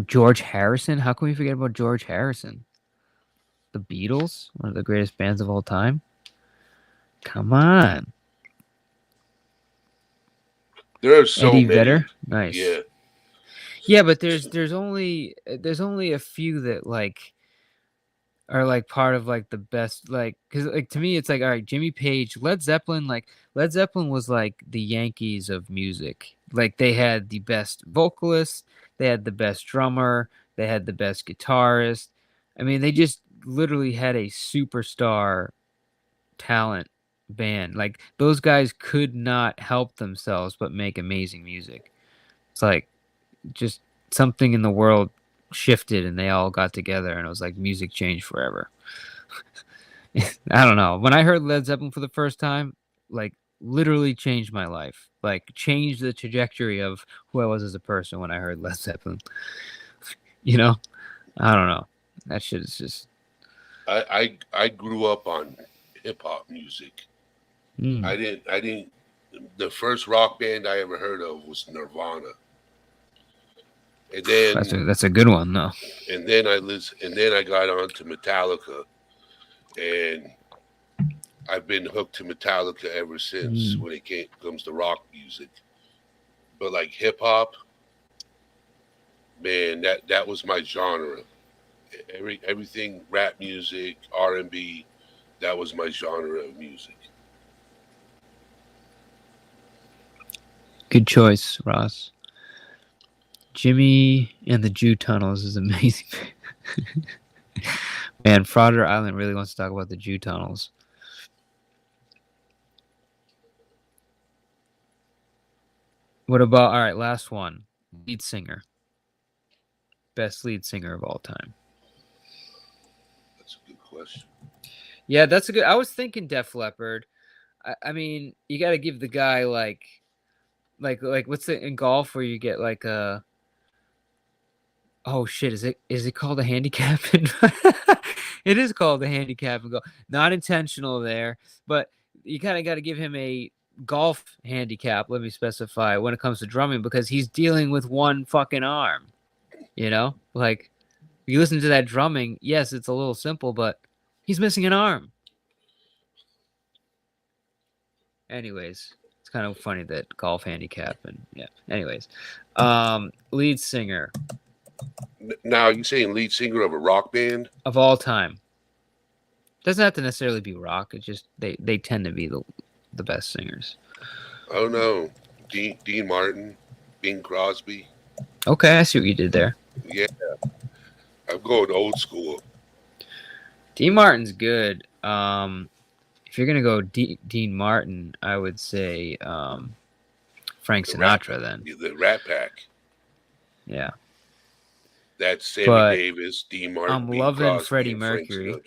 George Harrison? How can we forget about George Harrison? The Beatles, one of the greatest bands of all time. Come on. There are so Eddie many. Vedder, nice. Yeah. Yeah, but there's only a few that like are like part of like the best, like, because like to me it's like, all right, Jimmy Page, Led Zeppelin was like the Yankees of music. Like they had the best vocalist, they had the best drummer, they had the best guitarist. I mean, they just literally had a superstar talent band. Like those guys could not help themselves but make amazing music. It's like just something in the world shifted and they all got together and it was like music changed forever. I don't know. When I heard Led Zeppelin for the first time, like literally changed my life. Like changed the trajectory of who I was as a person when I heard Led Zeppelin. You know? I don't know. That shit is just I grew up on hip hop music. I didn't the first rock band I ever heard of was Nirvana. And then that's a good one, though. And then I got on to Metallica, and I've been hooked to Metallica ever since when it comes to rock music. But like hip hop, man, that was my genre. Everything rap music, R&B, that was my genre of music. Good choice, Ross. Jimmy and the Jew Tunnels is amazing. Man, Frauder Island really wants to talk about the Jew Tunnels. What about, all right, last one. Lead singer. Best lead singer of all time. That's a good question. Yeah, that's a good. I was thinking Def Leppard. I mean, you got to give the guy like what's it in golf where you get like a. Oh shit! Is it called a handicap? It is called a handicap and golf. Not intentional there, but you kind of got to give him a golf handicap. Let me specify when it comes to drumming because he's dealing with one fucking arm. You know, like you listen to that drumming. Yes, it's a little simple, but he's missing an arm. Anyways, it's kind of funny that golf handicap and yeah. Anyways, lead singer Now, you saying lead singer of a rock band? of all time. Doesn't have to necessarily be rock. It's just they tend to be the best singers. Oh no, Dean Martin, Bing Crosby. Okay, I see what you did there. Yeah, I'm going old school. Dean Martin's good. If you're gonna go Dean Martin, I would say Frank Sinatra. Then The Rat Pack. Yeah. That's Sammy But Davis, Dean Martin. I'm Bing loving Crosby, Freddie and Frank Mercury. Sinatra.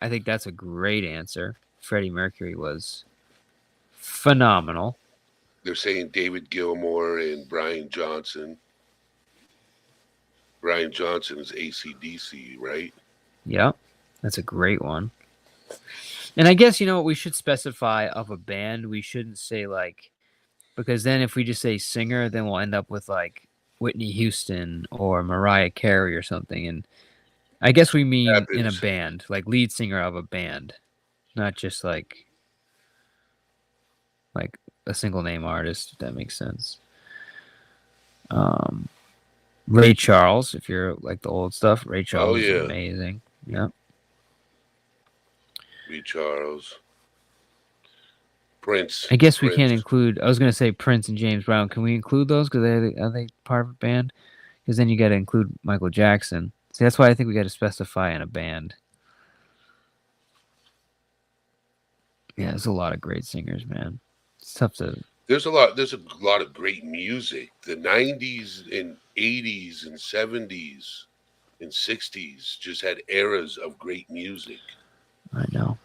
I think that's a great answer. Freddie Mercury was phenomenal. They're saying David Gilmour and Brian Johnson. Brian Johnson is AC/DC, right? Yep, that's a great one. And I guess, you know, we should specify of a band. We shouldn't say like, because then if we just say singer, then we'll end up with like Whitney Houston or Mariah Carey or something. And I guess we mean in a band, like lead singer of a band, not just like a single name artist, if that makes sense. Ray Charles, if you're like the old stuff, Ray Charles is amazing. Yep. Ray Charles. Prince. I guess we can't include. I was gonna say Prince and James Brown. Can we include those? Because are they part of a band? Because then you got to include Michael Jackson. See, that's why I think we got to specify in a band. Yeah, there's a lot of great singers, man. It's tough to. There's a lot of great music. The 90s and 80s and 70s and 60s just had eras of great music. I know.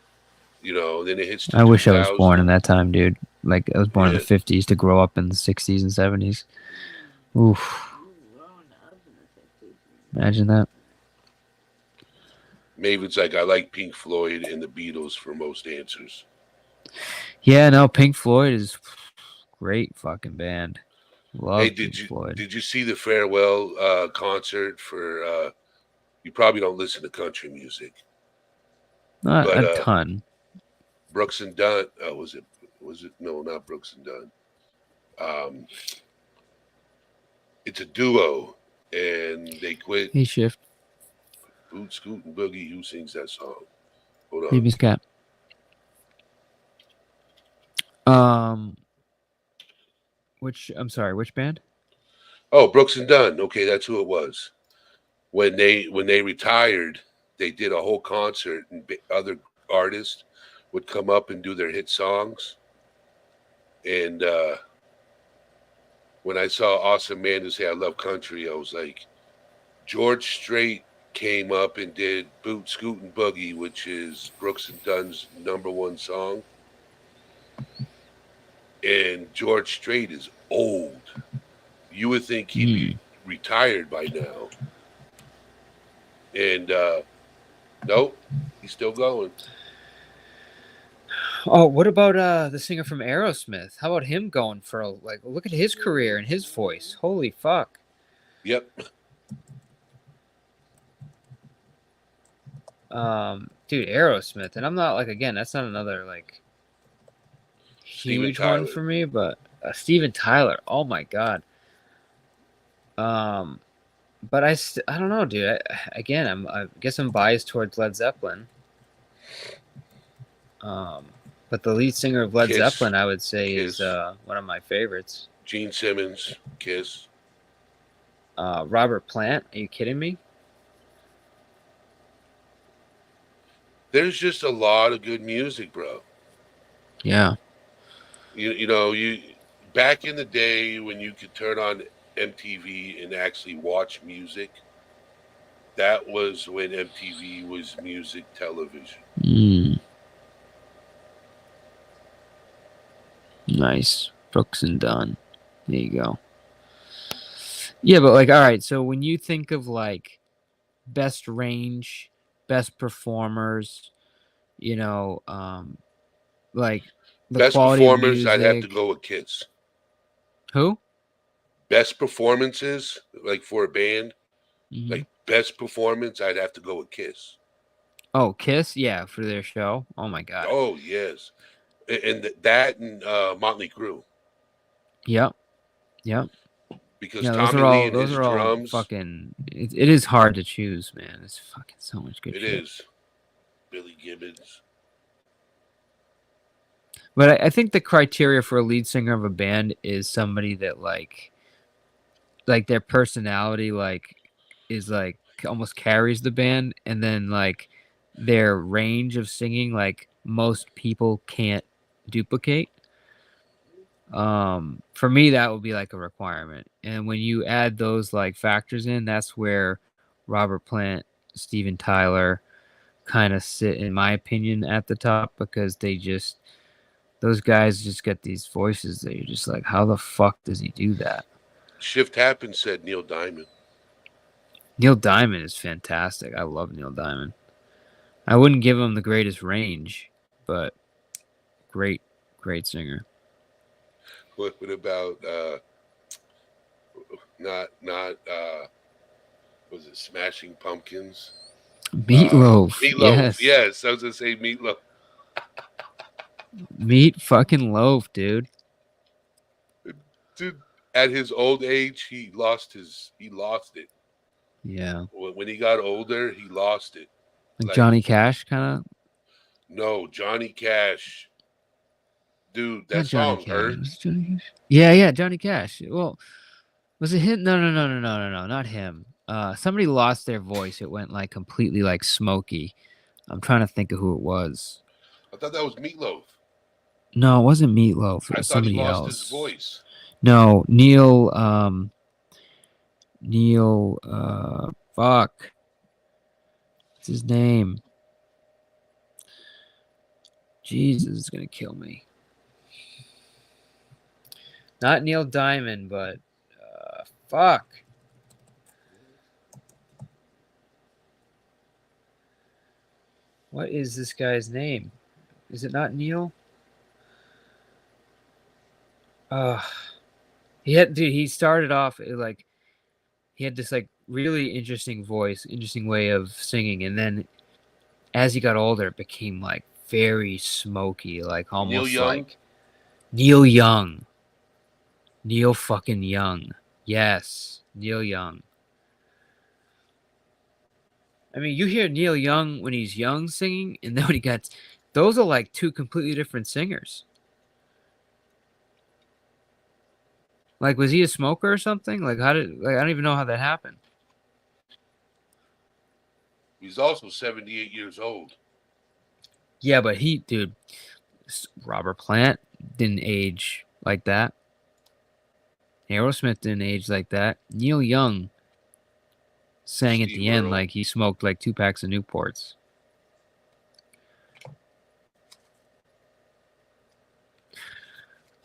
You know, then it hits. I wish I was born in that time, dude. Like I was born in the 50s to grow up in the 60s and 70s. Oof. Imagine that. Maven's like, I like Pink Floyd and the Beatles for most answers. Yeah, no, Pink Floyd is great fucking band. Love Pink Floyd. Did you see the farewell concert for? You probably don't listen to country music. Not a ton. Brooks and Dunn. Was it? No, not Brooks and Dunn. It's a duo, and they quit. Hey, Shift. Boot, Scoot, and Boogie. Who sings that song? Hold on. Baby's Cat. Which band? Oh, Brooks and Dunn. Okay, that's who it was. When they retired, they did a whole concert, and other artists would come up and do their hit songs. And when I saw Awesome Man say I love country, I was like, George Strait came up and did Boot, Scoot, and Boogie, which is Brooks and Dunn's #1 song. And George Strait is old. You would think he'd be retired by now. And nope, he's still going. Oh, what about the singer from Aerosmith? How about him going for look at his career and his voice. Holy fuck. Yep. Dude, Aerosmith, and I'm not again, that's not another huge one for me, but Steven Tyler. Oh my god. But I don't know, dude. I guess I'm biased towards Led Zeppelin. But the lead singer of Led Zeppelin, I would say, is one of my favorites. Gene Simmons, Kiss. Robert Plant. Are you kidding me? There's just a lot of good music, bro. Yeah. You know, back in the day when you could turn on MTV and actually watch music, that was when MTV was music television. Nice. Brooks and Dunn. There you go. Yeah, but like, all right, so when you think of like best range, best performers, you know, like the Best quality of performers, I'd have to music. go with Kiss. Who? Best performances, like for a band, Mhm. like best performance, I'd have to go with Kiss. Oh, Kiss, yeah, for their show. Oh my god. Oh yes, and that and Motley Crue. Yep. Because Yeah, Tommy Lee and those his are all drums, fucking. It is hard to choose, man. It's fucking so much good it shit. is. Billy Gibbons. But I think the criteria for a lead singer of a band is somebody that like their personality is like almost carries the band, and then like their range of singing like most people can't duplicate. For me that would be like a requirement, and when you add those like factors in, that's where Robert Plant, Steven Tyler kind of sit, in my opinion, at the top, because those guys just get these voices that you're just like, how the fuck does he do that? Shift Happens, said Neil Diamond. Neil Diamond is fantastic. I love Neil Diamond. I wouldn't give him the greatest range, but great singer. What about not was it Smashing Pumpkins? Meatloaf. Meatloaf. Yes, I was gonna say Meatloaf. Meat fucking loaf, dude. Dude, at his old age, he lost it. Yeah. When he got older, he lost it. Like Johnny Cash kind of? No, Johnny Cash. Dude, that Not Johnny song Cash. hurt. Was it Johnny Cash? Yeah, Johnny Cash. Well, was it him? No, not him. Somebody lost their voice. It went like completely like smoky. I'm trying to think of who it was. I thought that was Meatloaf. No, it wasn't Meatloaf. It I was thought he somebody lost else. his voice. No, Neil, fuck. What's his name? Jesus, it's gonna kill me. Not Neil Diamond, but fuck. What is this guy's name? Is it not Neil? He started off like he had this like really interesting voice, interesting way of singing, and then as he got older, it became like very smoky, like almost like Neil Young. Neil fucking Young. Yes, Neil Young. I mean, you hear Neil Young when he's young singing, and then when he gets, those are like two completely different singers. Like, was he a smoker or something? Like, I don't even know how that happened. He's also 78 years old. Yeah, but dude, Robert Plant didn't age like that. Aerosmith didn't age like that. Neil Young sang at the end like he smoked like 2 packs of Newports.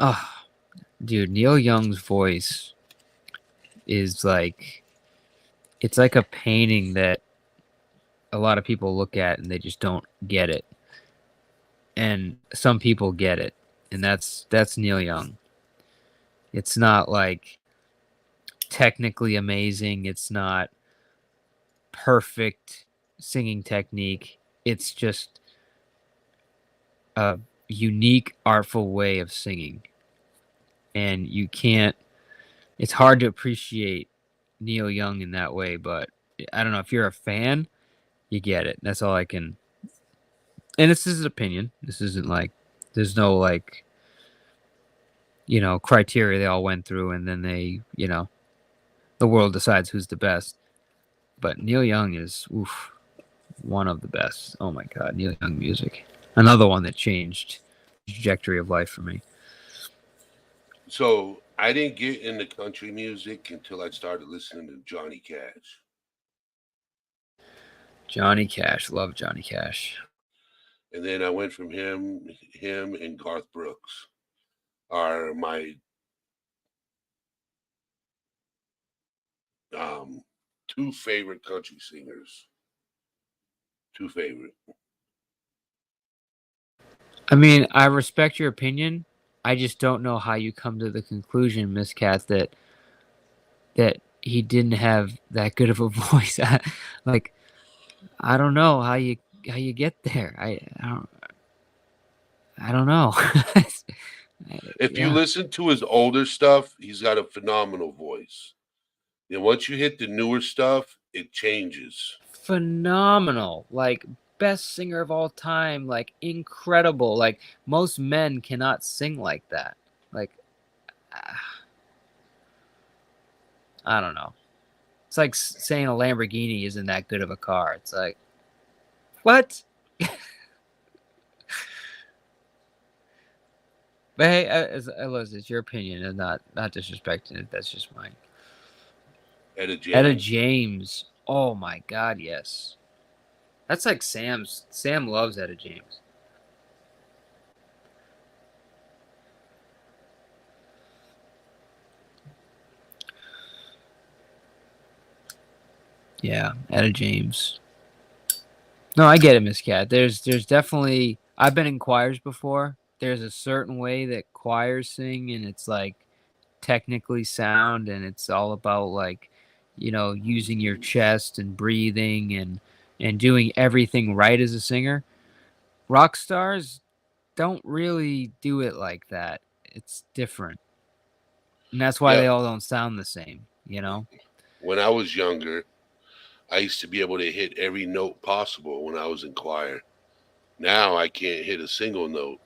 Oh, dude, Neil Young's voice is like, it's like a painting that a lot of people look at and they just don't get it. And some people get it, and that's Neil Young. It's not like technically amazing. It's not perfect singing technique. It's just a unique, artful way of singing. And it's hard to appreciate Neil Young in that way, but I don't know, if you're a fan, you get it. That's all I can. And this is an opinion. This isn't like, there's no like, criteria they all went through, and then they, the world decides who's the best. But Neil Young is, one of the best. Oh my God, Neil Young music. Another one that changed the trajectory of life for me. So I didn't get into country music until I started listening to Johnny Cash. Johnny Cash, love Johnny Cash. And then I went from him and Garth Brooks are my two favorite country singers. Two favorite. I mean, I respect your opinion. I just don't know how you come to the conclusion, Miss Cat, that he didn't have that good of a voice. Like, I don't know how you get there. I don't know. If you listen to his older stuff, he's got a phenomenal voice. And once you hit the newer stuff, it changes. Phenomenal. Like, best singer of all time. Like, incredible. Like, most men cannot sing like that. Like, I don't know. It's like saying a Lamborghini isn't that good of a car. It's like, what? But hey, it's your opinion and not disrespecting it. That's just mine. Etta James. Etta James. Oh my God, yes. That's like Sam's. Sam loves Etta James. Yeah, Etta James. No, I get it, Miss Cat. There's definitely. I've been in choirs before. There's a certain way that choirs sing, and it's like technically sound, and it's all about like, using your chest and breathing and doing everything right as a singer. Rock stars don't really do it like that. It's different, and that's why they all don't sound the same. When I was younger, I used to be able to hit every note possible when I was in choir. Now I can't hit a single note.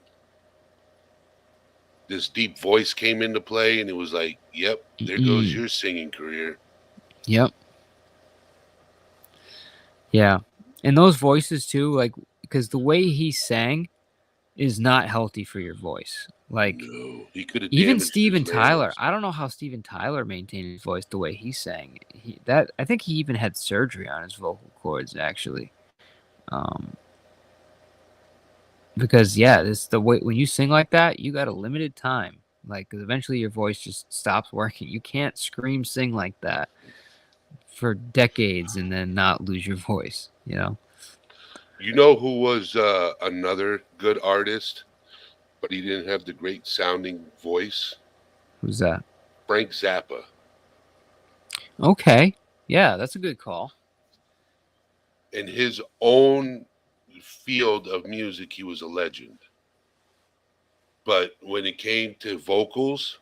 This deep voice came into play, and it was like, yep, there goes your singing career. Yep. Yeah. And those voices too, like, because the way he sang is not healthy for your voice. Like, no, he could have even Steven Tyler. I don't know how Steven Tyler maintained his voice the way he sang. I think he even had surgery on his vocal cords, actually. Because this the way when you sing like that, you got a limited time. Like, because eventually your voice just stops working. You can't scream sing like that for decades and then not lose your voice. You know who was another good artist, but he didn't have the great sounding voice? Who's that? Frank Zappa. Okay. Yeah, that's a good call. In his own field of music, he was a legend. But when it came to vocals,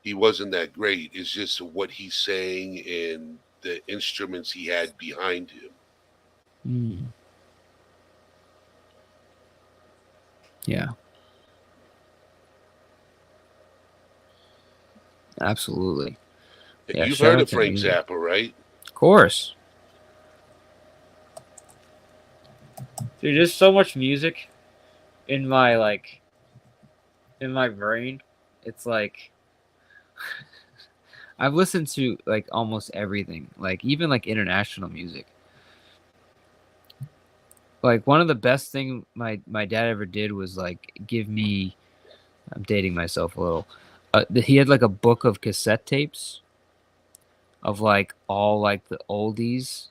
he wasn't that great. It's just what he sang and the instruments he had behind him. Yeah. Absolutely. Yeah, you've heard of Frank Zappa, right? Of course. Dude, there's so much music in my brain. It's like I've listened to like almost everything, like even like international music. Like, one of the best thing my dad ever did was like give me. I'm dating myself a little. He had like a book of cassette tapes of like all like the oldies,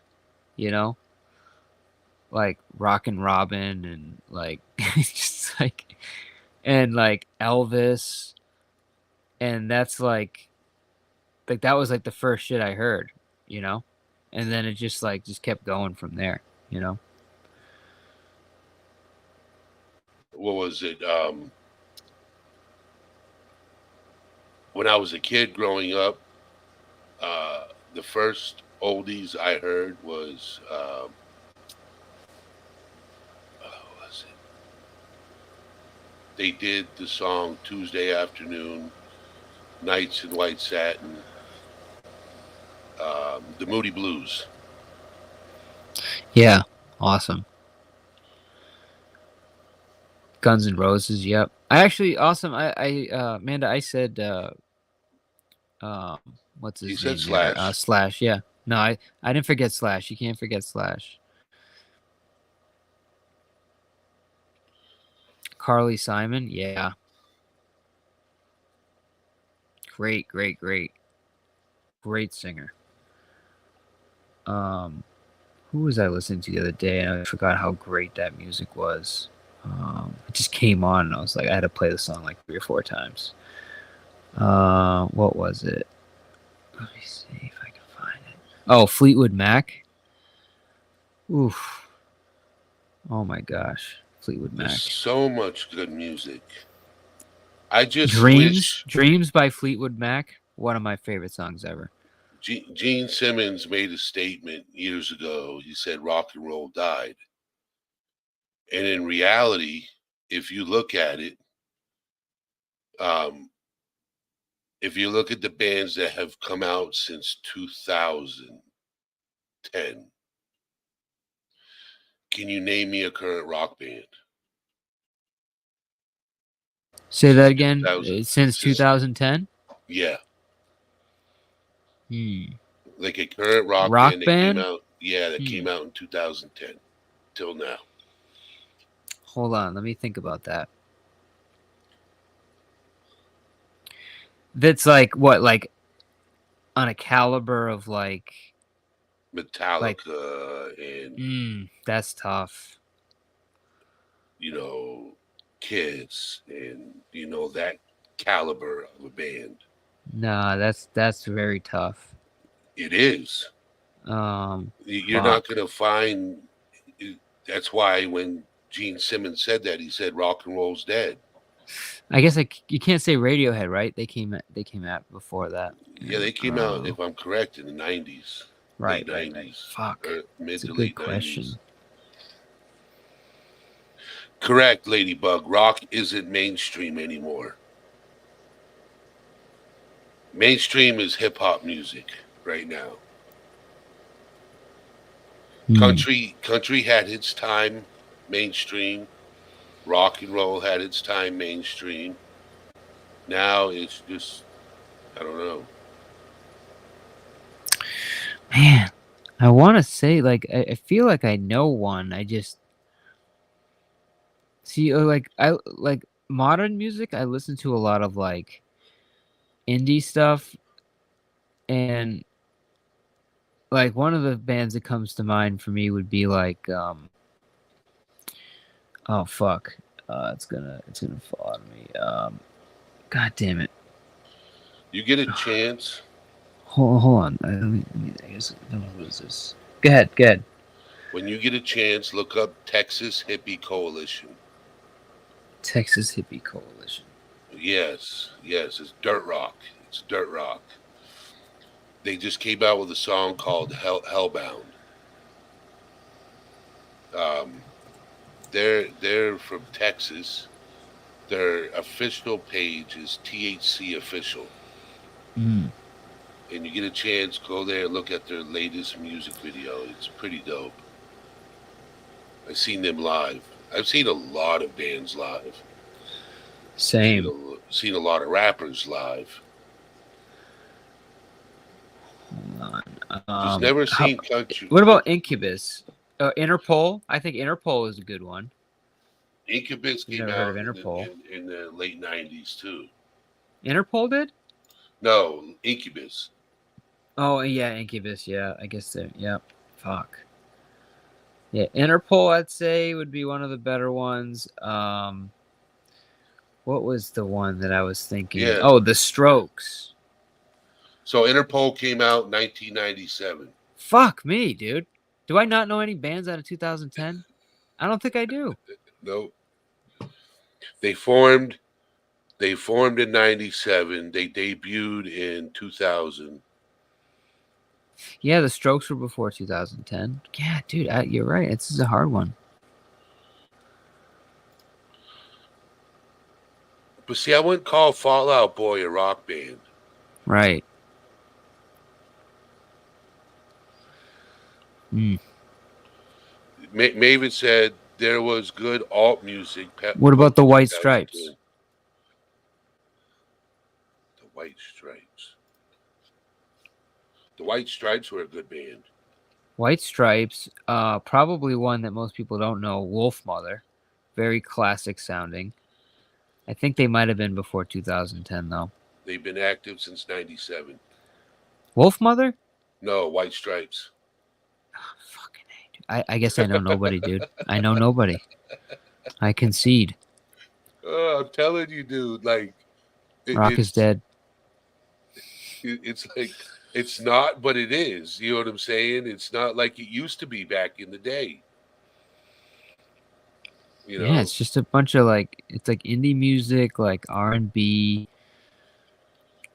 like Rockin' Robin and like just like and like Elvis, and that's like that was like the first shit I heard, and then it just kept going from there, What was it? When I was a kid growing up, the first oldies I heard was what was it? They did the song Tuesday Afternoon, Nights in White Satin, the Moody Blues. Yeah, awesome. Guns N' Roses, yep. I actually awesome. Amanda, I said what's He his said name there? Slash. Slash. Yeah. No, I didn't forget Slash. You can't forget Slash. Carly Simon. Yeah. Great singer. Who was I listening to the other day? And I forgot how great that music was. It just came on, and I was like, I had to play the song like 3 or 4 times. What was it? Let me see if I can find it. Oh, Fleetwood Mac. Oof. Oh my gosh, Fleetwood Mac. There's so much good music. I just Dreams by Fleetwood Mac. One of my favorite songs ever. Gene Simmons made a statement years ago. He said rock and roll died. And in reality, if you look at it, if you look at the bands that have come out since 2010, can you name me a current rock band? Say that again. Since 2010? Yeah. Hmm. Like a current rock band that came out. Yeah, that came out in 2010 till now. Hold on, let me think about that. That's like what, like on a caliber of like Metallica and that's tough. You know, Kiss and that caliber of a band. Nah, that's very tough. It is. You're not going to find. That's why when Gene Simmons said that, he said rock and roll's dead. I guess you can't say Radiohead, right? They came out before that. Yeah, they came out, if I'm correct, in the 90s. Right, late 90s. Fuck. Mid to a late good question. 90s. Correct, Ladybug. Rock isn't mainstream anymore. Mainstream is hip-hop music right now. Country had its time mainstream. Rock and roll had its time mainstream. Now it's just, I don't know. Man, I want to say, like, I feel like I know one. I just see, I like modern music. I listen to a lot of like indie stuff, and like one of the bands that comes to mind for me would be like, oh fuck, it's gonna fall on me. God damn it! You get a chance. Hold on. I guess I don't know what is this. Go ahead. When you get a chance, look up Texas Hippie Coalition. Texas Hippie Coalition. Yes, it's dirt rock. It's dirt rock. They just came out with a song called Hellbound. They're from Texas. Their official page is THC Official. And you get a chance, go there and look at their latest music video. It's pretty dope. I've seen them live. I've seen a lot of bands live. Same. Seen a lot of rappers live. Hold on. Just never seen country. What about Incubus? Interpol? I think Interpol is a good one. Incubus came out in the late 90s too. Interpol did? No, Incubus. Oh, yeah, Incubus. Yeah, I guess they're... Yep. Fuck. Yeah, Interpol, I'd say, would be one of the better ones. What was the one that I was thinking? Yeah. Oh, The Strokes. So Interpol came out in 1997. Fuck me, dude. Do I not know any bands out of 2010? I don't think I do. Nope. They formed in 97. They debuted in 2000. Yeah, The Strokes were before 2010. Yeah, dude, you're right. This is a hard one. But see, I wouldn't call Fall Out Boy a rock band. Right. Maven said there was good alt music. What about the White Stripes? White Stripes. The White Stripes were a good band. White Stripes, probably one that most people don't know, Wolf Mother. Very classic sounding. I think they might have been before 2010, though. They've been active since 97. Wolf Mother? No, White Stripes. Fucking A, dude. I guess I know nobody, dude. I know nobody. I concede. I'm telling you, dude. Like, Rock is dead. It's like, it's not, but it is. You know what I'm saying? It's not like it used to be back in the day. You know? Yeah, it's just a bunch of like, it's like indie music, like R&B.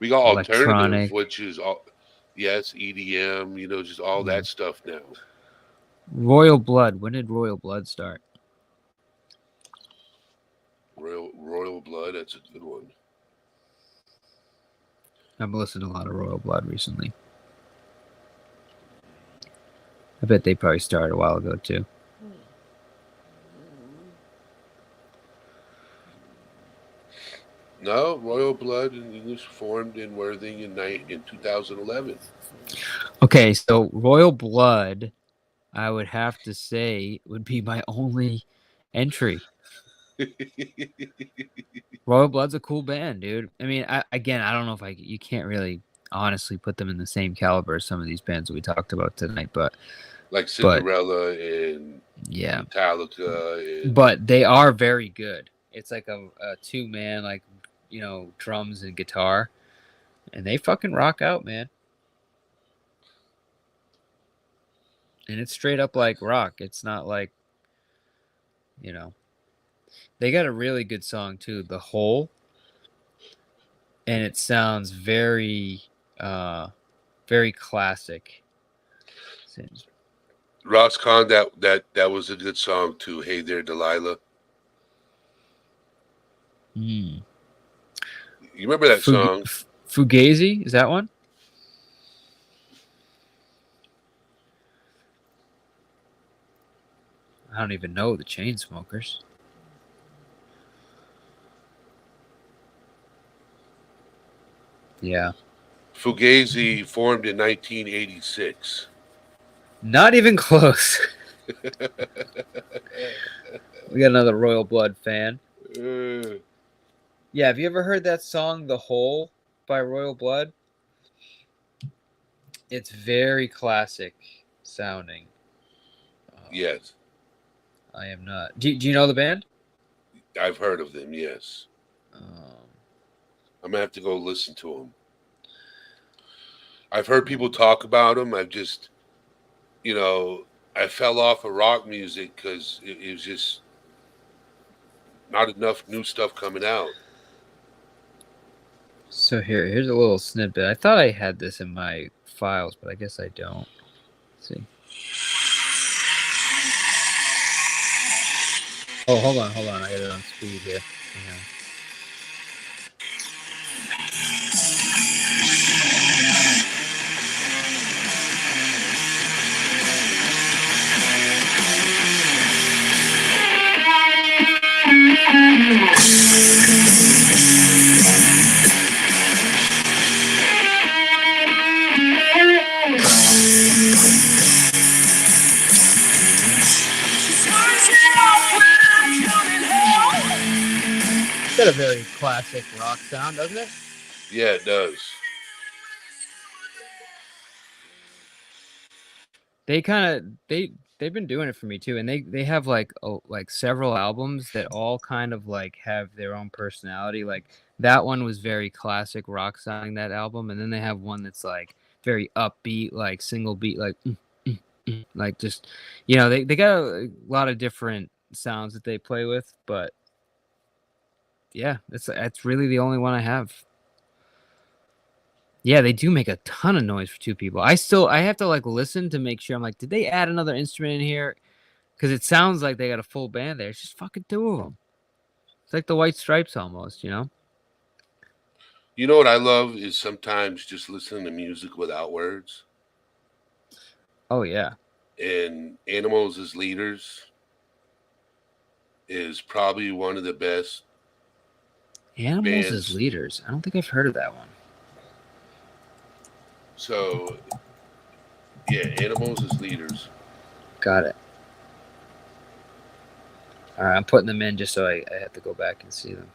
We got alternative, electronic. which is all, yes, EDM. You know, just all that stuff now. Royal Blood. When did Royal Blood start? Royal Blood. That's a good one. I've listened to a lot of Royal Blood recently. I bet they probably started a while ago too. No, Royal Blood and English formed in Worthing in 2011. Okay, so Royal Blood, I would have to say, would be my only entry. Royal Blood's a cool band, dude. I mean, I don't know if you can't really honestly put them in the same caliber as some of these bands that we talked about tonight, but like Cinderella and yeah, Metallica. But they are very good. It's like a two-man, like, you know, drums and guitar, and they fucking rock out, man. And it's straight up like rock. It's not like, you know, they got a really good song too, The Hole, and it sounds very, very classic. Ross Kahn, that was a good song too. Hey There, Delilah. You remember that song? Fugazi, is that one? I don't even know the Chainsmokers. Yeah. Fugazi formed in 1986. Not even close. We got another Royal Blood fan. Yeah, have you ever heard that song, The Hole, by Royal Blood? It's very classic sounding. Yes. I am not. Do you know the band? I've heard of them, yes. I'm going to have to go listen to them. I've heard people talk about them. I've just, you know, I fell off of rock music because it was just not enough new stuff coming out. So here's a little snippet. I thought I had this in my files, but I guess I don't. Let's see. Oh, hold on. I got it on speed here. Hang on. It's got a very classic rock sound, doesn't it? Yeah, it does. They've been doing it for me too, and they have like several albums that all kind of like have their own personality. Like that one was very classic rock sounding, that album, and then they have one that's like very upbeat, like single beat, like like just, you know, they got a lot of different sounds that they play with, but yeah, that's really the only one I have. Yeah, they do make a ton of noise for two people. I have to like listen to make sure. I'm like, did they add another instrument in here? Because it sounds like they got a full band there. It's just fucking two of them. It's like the White Stripes almost, you know? You know what I love is sometimes just listening to music without words. Oh, yeah. And Animals as Leaders is probably one of the best Animals bands. as Leaders. I don't think I've heard of that one. So, yeah, animals as leaders. Got it. All right, I'm putting them in just so I have to go back and see them.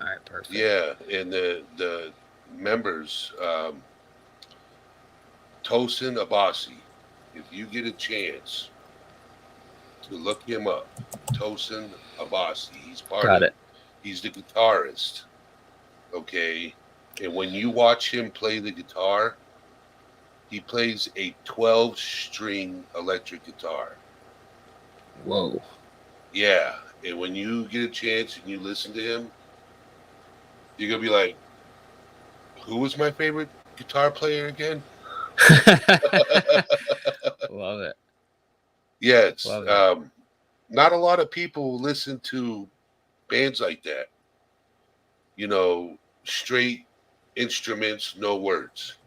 All right, perfect. Yeah, and the members, Tosin Abasi. If you get a chance to look him up, Tosin Abasi. He's Got it. He's the guitarist. Okay, and when you watch him play the guitar, he plays a 12-string electric guitar. Whoa. Yeah, and when you get a chance and you listen to him, you're gonna be like, "Who was my favorite guitar player again?" Love it. Yes. Love it. Not a lot of people listen to bands like that. You know, straight instruments, no words.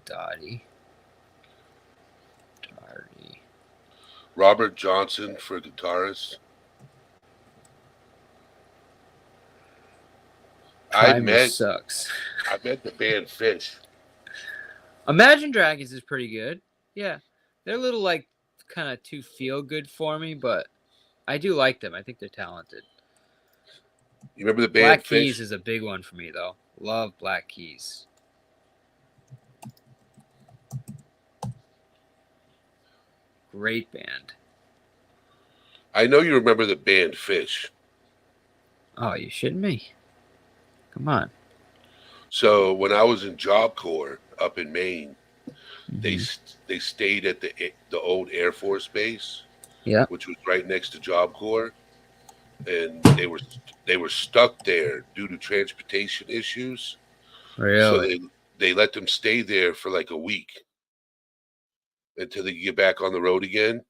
Dottie. Robert Johnson for guitarist. Sucks. I met the band Fish. Imagine Dragons is pretty good. Yeah. They're a little like kind of too feel good for me, but I do like them. I think they're talented. You remember the band Black Fish? Keys is a big one for me though. Love Black Keys. Great band. I know you remember the band Fish. Oh, you shitting me? Come on. So when I was in Job Corps up in Maine, they stayed at the old Air Force base, which was right next to Job Corps, and they were stuck there due to transportation issues. Really? So they let them stay there for like a week until they get back on the road again.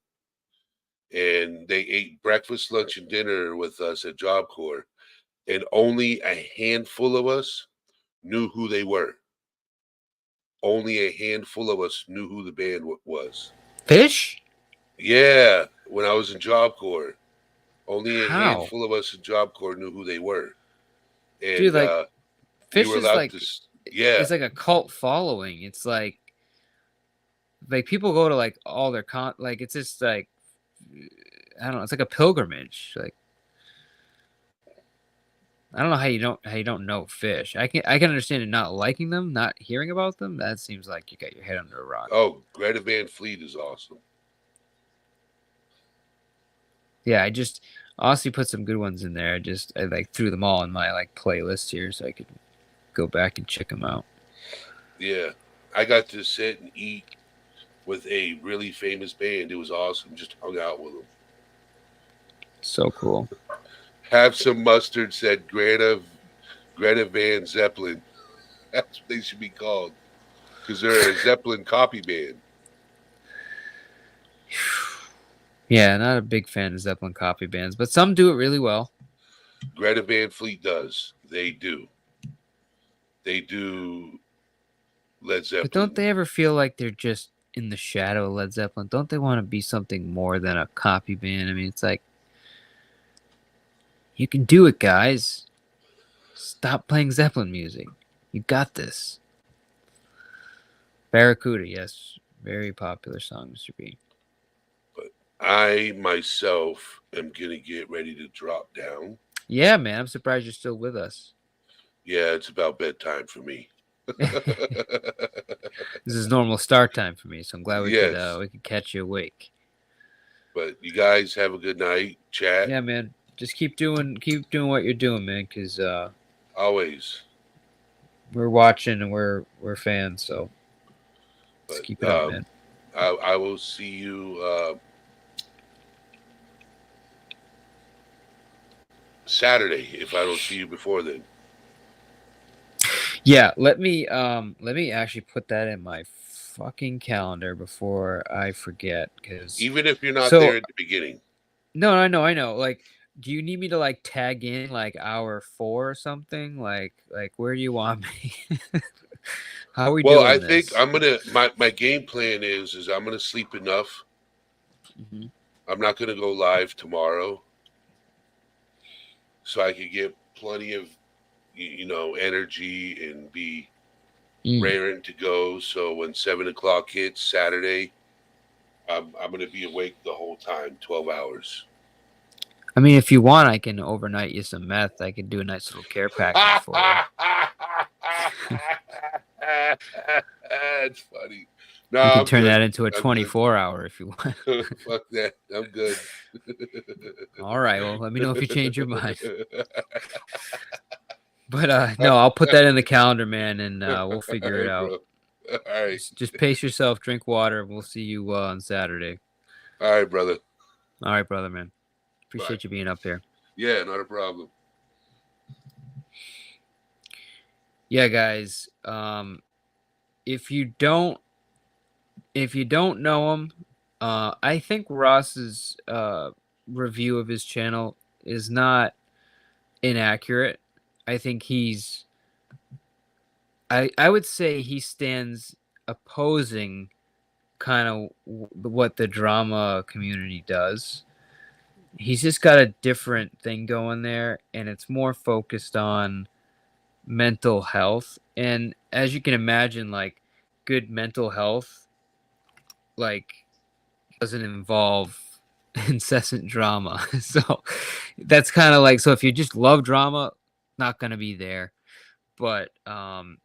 And they ate breakfast, lunch, and dinner with us at Job Corps, and only a handful of us knew who they were. Only a handful of us knew who the band was. Fish? Yeah, when I was in Job Corps, only a handful of us in Job Corps knew who they were. And dude, like Fish we were is allowed like, it's like a cult following. It's like people go to like all their like it's just like, I don't know. It's like a pilgrimage. Like, I don't know how you don't know Fish. I can understand it not liking them, not hearing about them. That seems like you got your head under a rock. Oh, Greta Van Fleet is awesome. Yeah, I just honestly put some good ones in there. I like threw them all in my like playlist here so I could go back and check them out. Yeah, I got to sit and eat with a really famous band. It was awesome. Just hung out with them. So cool. Have some mustard, said Greta Van Zeppelin. That's what they should be called, because they're a Zeppelin copy band. Yeah, not a big fan of Zeppelin copy bands, but some do it really well. Greta Van Fleet does. They do. They do Led Zeppelin. But don't they ever feel like they're just in the shadow of Led Zeppelin? Don't they want to be something more than a copy band? I mean, it's like, you can do it, guys. Stop playing Zeppelin music. You got this. Barracuda, yes. Very popular song, Mr. B. But I, myself, am going to get ready to drop down. Yeah, man. I'm surprised you're still with us. Yeah, it's about bedtime for me. This is normal start time for me, so I'm glad we could catch you awake. But you guys have a good night. Chat. Yeah, man. Just keep doing what you're doing, man, because always we're watching and we're fans, so just keep it up, man. I will see you Saturday if I don't see you before then. Yeah, let me actually put that in my fucking calendar before I forget, because even if you're not there at the beginning. No, I know. Like, do you need me to like tag in like hour 4 or something? Like where do you want me? How are we doing? Well, I think I'm gonna my game plan is I'm gonna sleep enough. Mm-hmm. I'm not gonna go live tomorrow, so I could get plenty of energy and be raring to go. So when 7 o'clock hits Saturday, I'm going to be awake the whole time, 12 hours. I mean, if you want, I can overnight you some meth. I could do a nice little care package for you. That's funny. No, You can I'm turn good. that into a I'm 24-hour if you want. good. Fuck that. I'm good. All right. Well, let me know if you change your mind. But no, I'll put that in the calendar, man, and we'll figure it out. All right. Just pace yourself, drink water. We'll see you on Saturday. All right, brother. All right, brother, man. Appreciate you being up here. Yeah, not a problem. Yeah, guys. If you don't know him, I think Ross's review of his channel is not inaccurate. I think I would say he stands opposing kind of what the drama community does. He's just got a different thing going there, and it's more focused on mental health. And as you can imagine, like, good mental health, like, doesn't involve incessant drama. So that's kind of like, so if you just love drama, not going to be there. But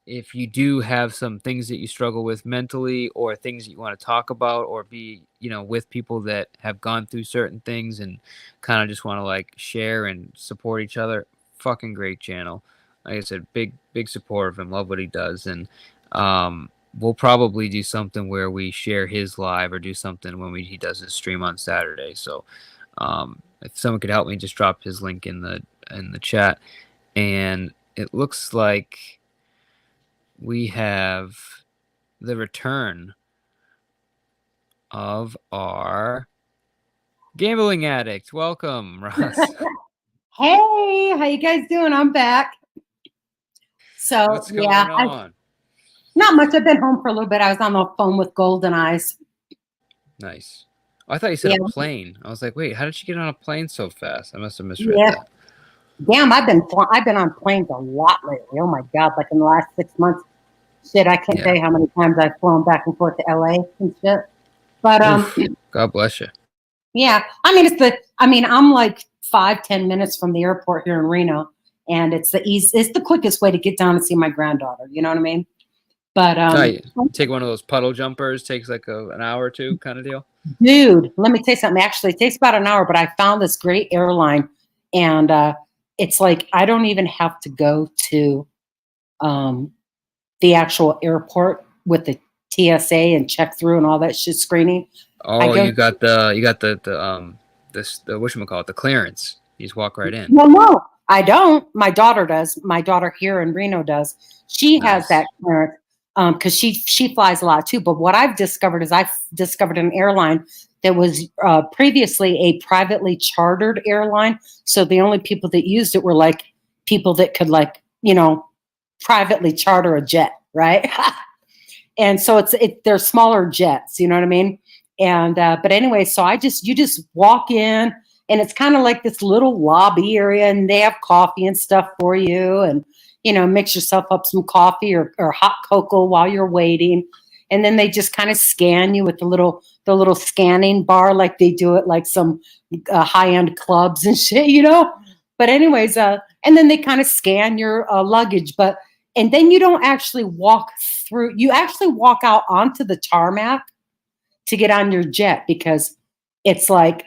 if you do have some things that you struggle with mentally, or things that you want to talk about, or be, with people that have gone through certain things and kind of just want to like share and support each other, fucking great channel. Like I said, big support of him. Love what he does. And we'll probably do something where we share his live, or do something when he does his stream on Saturday. So if someone could help me, just drop his link in the chat. And it looks like we have the return of our gambling addict. Welcome, Ross. Hey, how you guys doing? I'm back. So What's going on? Not much. I've been home for a little bit. I was on the phone with Golden Eyes. Nice. Oh, I thought you said a plane. I was like, wait, how did she get on a plane so fast? I must have misread that. Damn, I've been on planes a lot lately. Oh my God, like in the last 6 months. Shit, I can't tell you how many times I've flown back and forth to LA and shit. But God bless you. Yeah, I mean I'm like 5-10 minutes from the airport here in Reno, and it's the quickest way to get down and see my granddaughter. You know what I mean? But take one of those puddle jumpers. Takes like an hour or two, kind of deal. Dude, let me tell you something. Actually, it takes about an hour, but I found this great airline, and it's like I don't even have to go to the actual airport with the TSA and check through and all that shit screening. Oh, you got the whatchamacallit, the clearance. You just walk right in. Well, no, I don't. My daughter does. My daughter here in Reno does. She has that clearance because she flies a lot too. But what I've discovered is I've discovered an airline that was previously a privately chartered airline. So the only people that used it were like people that could privately charter a jet, right? And so they're smaller jets, you know what I mean? And but anyway, so you just walk in, and it's kind of like this little lobby area, and they have coffee and stuff for you, and mix yourself up some coffee or hot cocoa while you're waiting. And then they just kind of scan you with the little scanning bar, like they do at like some high-end clubs and shit, But anyways, and then they kind of scan your luggage, and then you don't actually walk through. You actually walk out onto the tarmac to get on your jet, because it's like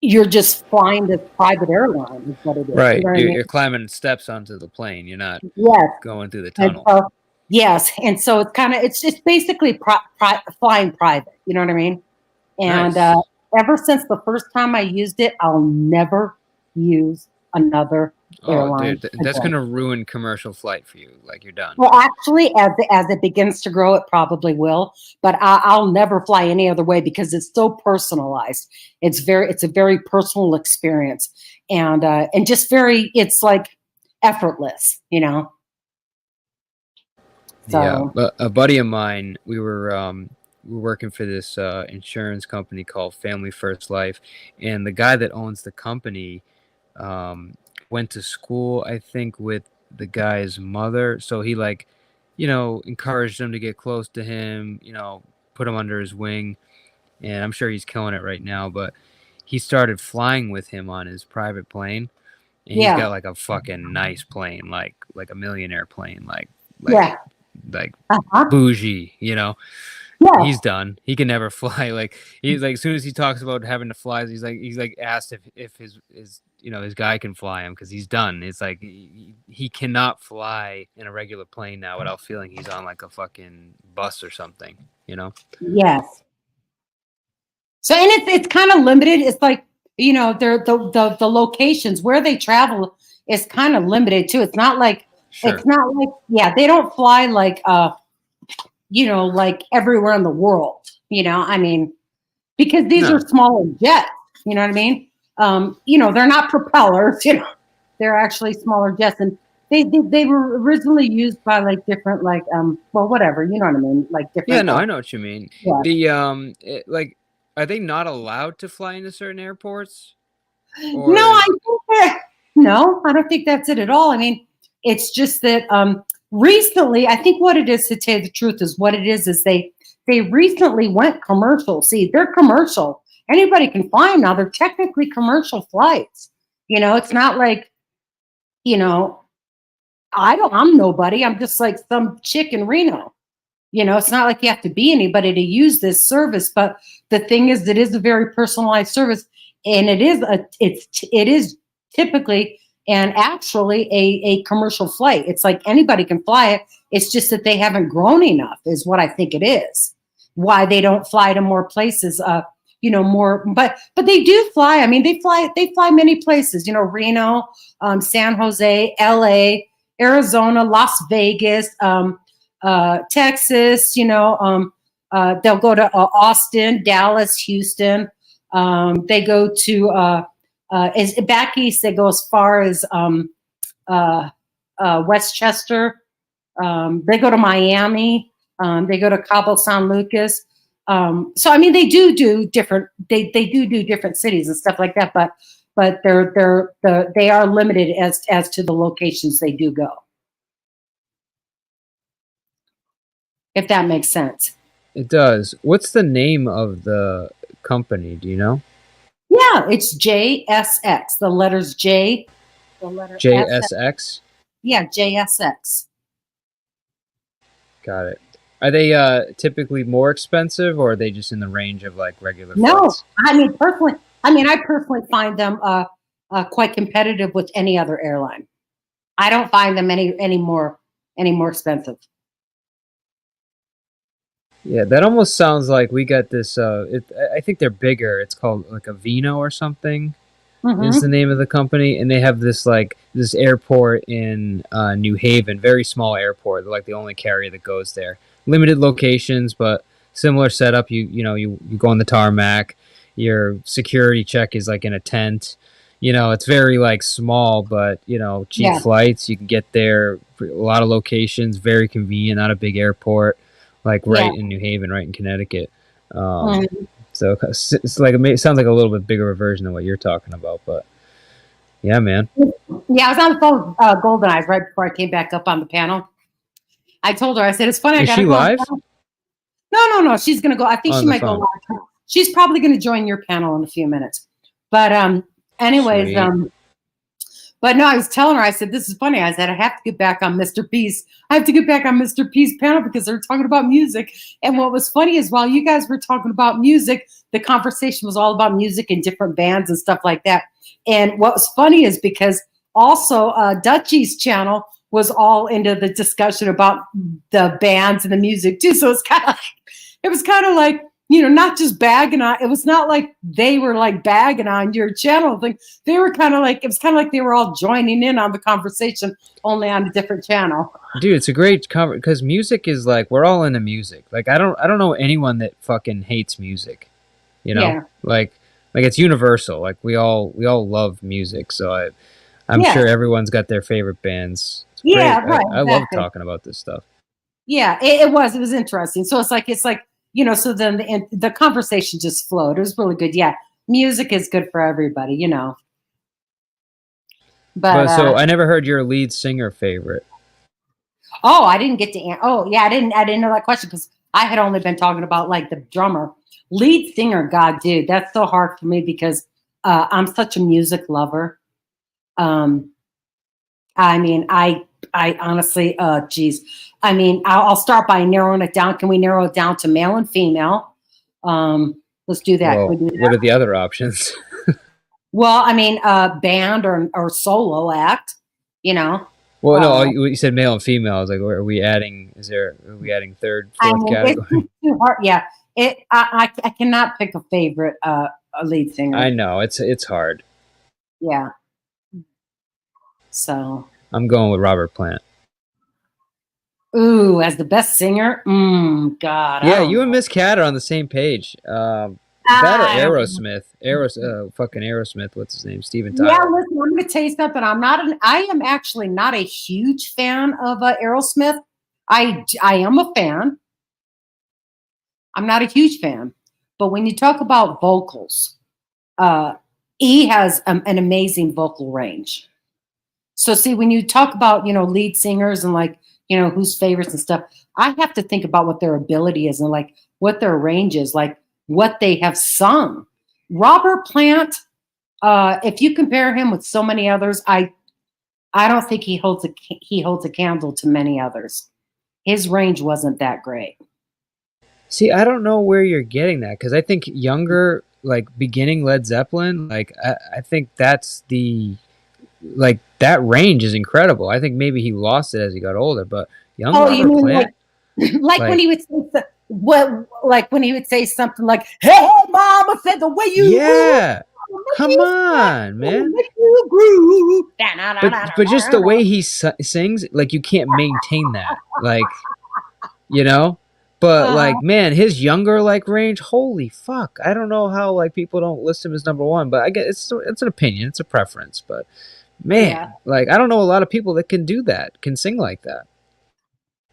you're just flying this private airline is what it is. Right. You know You're climbing steps onto the plane. You're not going through the tunnel. And so it's just basically flying private. You know what I mean? And ever since the first time I used it, I'll never use another airline. Dude, that's going to ruin commercial flight for you. Like, you're done. Well, actually, as it begins to grow, it probably will. But I'll never fly any other way, because it's so personalized. It's a very personal experience, and just it's like effortless, So, yeah, but a buddy of mine, we were working for this insurance company called Family First Life, and the guy that owns the company went to school, I think, with the guy's mother. So he encouraged them to get close to him, put him under his wing. And I'm sure he's killing it right now, but he started flying with him on his private plane. And he's got like a fucking nice plane, like a millionaire plane, like bougie, Yeah. He's done. He can never fly. Like he's like, as soon as he talks about having to fly, he's like asked if his his guy can fly him, because he's done. It's like he cannot fly in a regular plane now without feeling he's on like a fucking bus or something. Yes. So, and it's kind of limited. It's like, they're the locations where they travel is kind of limited too. It's not like It's not like they don't fly like like everywhere in the world. I mean, because these are smaller jets. You know what I mean? They're not propellers. They're actually smaller jets, and they were originally used by like different whatever. You know what I mean? Like different. Yeah, no, I know what you mean. Yeah. The are they not allowed to fly into certain airports? No, I don't think that's it at all. I mean, it's just that recently, I think what it is, to tell you the truth, is what it is they recently went commercial. See, they're commercial. Anybody can fly them now. They're technically commercial flights. It's not like, I'm nobody. I'm just like some chick in Reno. It's not like you have to be anybody to use this service. But the thing is, it is a very personalized service, and it is typically and actually a commercial flight. It's like anybody can fly it. It's just that they haven't grown enough, is what I think it is. Why they don't fly to more places, more, but they do fly. I mean, they fly many places, Reno, San Jose, LA, Arizona, Las Vegas, Texas, they'll go to Austin, Dallas, Houston. They go to back east. They go as far as Westchester. They go to Miami. They go to Cabo San Lucas. So I mean, they do different. They do different cities and stuff like that. But they are limited as to the locations they do go. If that makes sense. It does. What's the name of the company? Do you know? Yeah, it's JSX. The letters J. The letter JSX? Yeah, JSX. Got it. Are they typically more expensive, or are they just in the range of like regular No, flights? I personally find them quite competitive with any other airline. I don't find them any more expensive. Yeah, that almost sounds like we got this. I think they're bigger. It's called like a Vino or something. Is the name of the company, and they have this airport in New Haven, very small airport. They're like the only carrier that goes there. Limited locations, but similar setup. You go on the tarmac. Your security check is like in a tent. It's very like small, but cheap flights. You can get there. A lot of locations, very convenient. Not a big airport. Like right in New Haven, right in Connecticut. So it's like it sounds like a little bit bigger version of what you're talking about, but yeah, man. Yeah, I was on the phone with Golden Eyes right before I came back up on the panel. I told her, I said, it's funny. Is she live? No. She's gonna go. I think she might go live. She's probably gonna join your panel in a few minutes. But anyways, Sweet. But no, I was telling her, I said, this is funny. I said, I have to get back on Mr. P's. I have to get back on Mr. P's panel because they're talking about music. And what was funny is while you guys were talking about music, the conversation was all about music and different bands and stuff like that. And what was funny is because also Dutchie's channel was all into the discussion about the bands and the music too. So it was kind of like, not just bagging on. It was not like they were like bagging on your channel thing. They were kind of like, it was kind of like they were all joining in on the conversation, only on a different channel. Dude, it's a great cover because music is like, we're all into music. Like I don't know anyone that fucking hates music. Like it's universal. Like we all love music. So I'm sure everyone's got their favorite bands. It's great. Right. I love talking about this stuff. Yeah, it was interesting. So it's like. So then the conversation just flowed. It was really good. Yeah, music is good for everybody, But so I never heard your lead singer favorite. Oh, I didn't get to. Oh, yeah, I didn't know that question because I had only been talking about like the drummer, lead singer. God, dude, that's so hard for me because I'm such a music lover. I mean, I honestly, geez. I mean, I'll start by narrowing it down. Can we narrow it down to male and female? Let's do that. Can Well, we do what that? are the other options? Well, I mean, band or solo act. You know. Well, no, you said male and female. I was like, are we adding? Are we adding third, I fourth mean, it's category? too hard. Yeah, I cannot pick a favorite a lead singer. I know it's hard. Yeah. So. I'm going with Robert Plant. Ooh, as the best singer. God. Yeah, you and Miss Cat are on the same page. That or Aerosmith. Fucking Aerosmith. What's his name? Steven Tyler. Yeah, listen, I'm going to tell you something. I am actually not a huge fan of Aerosmith. I am a fan. I'm not a huge fan. But when you talk about vocals, he has an amazing vocal range. So see, when you talk about, lead singers and like, who's favorites and stuff, I have to think about what their ability is and like what their range is, like what they have sung. Robert Plant, if you compare him with so many others, I don't think he holds a candle to many others. His range wasn't that great. See, I don't know where you're getting that because I think younger, like beginning Led Zeppelin, like I think that's that range is incredible. I think maybe he lost it as he got older, but young Robert Plant, like when he would say when he would say something like, "Hey, mama said the way you come on, man." But just the way he sings, like you can't maintain that, like But like, man, his younger range, holy fuck! I don't know how people don't list him as number one, but I guess it's an opinion, it's a preference, but. Man, I don't know a lot of people that can do that, can sing like that.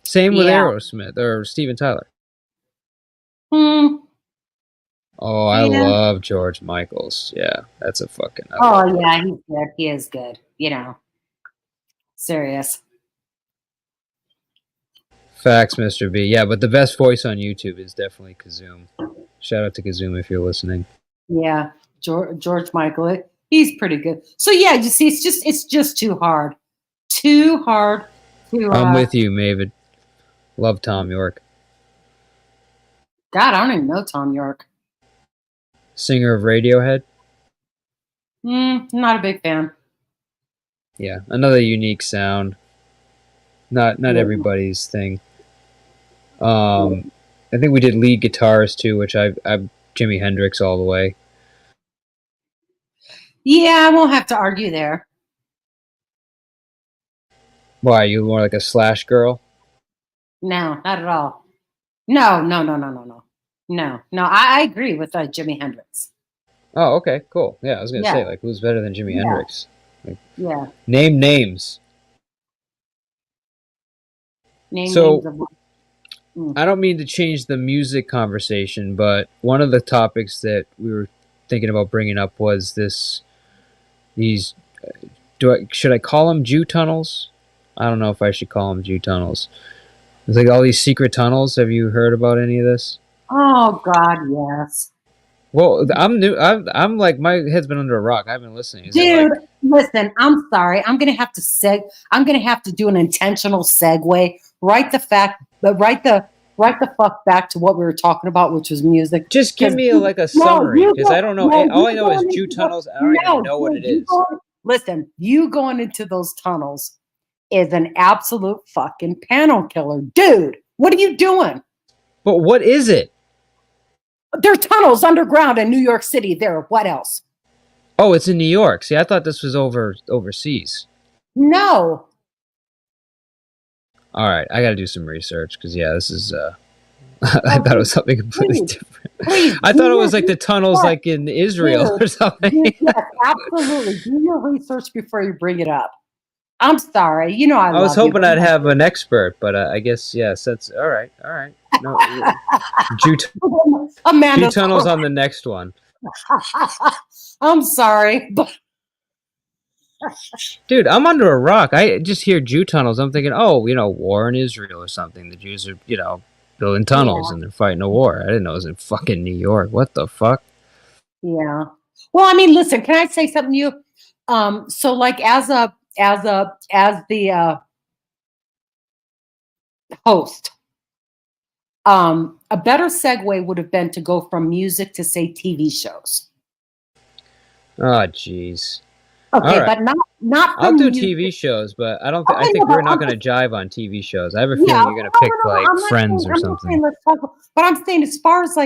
Same with Aerosmith or Steven Tyler. Oh, I love George Michael's. Yeah, that's a fucking. Yeah, he's good. He is good. Serious. Facts, Mr. B. Yeah, but the best voice on YouTube is definitely Kazoom. Shout out to Kazoom if you're listening. Yeah, George Michael. He's pretty good. So yeah, you see, it's just too hard. Too hard to. I'm with you, Mavid. Love Tom York. God, I don't even know Tom York. Singer of Radiohead. Not a big fan. Yeah, another unique sound. Not everybody's thing. I think we did lead guitars too, which I'm Jimi Hendrix all the way. Yeah, I won't have to argue there. Why, you more like a Slash girl? No, not at all. No. I agree with Jimi Hendrix. Oh, okay, cool. Yeah, I was gonna say who's better than Jimi Hendrix? Name names. Names of I don't mean to change the music conversation, but one of the topics that we were thinking about bringing up was should I call them Jew tunnels? I don't know if I should call them Jew tunnels. It's like all these secret tunnels. Have you heard about any of this? Oh God, yes. Well, I'm new. I'm like, my head's been under a rock. I've been listening. Dude, listen. I'm sorry. I'm gonna have to do an intentional segue. Right the fuck back to what we were talking about, which was music. Just give me a summary, because I don't know. All I know is Jew tunnels. I don't even know what it is. Listen, you going into those tunnels is an absolute fucking panel killer, dude. What are you doing? But what is it? There are tunnels underground in New York City. There. What else? Oh, it's in New York. See, I thought this was overseas. No. All right, I got to do some research because this is. I thought it was something completely different. I thought it was like the tunnels, like in Israel or something. Yes, absolutely. Do your research before you bring it up. I'm sorry. I was hoping I'd have an expert, but I guess yes. That's all right. All right. No, Jew tunnels on the next one. I'm sorry, but Dude, I'm under a rock. I just hear Jew tunnels. I'm thinking, oh, war in Israel or something. The Jews are, building tunnels Yeah. and they're fighting a war. I didn't know it was in fucking New York. What the fuck? Yeah. Well, I mean, listen, can I say something to you? So like as the host, a better segue would have been to go from music to say TV shows. Oh, jeez. Okay, All right. but not I'll from do music. TV shows, but I don't. Okay, I think no, we're but not I'm going to just- jive on TV shows. I have a Yeah, feeling you're going to pick like I'm not Friends saying, or I'm not something. saying let's talk, but I'm saying as far as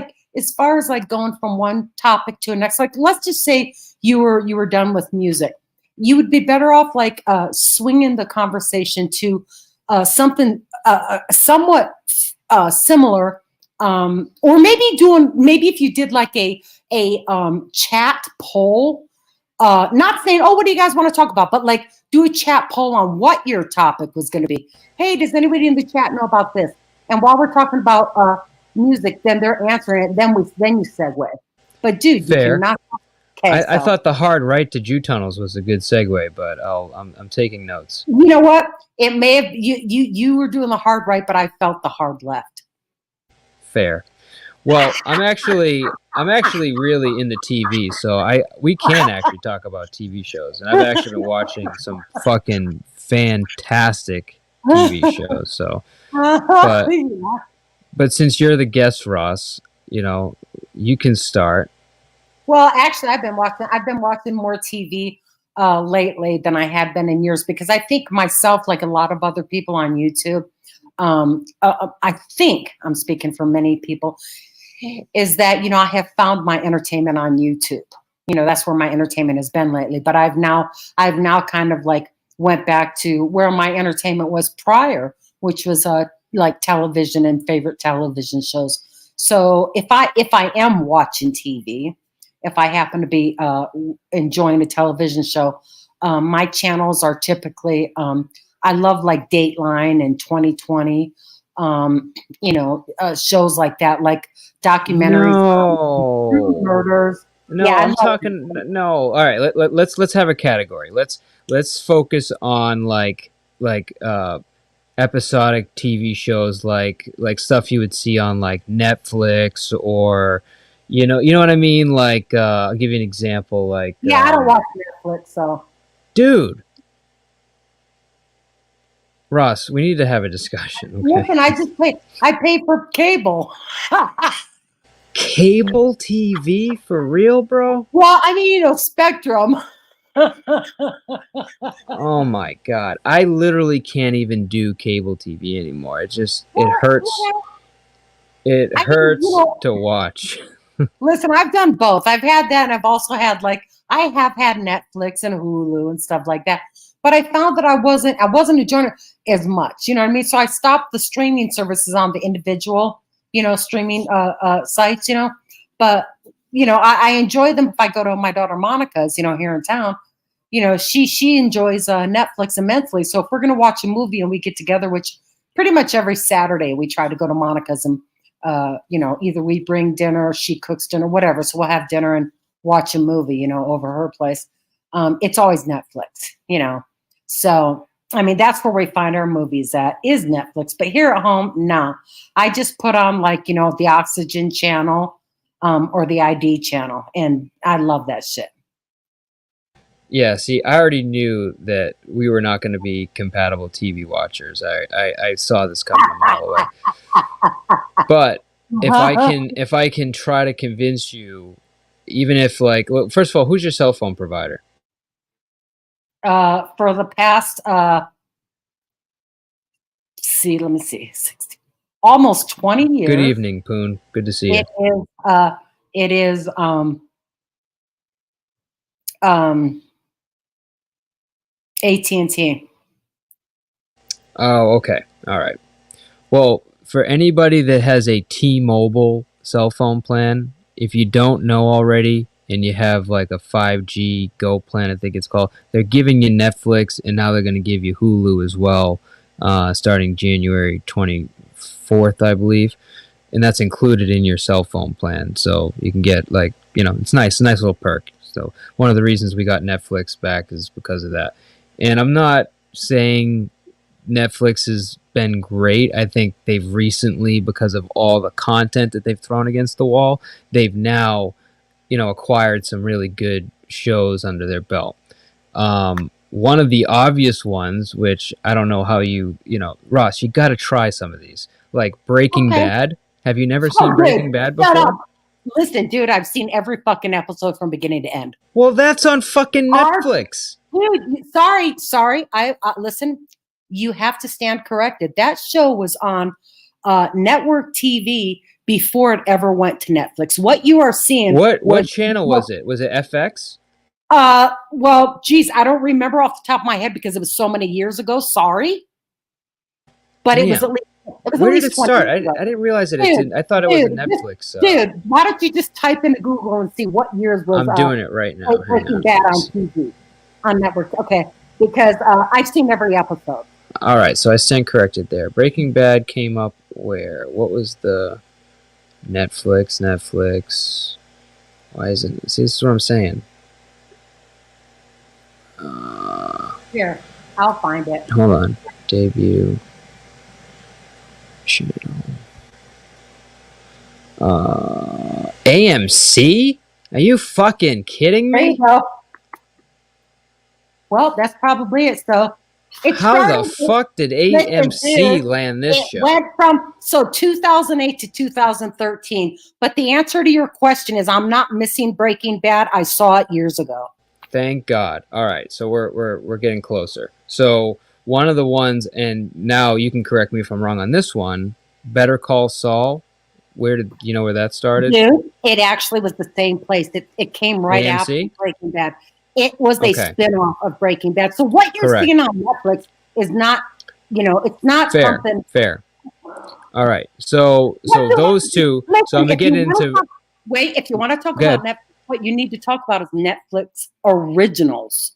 like going from one topic to the next, like let's just say you were done with music, you would be better off like swinging the conversation to something somewhat similar, or maybe if you did like a chat poll. Not saying, oh, what do you guys want to talk about? But like do a chat poll on what your topic was going to be. Hey, does anybody in the chat know about this? And while we're talking about music, then they're answering it. Then you segue. But dude, Fair. you cannot. Okay, I so, thought the hard right to Jew tunnels was a good segue, but I'm taking notes. you know what? It may have you were doing the hard right, but I felt the hard left. Fair. Well, I'm actually really into TV, so we can actually talk about TV shows, and I've actually been watching some fucking fantastic TV shows. So, but since you're the guest, Ross, you can start. Well, actually, I've been watching more TV lately than I have been in years because I think myself, like a lot of other people on YouTube, I think I'm speaking for many people, is that I have found my entertainment on YouTube. That's where my entertainment has been lately. But I've now kind of like went back to where my entertainment was prior, which was like television and favorite television shows. So if I am watching TV, if I happen to be enjoying a television show, my channels are typically I love like Dateline and 2020, shows like that, like documentaries, murders. No, Yeah, I'm talking. No, all right. Let's have a category. Let's focus on like episodic TV shows, like stuff you would see on like Netflix or you know what I mean. Like I'll give you an example. Like I don't watch Netflix, so dude. Ross, we need to have a discussion. Okay? Listen, I pay for cable. Cable TV for real, bro? Well, I mean, Spectrum. Oh my god. I literally can't even do cable TV anymore. It hurts. It hurts to watch. Listen, I've done both. I've had that, and I've also had I have had Netflix and Hulu and stuff like that. But I found that I wasn't enjoying it as much. You know what I mean? So I stopped the streaming services on the individual, streaming sites. But I enjoy them if I go to my daughter Monica's, here in town. She enjoys Netflix immensely. So if we're gonna watch a movie and we get together, which pretty much every Saturday we try to go to Monica's and either we bring dinner, she cooks dinner, whatever. So we'll have dinner and watch a movie, over her place. It's always Netflix, So, I mean, that's where we find our movies at, is Netflix. But here at home, no. I just put on the Oxygen channel or the ID channel. And I love that shit. Yeah, see, I already knew that we were not going to be compatible TV watchers. I saw this coming a mile away. But if I can try to convince you, even if first of all, who's your cell phone provider? For the past, let me see, 60, almost 20 years. Good evening, Poon. Good to see you. It is AT&T. Oh, okay. All right. Well, for anybody that has a T-Mobile cell phone plan, if you don't know already, and you have like a 5G Go plan, I think it's called, they're giving you Netflix, and now they're going to give you Hulu as well, starting January 24th, I believe. And that's included in your cell phone plan. So you can get it's nice, a nice little perk. So one of the reasons we got Netflix back is because of that. And I'm not saying Netflix has been great. I think they've recently, because of all the content that they've thrown against the wall, they've now, acquired some really good shows under their belt. One of the obvious ones, which I don't know how Ross, you got to try some of these, like Breaking Bad. Have you never seen Breaking Bad before? Shut up. Listen, dude, I've seen every fucking episode from beginning to end. Well, that's on fucking Netflix. Dude, sorry. I listen. You have to stand corrected. That show was on network TV before it ever went to Netflix. What you are seeing? What channel was it? Was it FX? Well, geez, I don't remember off the top of my head because it was so many years ago. Sorry, but it was at least. Where did it start? I didn't realize that it didn't. I thought it was a Netflix. Dude, why don't you just type into Google and see what years was? I'm doing it right now. Breaking Bad on TV, on network. Okay, because I've seen every episode. All right, so I stand corrected there. Breaking Bad came up where? What was the Netflix? Why isn't it? See, this is what I'm saying. Here, I'll find it. Hold on. Debut channel. AMC? Are you fucking kidding me? There you go. Well, that's probably it. So, how the fuck did AMC land this show? It went from 2008 to 2013. But the answer to your question is, I'm not missing Breaking Bad. I saw it years ago. Thank God. All right, so we're getting closer. So one of the ones, and now you can correct me if I'm wrong on this one. Better Call Saul. Where did you know where that started? Dude, it actually was the same place. It came right AMC? after Breaking Bad. It was a spin-off of Breaking Bad. So what you're seeing on Netflix is not, it's not something. Fair. All right. So those two. So I'm gonna get into. Wait, if you want to talk about Netflix, what you need to talk about is Netflix originals.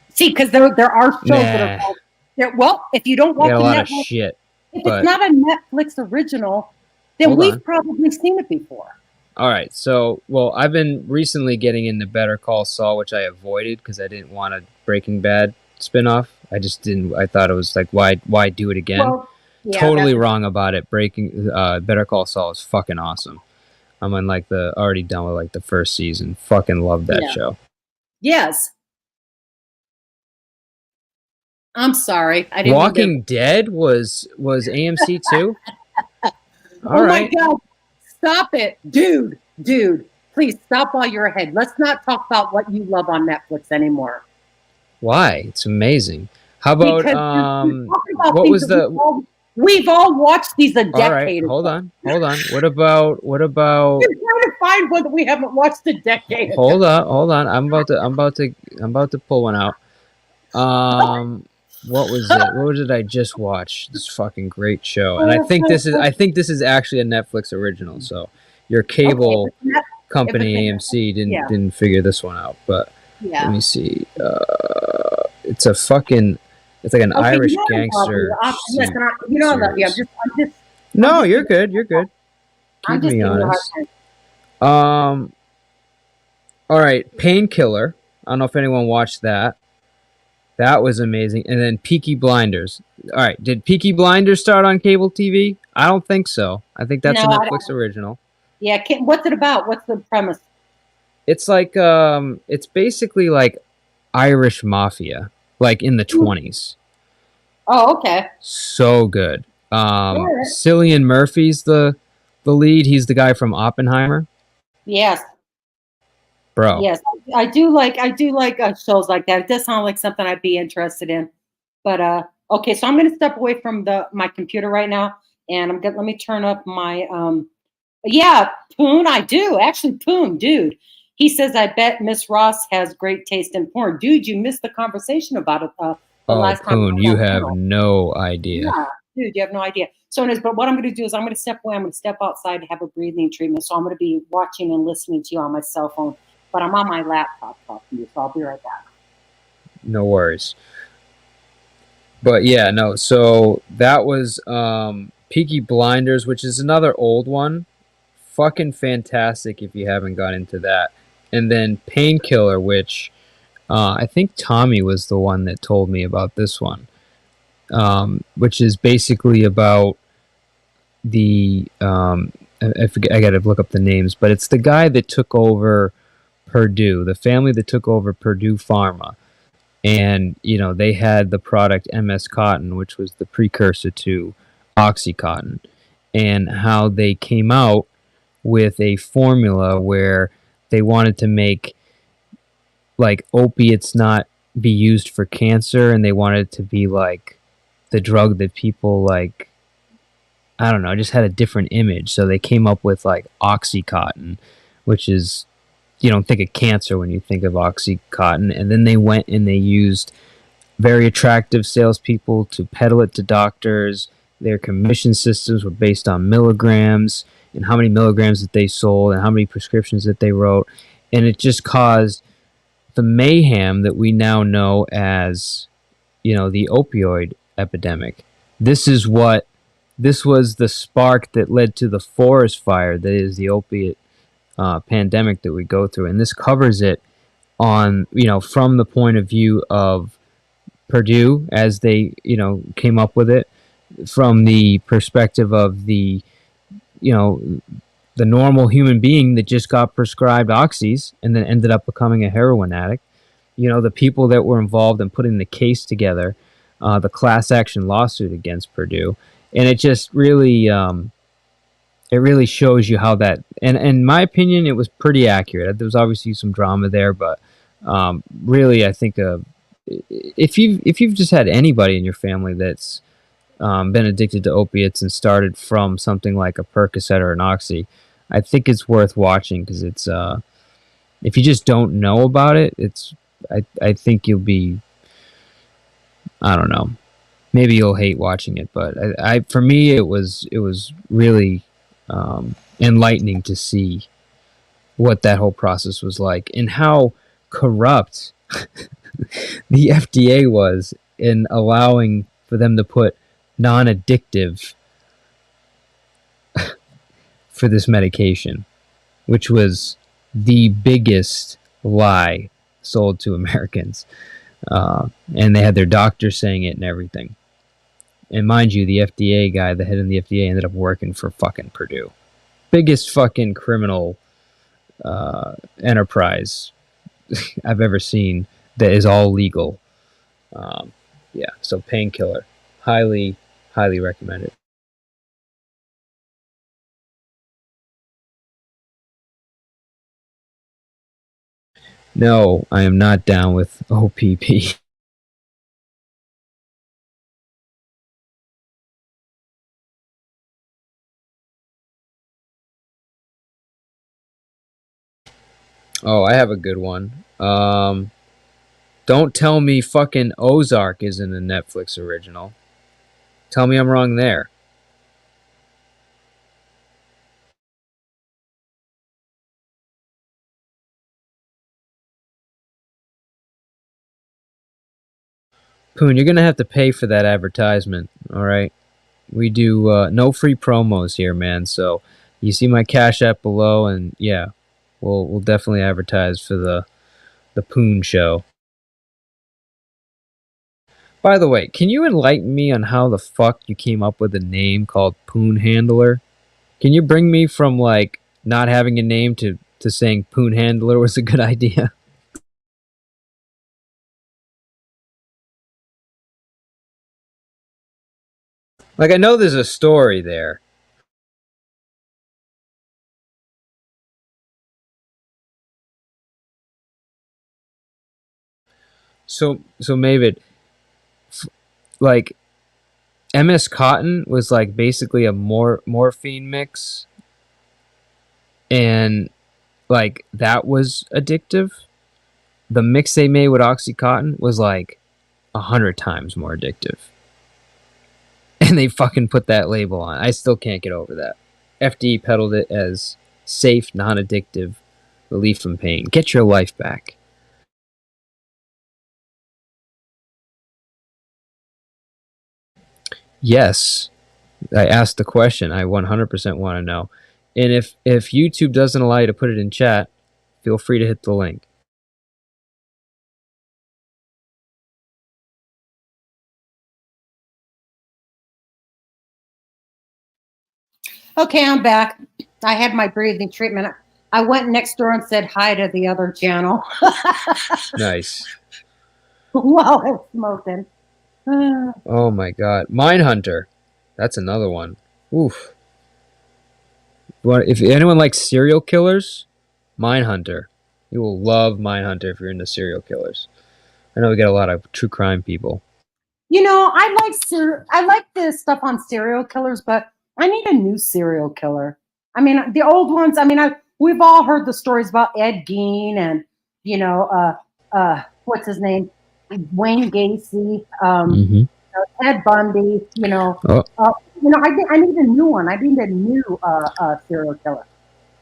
See, because there are shows that are called. Well, if you don't watch a the lot Netflix, of shit. If it's not a Netflix original, then we've probably seen it before. All right. So, I've been recently getting into Better Call Saul, which I avoided because I didn't want a Breaking Bad spinoff. I just didn't. I thought it was like, why do it again? Well, totally wrong about it. Better Call Saul is fucking awesome. I'm on already done with the first season. Fucking love that show. Yes. I'm sorry. I didn't. Walking Dead was AMC too. My God. Stop it, dude. Please stop while you're ahead. Let's not talk about what you love on Netflix anymore. Why? It's amazing. How about what was we've all watched these a decade all right, hold on. What about You're trying to find one that we haven't watched a decade ago. Hold on. I'm about to pull one out. What was it? What did I just watch? This fucking great show. And I think this is actually a Netflix original. So your cable company AMC didn't figure this one out. But let me see. It's like an Irish gangster. Listen, I love you. No, you're good. Keep me honest. All right, Painkiller. I don't know if anyone watched that. That was amazing. And then Peaky Blinders. All right, did Peaky Blinders start on cable TV? I don't think so. I think that's a Netflix original. Yeah, what's it about? What's the premise? It's it's basically like Irish mafia, like in the 20s. Oh, okay. So good. Cillian Murphy's the lead. He's the guy from Oppenheimer. Yes. Bro. Yes, I do like shows like that. It does sound like something I'd be interested in. But okay, so I'm going to step away from my computer right now, and let me turn up my Poon. I do actually, Poon, dude. He says, "I bet Miss Ross has great taste in porn." Dude, you missed the conversation about it the last time. Poon, you have no idea. Yeah, dude, you have no idea. So, anyways, but what I'm going to do is I'm going to step away. I'm going to step outside to have a breathing treatment. So I'm going to be watching and listening to you on my cell phone. But I'm on my laptop talking to you, so I'll be right back. No worries. But yeah, no. So that was Peaky Blinders, which is another old one. fucking fantastic if you haven't got into that. And then Painkiller, which I think Tommy was the one that told me about this one, which is basically about the I forget, I gotta look up the names, but it's the guy that took over Purdue, the family that took over Purdue Pharma, and they had the product MS Cotton, which was the precursor to OxyContin, and how they came out with a formula where they wanted to make like opiates not be used for cancer, and they wanted it to be like the drug that people like, I don't know, just had a different image. So they came up with like Oxycontin, which is, you don't think of cancer when you think of Oxycontin. And then they went and they used very attractive salespeople to peddle it to doctors. Their commission systems were based on milligrams and how many milligrams that they sold and how many prescriptions that they wrote. And it just caused the mayhem that we now know as, the opioid epidemic. This was the spark that led to the forest fire that is the opiate pandemic that we go through. And this covers it on, from the point of view of Purdue as they, came up with it, from the perspective of the normal human being that just got prescribed oxys and then ended up becoming a heroin addict. The people that were involved in putting the case together, the class action lawsuit against Purdue. And it just really, it really shows you how that, and in my opinion, it was pretty accurate. There was obviously some drama there, but really, I think if you've just had anybody in your family that's been addicted to opiates and started from something like a Percocet or an Oxy, I think it's worth watching, because it's if you just don't know about it, I think you'll be, I don't know, maybe you'll hate watching it, but for me it was really enlightening to see what that whole process was like and how corrupt the FDA was in allowing for them to put non-addictive for this medication, which was the biggest lie sold to Americans. And they had their doctors saying it and everything. And mind you, the FDA guy, the head of the FDA, ended up working for fucking Purdue. Biggest fucking criminal enterprise I've ever seen that is all legal. Yeah, so Painkiller. Highly, highly recommended. No, I am not down with OPP. Oh, I have a good one. Don't tell me fucking Ozark isn't a Netflix original. Tell me I'm wrong there. Poon, you're gonna have to pay for that advertisement, alright? We do no free promos here, man, so you see my Cash App below, and yeah, we'll definitely advertise for the Poon Show. By the way, can you enlighten me on how the fuck you came up with a name called Poon Handler? Can you bring me from, like, not having a name to saying Poon Handler was a good idea? Like, I know there's a story there. So Mavid, like, MS Cotton was, like, basically a morphine mix, and, like, that was addictive. The mix they made with OxyContin was, like, 100 times more addictive. And they fucking put that label on. I still can't get over that. FDA peddled it as safe, non-addictive relief from pain. Get your life back. Yes. I asked the question. I 100% want to know. And if YouTube doesn't allow you to put it in chat, feel free to hit the link. Okay, I'm back. I had my breathing treatment. I went next door and said hi to the other channel. Nice. While I was smoking. Oh my god. Mindhunter. That's another one. Oof. If anyone likes serial killers, Mindhunter. You will love Mindhunter if you're into serial killers. I know we get a lot of true crime people. You know, I like the stuff on serial killers, but I need a new serial killer. I mean, the old ones. I mean, we've all heard the stories about Ed Gein and what's his name, Wayne Gacy, Ted Bundy. I need a new one. I need a new serial killer.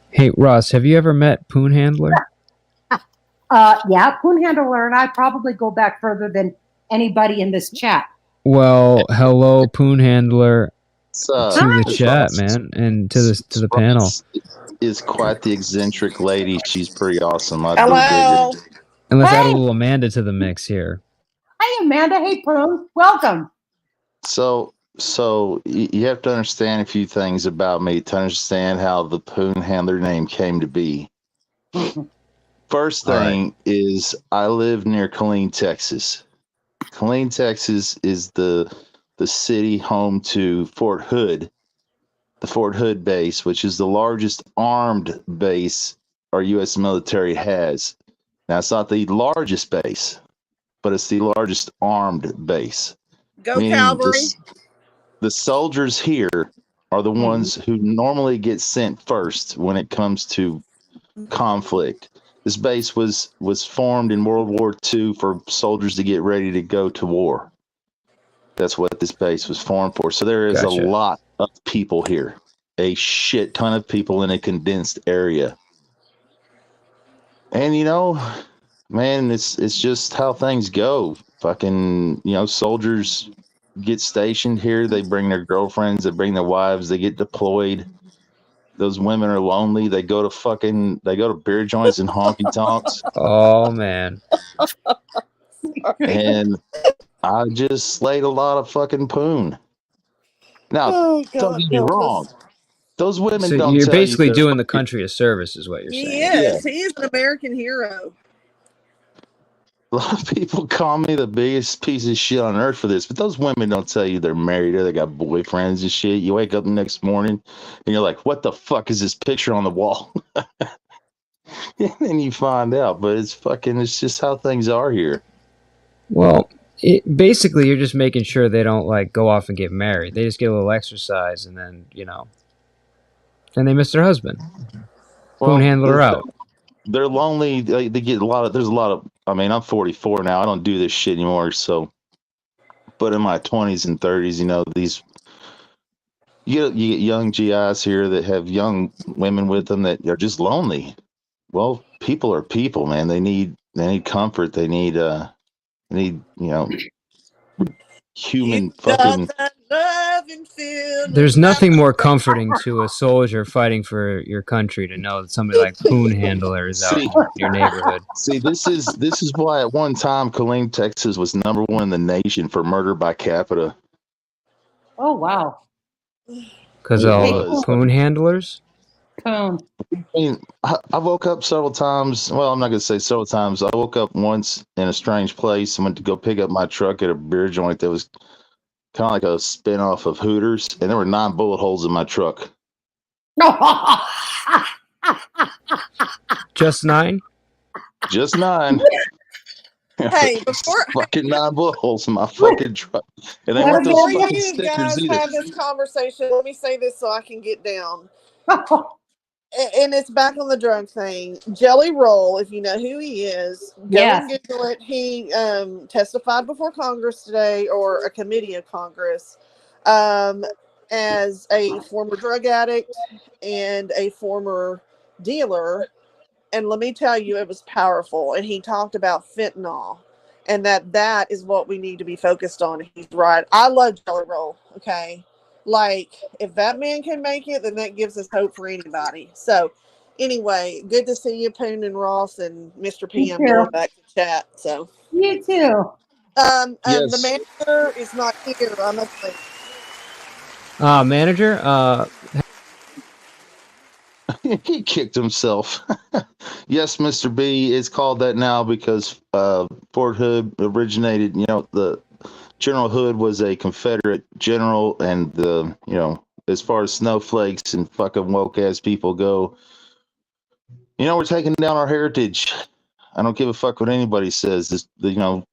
Hey Ross, have you ever met Poon Handler? Yeah, Poon Handler and I probably go back further than anybody in this chat. Well, hello, Poon Handler, to the Hi. chat, man, and to the panel. Is quite the eccentric lady. She's pretty awesome. Hello. And let's add a little Amanda to the mix here. Hi, Amanda. Hey, Poon. Welcome. So you have to understand a few things about me to understand how the Poon Handler name came to be. First thing is I live near Killeen, Texas. Killeen, Texas is the city home to Fort Hood, the Fort Hood base, which is the largest armed base our U.S. military has. Now, it's not the largest base, but it's the largest armed base. Go Cavalry. The soldiers here are the ones who normally get sent first when it comes to conflict. This base was formed in World War II for soldiers to get ready to go to war. That's what this base was formed for. So there is a lot of people here, a shit ton of people in a condensed area. And man, it's just how things go. Fucking, soldiers get stationed here. They bring their girlfriends, they bring their wives, they get deployed. Those women are lonely. They go to beer joints and honky tonks. Oh man. And I just slayed a lot of fucking poon. Now, don't get me wrong. Those women So don't you're tell basically you doing the country a service, is what you're saying. He is. He is an American hero. A lot of people call me the biggest piece of shit on earth for this, but those women don't tell you they're married or they got boyfriends and shit. You wake up the next morning and you're like, what the fuck is this picture on the wall? And then you find out, but it's just how things are here. Well, basically you're just making sure they don't like go off and get married. They just get a little exercise and then, and they miss their husband. Poon Handler out. They're lonely. They get there's a lot of, I mean, I'm 44 now. I don't do this shit anymore. So, but in my 20s and 30s, you get young GIs here that have young women with them that are just lonely. Well, people are people, man. They need comfort. They need human fucking. There's nothing more comforting to a soldier fighting for your country to know that somebody like Poon Handler is out in your neighborhood. See, this is why at one time Killeen, Texas was number one in the nation for murder by capita. Oh wow! Because all Poon Handlers. Poon. I mean, I woke up several times. Well, I'm not gonna say several times. I woke up once in a strange place and went to go pick up my truck at a beer joint that was kind of like a spin-off of Hooters, and there were 9 bullet holes in my truck. Just 9? Just 9. Hey, before fucking 9 bullet holes in my fucking truck, and they weren't those fucking stickers either. Have this conversation, let me say this so I can get down. And it's back on the drug thing. Jelly Roll, if you know who he is, go and Google it. He testified before Congress today, or a committee of Congress, as a former drug addict and a former dealer. And let me tell you, it was powerful. And he talked about fentanyl, and that is what we need to be focused on. He's right. I love Jelly Roll. Okay. Like, if that man can make it, then that gives us hope for anybody. So, anyway, good to see you, Poon and Ross and Mr. You PM too. going back to chat. So, You too. the Yes. manager is not here. I must say. Manager, He kicked himself. Yes, Mr. B, it's called that now because Fort Hood originated, the General Hood was a Confederate general, and as far as snowflakes and fucking woke ass people go, we're taking down our heritage. I don't give a fuck what anybody says.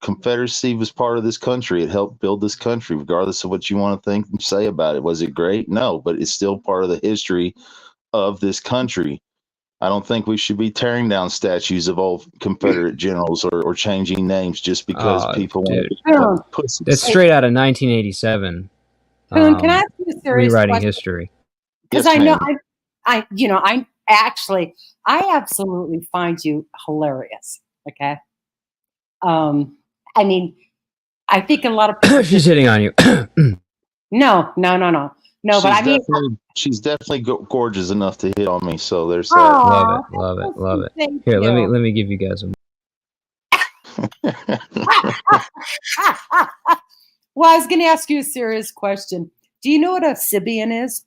Confederacy was part of this country. It helped build this country, regardless of what you want to think and say about it. Was it great? No, but it's still part of the history of this country. I don't think we should be tearing down statues of old Confederate generals or changing names just because people want to be pussies. It's straight out of 1987. Poon, can I ask you a serious rewriting question? history. Because Yes, I know ma'am. I absolutely find you hilarious. Okay. I mean, I think a lot of people. She's hitting on you. No. But I mean, she's definitely gorgeous enough to hit on me. So there's Love it. Thank Here, you. let me give you guys a. Well, I was going to ask you a serious question. Do you know what a Sibian is?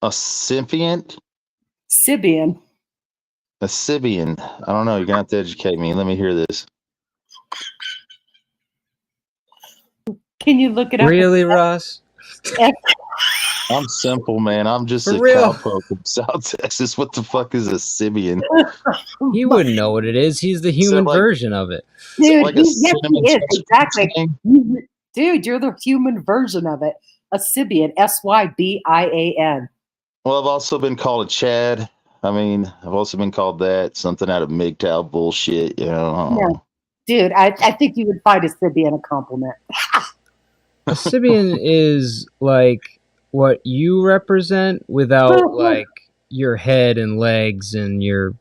a symphient. Sibian. A Sibian. I don't know. You're gonna have to educate me. Let me hear this. Can you look it up? Really, Ross? I'm simple, man. I'm just For a real? cowpoke from South Texas. What the fuck is a Sibian? He wouldn't know what it is. He's the human version of it. Dude, like a yes, he cinnamon is. toast Exactly. thing? Dude, you're the human version of it. A Sibian. Sybian. Well, I've also been called a Chad. I mean, I've also been called that. Something out of MGTOW bullshit, Yeah. Dude, I think you would find a Sibian a compliment. A Sibian is like what you represent without like your head and legs and your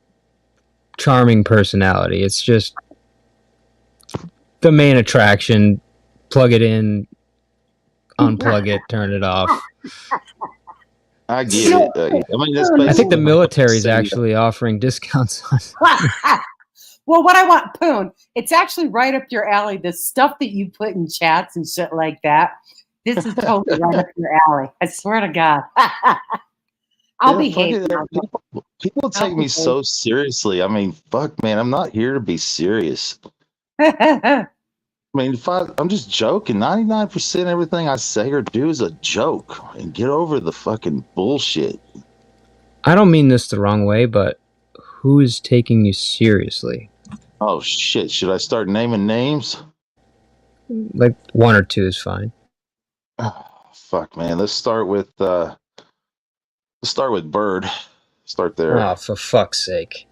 charming personality. It's just the main attraction. Plug it in, unplug it, turn it off. I get it. I mean, that's basically. I think the military is actually offering discounts on. Well, what I want, Poon, it's actually right up your alley. The stuff that you put in chats and shit like that. This is totally right up your alley. I swear to God. I'll behave. People take me so seriously. I mean, fuck, man. I'm not here to be serious. I mean, I'm just joking. 99% of everything I say or do is a joke. And get over the fucking bullshit. I don't mean this the wrong way, but who is taking you seriously? Oh, shit. Should I start naming names? Like one or two is fine. Fuck, man. Let's start with Bird. Start there. Oh, for fuck's sake.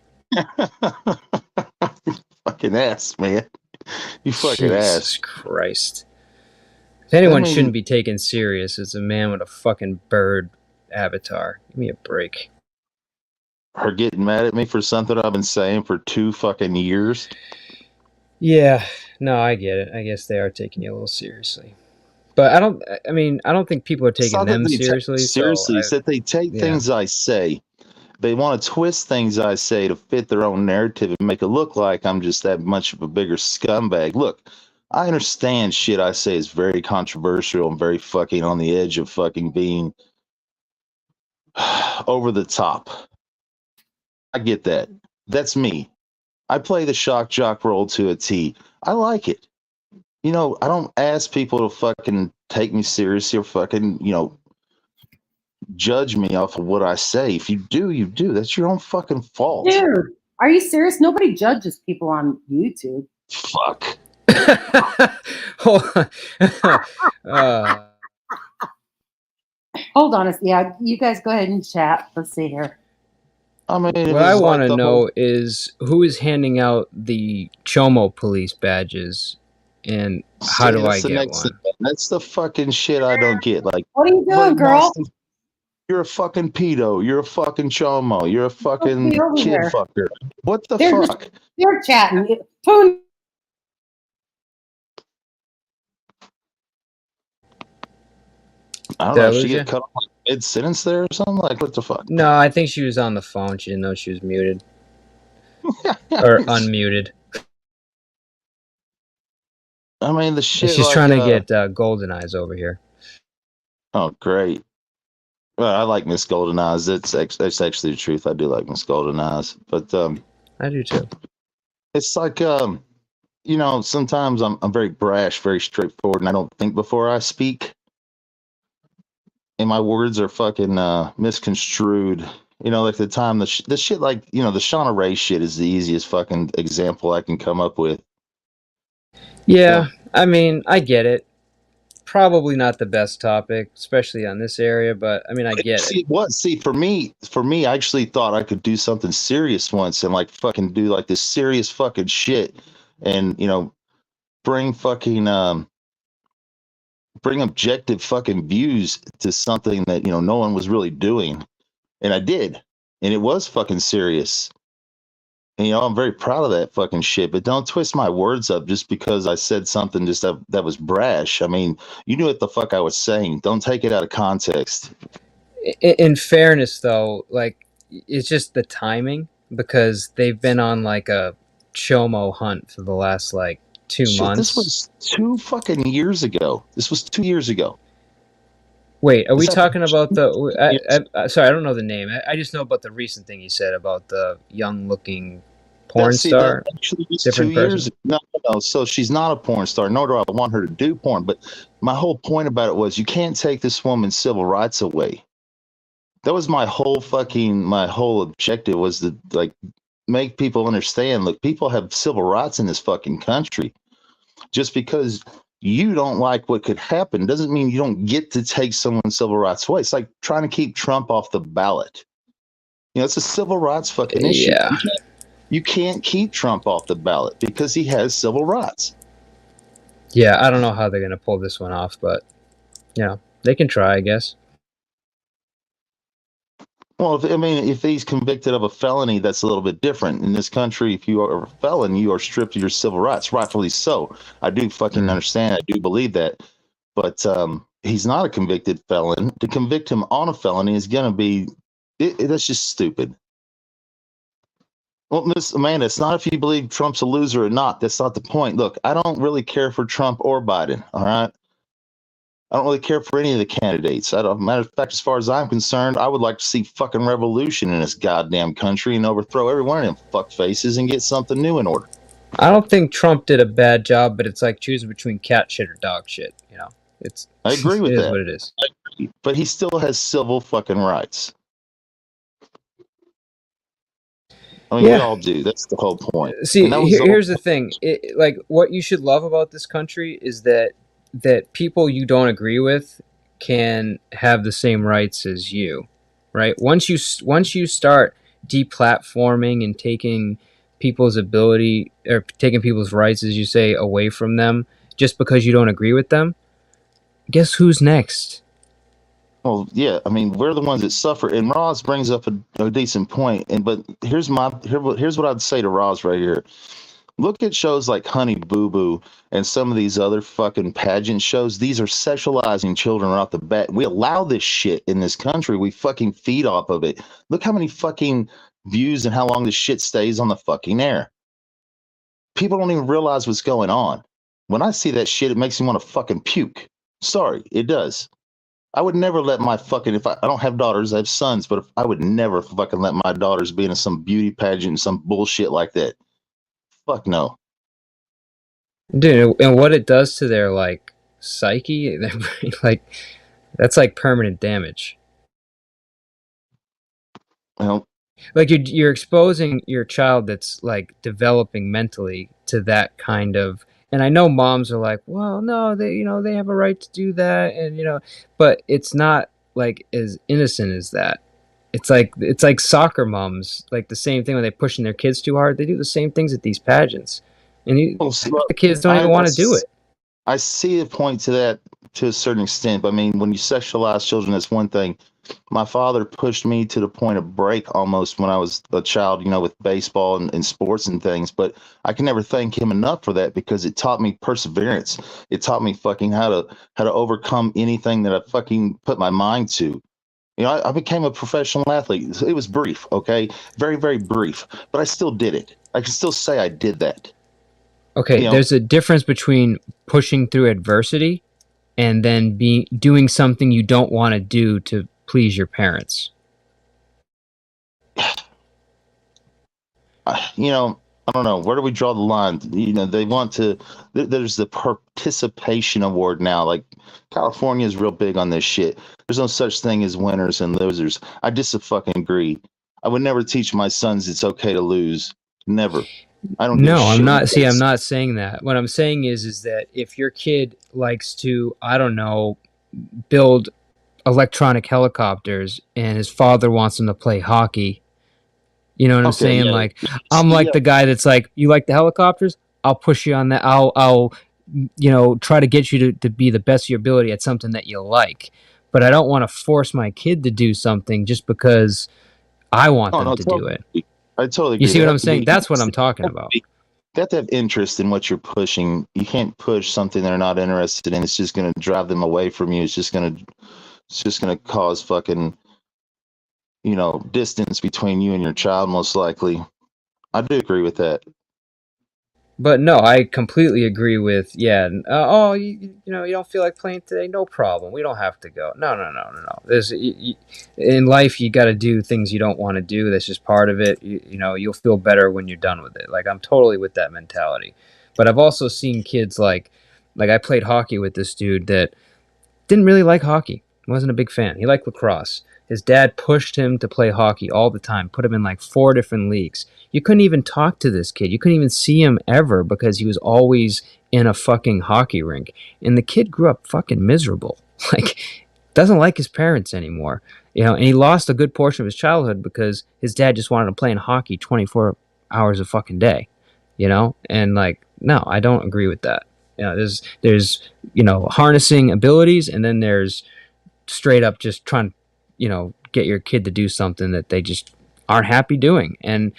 Fucking ass, man. You fucking Jesus ass. Christ. If anyone shouldn't be taken serious, it's a man with a fucking bird avatar. Give me a break. Her getting mad at me for something I've been saying for 2 fucking years. Yeah, no, I get it. I guess they are taking you a little seriously. But I don't think people are taking them seriously. Seriously, it's that they take things I say. They want to twist things I say to fit their own narrative and make it look like I'm just that much of a bigger scumbag. Look, I understand shit I say is very controversial and very fucking on the edge of fucking being over the top. I get that. That's me. I play the shock jock role to a T. I like it. I don't ask people to fucking take me seriously or fucking, judge me off of what I say. If you do, you do. That's your own fucking fault. Dude, are you serious? Nobody judges people on YouTube. Fuck. Hold on. Yeah, you guys go ahead and chat. Let's see here. I mean, what I want to know is who is handing out the Chomo police badges, and how do I get one? That's the fucking shit I don't get. Like, what are you doing, girl? You're a fucking pedo. You're a fucking chomo. You're a fucking kid fucker. What the fuck? You're chatting. Poon. I don't Did know I if she lose you? get cut off mid sentence there or something. Like, what the fuck? No, I think she was on the phone. She didn't know she was muted or unmuted. I mean, the shit. She's like, trying to get Golden Eyes over here. Oh, great. Well, I like Miss Golden Eyes. That's actually the truth. I do like Miss Golden Eyes, but I do too. it's like you know, sometimes I'm very brash, very straightforward, and I don't think before I speak, and my words are fucking misconstrued. You know, like the time the shit, like, you know, the Shauna Ray shit is the easiest fucking example I can come up with. Yeah, I mean, I get it. Probably not the best topic, especially on this area, but I mean, I get it. See, for me, I actually thought I could do something serious once and like fucking do like this serious fucking shit, and you know, bring fucking bring objective fucking views to something that, you know, no one was really doing, and I did, and it was fucking serious. And, you know, I'm very proud of that fucking shit, but don't twist my words up just because I said something just that was brash. I mean, you knew what the fuck I was saying. Don't take it out of context. In fairness, though, like, it's just the timing, because they've been on like a chomo hunt for the last like 2 months. This was 2 fucking years ago. This was 2 years ago. Wait, are we talking about the? Sorry, I don't know the name. I just know about the recent thing you said about the young-looking porn star. That actually was Different 2 years. person? No. So she's not a porn star, nor do I want her to do porn. But my whole point about it was, you can't take this woman's civil rights away. That was my whole objective, was to like make people understand. Look, people have civil rights in this fucking country. Just because you don't like what could happen doesn't mean you don't get to take someone's civil rights away. It's like trying to keep Trump off the ballot. You know, it's a civil rights fucking issue. Yeah. You can't keep Trump off the ballot because he has civil rights. Yeah, I don't know how they're gonna pull this one off, but you know, they can try, I guess. Well, if he's convicted of a felony, that's a little bit different. In this country, if you are a felon, you are stripped of your civil rights, rightfully so. I do fucking understand. I do believe that. But he's not a convicted felon. To convict him on a felony is going to be, that's just stupid. Well, Miss Amanda, it's not if you believe Trump's a loser or not. That's not the point. Look, I don't really care for Trump or Biden, all right? I don't really care for any of the candidates. Matter of fact, as far as I'm concerned, I would like to see fucking revolution in this goddamn country and overthrow every one of them fuck faces and get something new in order. I don't think Trump did a bad job, but it's like choosing between cat shit or dog shit. You know, I agree with it that. is what it is. I agree. But he still has civil fucking rights. I mean, we all do. That's the whole point. See, here's the thing. Like, what you should love about this country is that people you don't agree with can have the same rights as you, right? Once you start deplatforming and taking people's ability, or taking people's rights, as you say, away from them just because you don't agree with them, guess who's next? Well, yeah, I mean, we're the ones that suffer. And Roz brings up a decent point. But here's what I'd say to Roz right here. Look at shows like Honey Boo Boo and some of these other fucking pageant shows. These are sexualizing children right off the bat. We allow this shit in this country. We fucking feed off of it. Look how many fucking views and how long this shit stays on the fucking air. People don't even realize what's going on. When I see that shit, it makes me want to fucking puke. Sorry, it does. I would never let my fucking, I don't have daughters, I have sons, but I would never fucking let my daughters be in some beauty pageant and some bullshit like that. Fuck no. Dude, and what it does to their like psyche, like that's like permanent damage. Well, like you're exposing your child that's like developing mentally to that kind of, and I know moms are like, well, no, they have a right to do that, and but it's not like as innocent as that. It's like soccer moms, like the same thing when they're pushing their kids too hard. They do the same things at these pageants, and the kids don't even want to do it. I see a point to that to a certain extent. But I mean, when you sexualize children, that's one thing. My father pushed me to the point of break almost when I was a child, with baseball and sports and things. But I can never thank him enough for that because it taught me perseverance. It taught me fucking how to overcome anything that I fucking put my mind to. I became a professional athlete. It was brief, okay? Very, very brief. But I still did it. I can still say I did that. Okay, there's a difference between pushing through adversity and then doing something you don't want to do to please your parents. I don't know. Where do we draw the line? They want to. There's the participation award now. Like California is real big on this shit. There's no such thing as winners and losers. I just fucking agree. I would never teach my sons it's okay to lose. Never. I don't. No, I'm not. See, I'm not saying that. What I'm saying is that if your kid likes to, I don't know, build electronic helicopters, and his father wants him to play hockey. You know what I'm saying? Yeah. Like, I'm like the guy that's like, you like the helicopters? I'll push you on that. I'll try to get you to be the best of your ability at something that you like. But I don't want to force my kid to do something just because I want them to do it. I totally agree. You see what I'm saying? That's what I'm talking about. You have to have interest in what you're pushing. You can't push something they're not interested in. It's just going to drive them away from you. It's just going to cause fucking distance between you and your child, most likely. I do agree with that. But no, I completely agree with, you don't feel like playing today? No problem. We don't have to go. No. There's, in life, you got to do things you don't want to do. That's just part of it. You'll feel better when you're done with it. Like, I'm totally with that mentality. But I've also seen kids like I played hockey with this dude that didn't really like hockey. Wasn't a big fan. He liked lacrosse. His dad pushed him to play hockey all the time, put him in like 4 different leagues. You couldn't even talk to this kid. You couldn't even see him ever because he was always in a fucking hockey rink. And the kid grew up fucking miserable. Like, doesn't like his parents anymore. And he lost a good portion of his childhood because his dad just wanted to play in hockey 24 hours a fucking day. And like, no, I don't agree with that. There's harnessing abilities, and then there's straight up just trying to, get your kid to do something that they just aren't happy doing. And,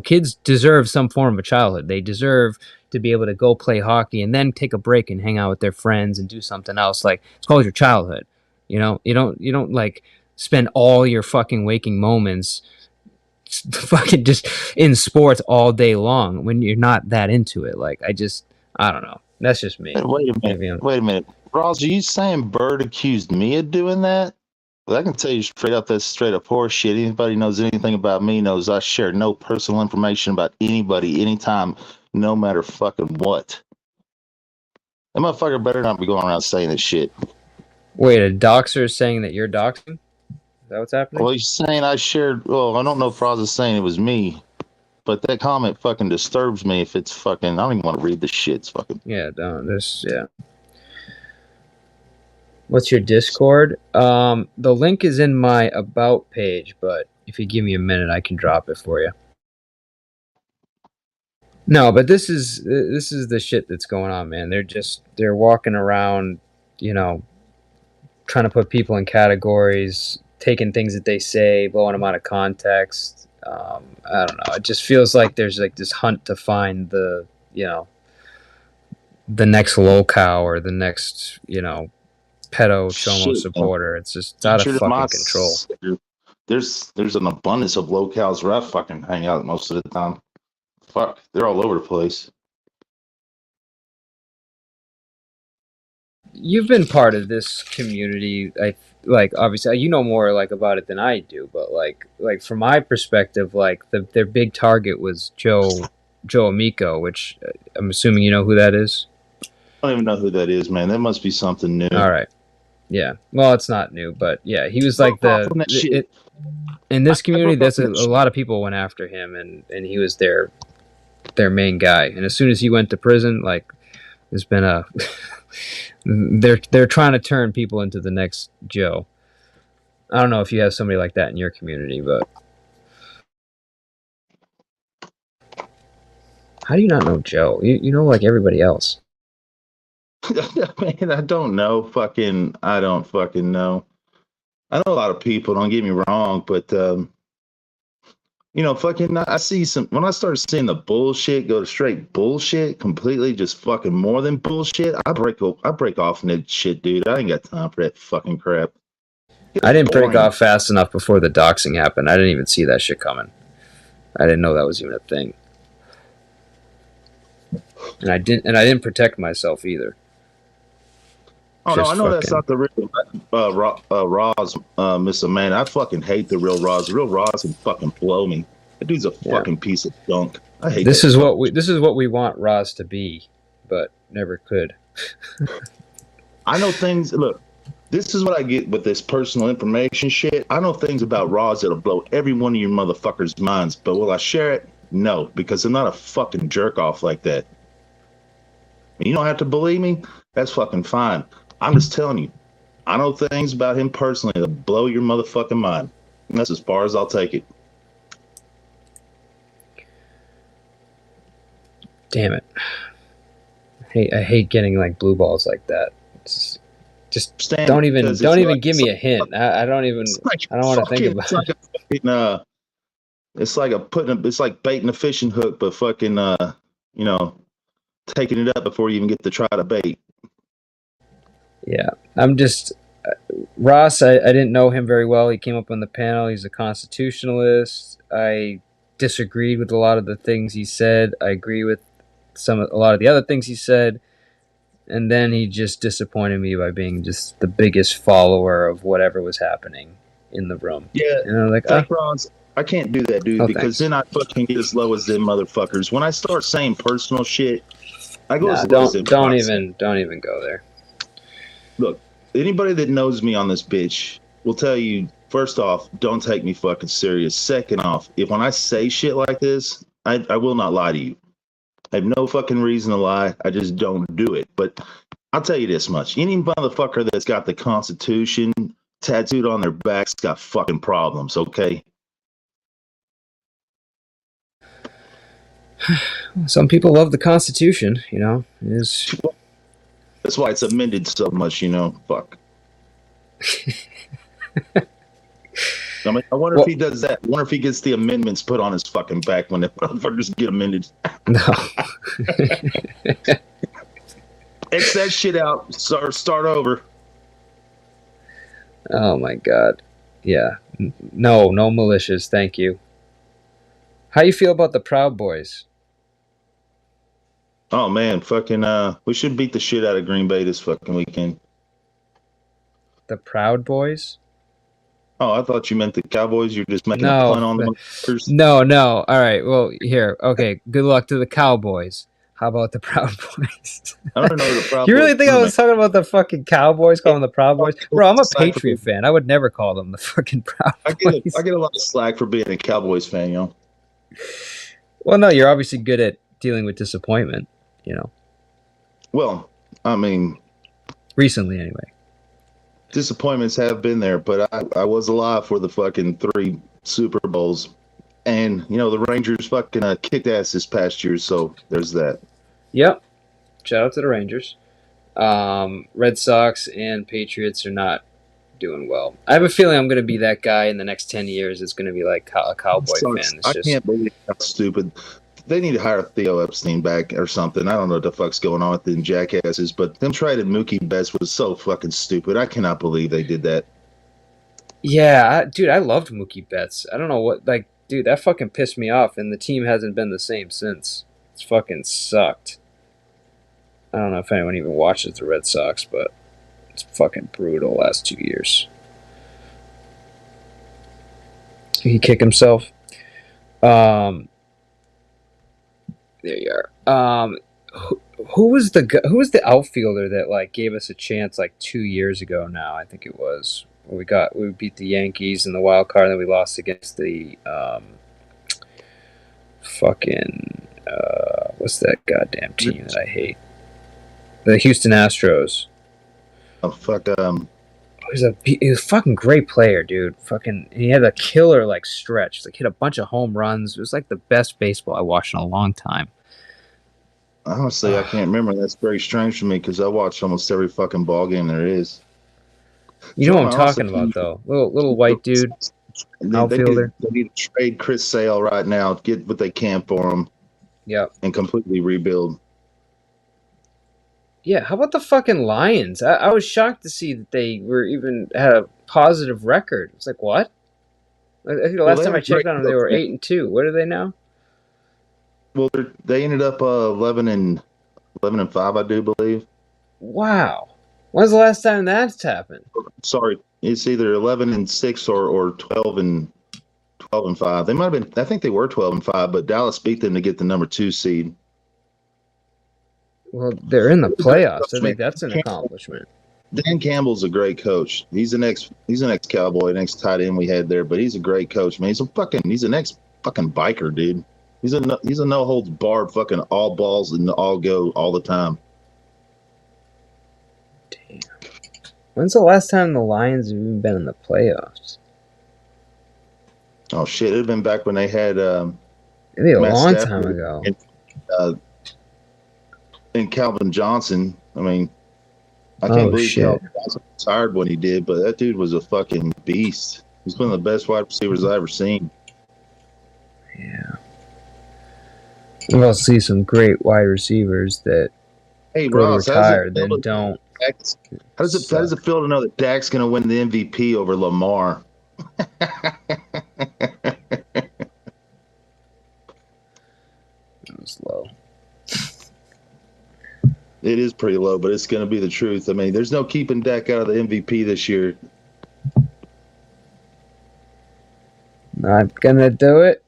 kids deserve some form of a childhood. They deserve to be able to go play hockey and then take a break and hang out with their friends and do something else. Like, it's called your childhood. You don't like spend all your fucking waking moments fucking just in sports all day long when you're not that into it. Like, I don't know. That's just me. Wait a minute. Ross, are you saying Bird accused me of doing that? Well, I can tell you straight up that's straight up horse shit. Anybody knows anything about me knows I share no personal information about anybody, anytime, no matter fucking what. That motherfucker better not be going around saying this shit. Wait, a doxer is saying that you're doxing? Is that what's happening? Well, he's saying I shared. Well, I don't know if Ross is saying it was me, but that comment fucking disturbs me if it's fucking. I don't even want to read the shit. It's fucking. Yeah, don't. What's your Discord? The link is in my About page, but if you give me a minute, I can drop it for you. No, but this is the shit that's going on, man. They're walking around, trying to put people in categories, taking things that they say, blowing them out of context. I don't know. It just feels like there's like this hunt to find the next locale or the next, pedo chomo supporter. It's just out of fucking control. There's an abundance of locales where I fucking hang out most of the time. Fuck, they're all over the place. You've been part of this community. Obviously you know more like about it than I do, but like from my perspective, like their big target was Joe Amico, which I'm assuming you know who that is. I don't even know who that is, man. That must be something new. All right. Yeah. Well, it's not new, but yeah, he was like in this community. There's a lot of people went after him, and he was their main guy. And as soon as he went to prison, like there's been a they're trying to turn people into the next Joe. I don't know if you have somebody like that in your community, but how do you not know Joe? You know like everybody else. Man, I don't know. I don't fucking know. I know a lot of people. Don't get me wrong, but fucking, I see some. When I start seeing the bullshit go to straight bullshit, completely just fucking more than bullshit, I break off in that shit, dude. I ain't got time for that fucking crap. I didn't break boring. off fast enough before the doxing happened. I didn't even see that shit coming. I didn't know that was even a thing. And I didn't protect myself either. Oh no, I know that's not the real Roz, Miss Amanda. I fucking hate the real Roz. The real Roz can fucking blow me. That dude's a fucking piece of junk. I hate this. That Is what we want Roz to be, but never could. I know things. Look, this is what I get with this personal information shit. I know things about Roz that'll blow every one of your motherfuckers' minds, but will I share it? No, because I'm not a fucking jerk off like that. And you don't have to believe me. That's fucking fine. I'm just telling you, I know things about him personally that'll blow your motherfucking mind. And that's as far as I'll take it. Damn it. I hate getting like blue balls like that. Just don't even give me a hint. I don't want to think about it. It's like baiting a fishing hook, but fucking taking it up before you even get to try to bait. Yeah, I'm just Ross. I didn't know him very well. He came up on the panel. He's a constitutionalist. I disagreed with a lot of the things he said. I agree with a lot of the other things he said, and then he just disappointed me by being just the biggest follower of whatever was happening in the room. Yeah, and I'm like, Ross, I can't do that, dude, because then I fucking get as low as them motherfuckers. When I start saying personal shit, I go as low as them. Don't even go there. Look, anybody that knows me on this bitch will tell you, first off, don't take me fucking serious. Second off, if when I say shit like this, I will not lie to you. I have no fucking reason to lie. I just don't do it. But I'll tell you this much. Any motherfucker that's got the Constitution tattooed on their back's got fucking problems, okay? Some people love the Constitution, That's why it's amended so much, Fuck. I wonder if he does that. I wonder if he gets the amendments put on his fucking back when the motherfuckers get amended. No. X that shit out. Start over. Oh my god. Yeah. No militias. Thank you. How you feel about the Proud Boys? Oh man, fucking we should beat the shit out of Green Bay this fucking weekend. The Proud Boys? Oh, I thought you meant the Cowboys. You're just making a pun on them. No. All right. Well, here. Okay. Good luck to the Cowboys. How about the Proud Boys? I don't know the Proud Boys. You really think I was talking about the fucking Cowboys calling the Proud Boys? Bro, I'm a Patriot fan. I would never call them the fucking Proud Boys. I get a lot of slack for being a Cowboys fan, Well, no, you're obviously good at dealing with disappointment, Well, I mean, recently anyway. Disappointments have been there, but I was alive for the fucking 3 Super Bowls. And, the Rangers fucking kicked ass this past year, so there's that. Yep. Shout out to the Rangers. Red Sox and Patriots are not doing well. I have a feeling I'm going to be that guy in the next 10 years. It's going to be like a Cowboy fan. I can't believe how stupid. They need to hire Theo Epstein back or something. I don't know what the fuck's going on with them jackasses, but them trading Mookie Betts was so fucking stupid. I cannot believe they did that. Yeah, dude, I loved Mookie Betts. I don't know what, dude, that fucking pissed me off, and the team hasn't been the same since. It's fucking sucked. I don't know if anyone even watches the Red Sox, but it's fucking brutal the last 2 years. He kicked himself. There you are. Who was the outfielder that gave us a chance 2 years ago now? I think it was. We beat the Yankees in the wild card, and then we lost against the what's that goddamn team that I hate? The Houston Astros. Oh fuck. He was a fucking great player, dude. He had a killer stretch. Hit a bunch of home runs. It was the best baseball I watched in a long time. Honestly, I can't remember. That's very strange for me because I watch almost every fucking ball game there is. You know what I'm Jeremiah also talking about, though. Little white dude, outfielder. They need to trade Chris Sale right now, get what they can for him. Yep. And completely rebuild. Yeah, how about the fucking Lions? I was shocked to see that they were even had a positive record. It's like, what? I think the last time I checked on them, they were 8-2. What are they now? Well, they ended up 11-5, I do believe. Wow. When's the last time that's happened? Sorry, it's either 11-6 or 12-5. They might have been. I think they were 12-5, but Dallas beat them to get the number 2 seed. Well, they're in the playoffs. I think that's an accomplishment. Dan Campbell's a great coach. He's an ex Cowboy, next tight end we had there, but he's a great coach, man. He's an ex fucking biker, dude. He's a no holds barred fucking all balls and all go all the time. Damn. When's the last time the Lions have even been in the playoffs? Oh shit! It'd have been back when they had maybe a long time ago. And Calvin Johnson. I mean, I can't believe Calvin Johnson retired when he did, but that dude was a fucking beast. He's one of the best wide receivers I've ever seen. Yeah. We'll see some great wide receivers that go retired, then don't. How does it feel to know that Dak's going to win the MVP over Lamar? That was low. It is pretty low, but it's going to be the truth. I mean, there's no keeping Dak out of the MVP this year. Not gonna do it.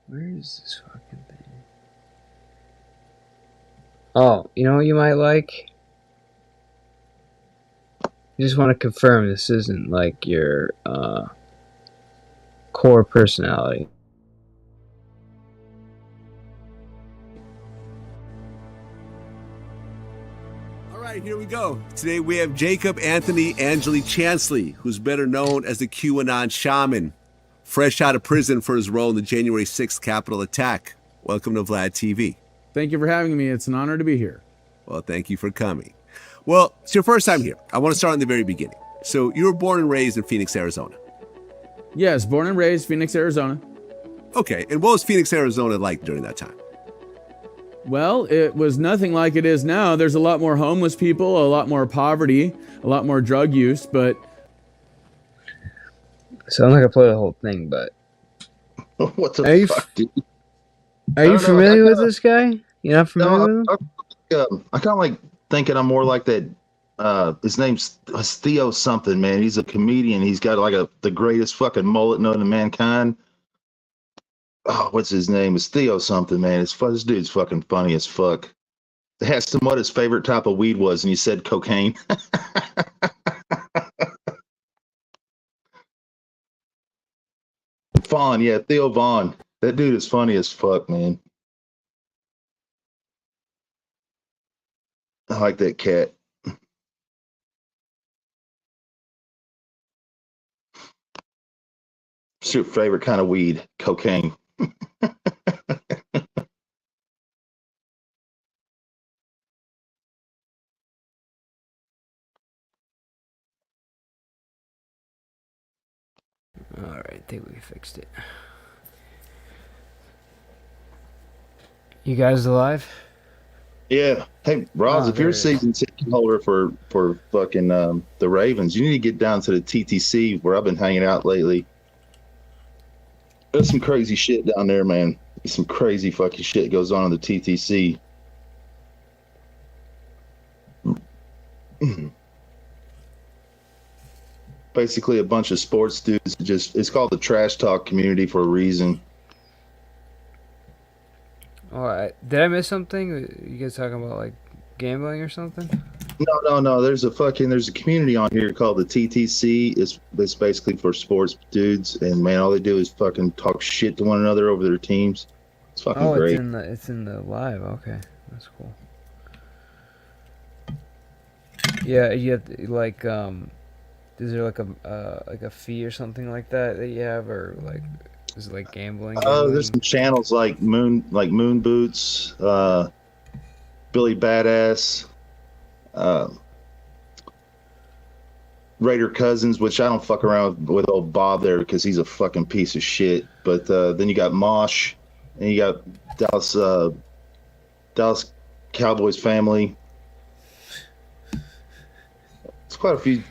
Where is this fucking thing? Oh, you know what you might like? You just want to confirm this isn't like your core personality. All right, here we go. Today we have Jacob Anthony Angeli Chansley, who's better known as the QAnon Shaman, fresh out of prison for his role in the January 6th Capitol attack. Welcome to Vlad TV. Thank you for having me. It's an honor to be here. Well, thank you for coming. Well, it's your first time here. I want to start in the very beginning. So you were born and raised in Phoenix, Arizona. Yes, born and raised Phoenix, Arizona. Okay, and what was Phoenix, Arizona like during that time? Well, it was nothing like it is now. There's a lot more homeless people, a lot more poverty, a lot more drug use, but... So I'm not gonna play the whole thing, but... What the fuck, dude? Are you familiar with this guy? You're not familiar with him? I kind of like thinking I'm more like that. His name's Theo something, man. He's a comedian. He's got like the greatest fucking mullet known to mankind. Oh, what's his name? It's Theo something, man. This dude's fucking funny as fuck. They asked him what his favorite type of weed was, and he said cocaine. Vaughn, yeah, Theo Vaughn. That dude is funny as fuck, man. I like that cat. What's your favorite kind of weed? Cocaine. Alright, I think we fixed it. You guys alive? Yeah. Hey, Roz, if you're a season ticket holder for fucking the Ravens, you need to get down to the TTC where I've been hanging out lately. There's some crazy shit down there, man. Some crazy fucking shit goes on in the TTC. Basically a bunch of sports dudes. It's called the trash talk community for a reason. Alright, did I miss something? You guys talking about like gambling or something? No. There's a community on here called the TTC. It's basically for sports dudes, and man, all they do is fucking talk shit to one another over their teams. It's fucking great. It's in the live. Okay, that's cool. Yeah, you have to, like is there like a fee or something like that you have, or like is it like gambling? There's some channels like Moon Boots, Billy Badass. Raider Cousins, which I don't fuck around with old Bob there because he's a fucking piece of shit. But then you got Mosh, and you got Dallas Cowboys family. It's quite a few.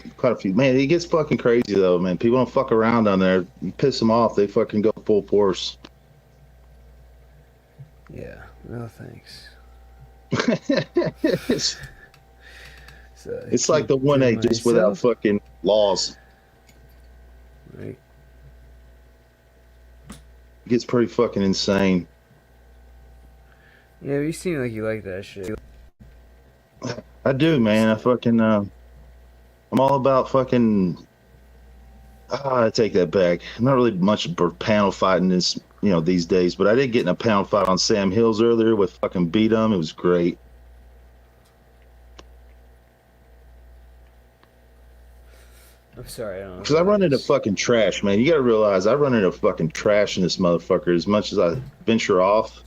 Man, it gets fucking crazy though, man. People don't fuck around down there. You piss them off, they fucking go full force. Yeah, no thanks. It's like the 1A just without fucking laws. Right. It gets pretty fucking insane. Yeah, you seem like you like that shit. I do, man. I fucking I'm all about fucking. I take that back. I'm not really much for panel fighting this, these days. But I did get in a panel fight on Sam Hills earlier with fucking Bidenomics. It was great. I'm sorry, I don't know. Because I run into fucking trash, man. You got to realize I run into fucking trash in this motherfucker. As much as I venture off,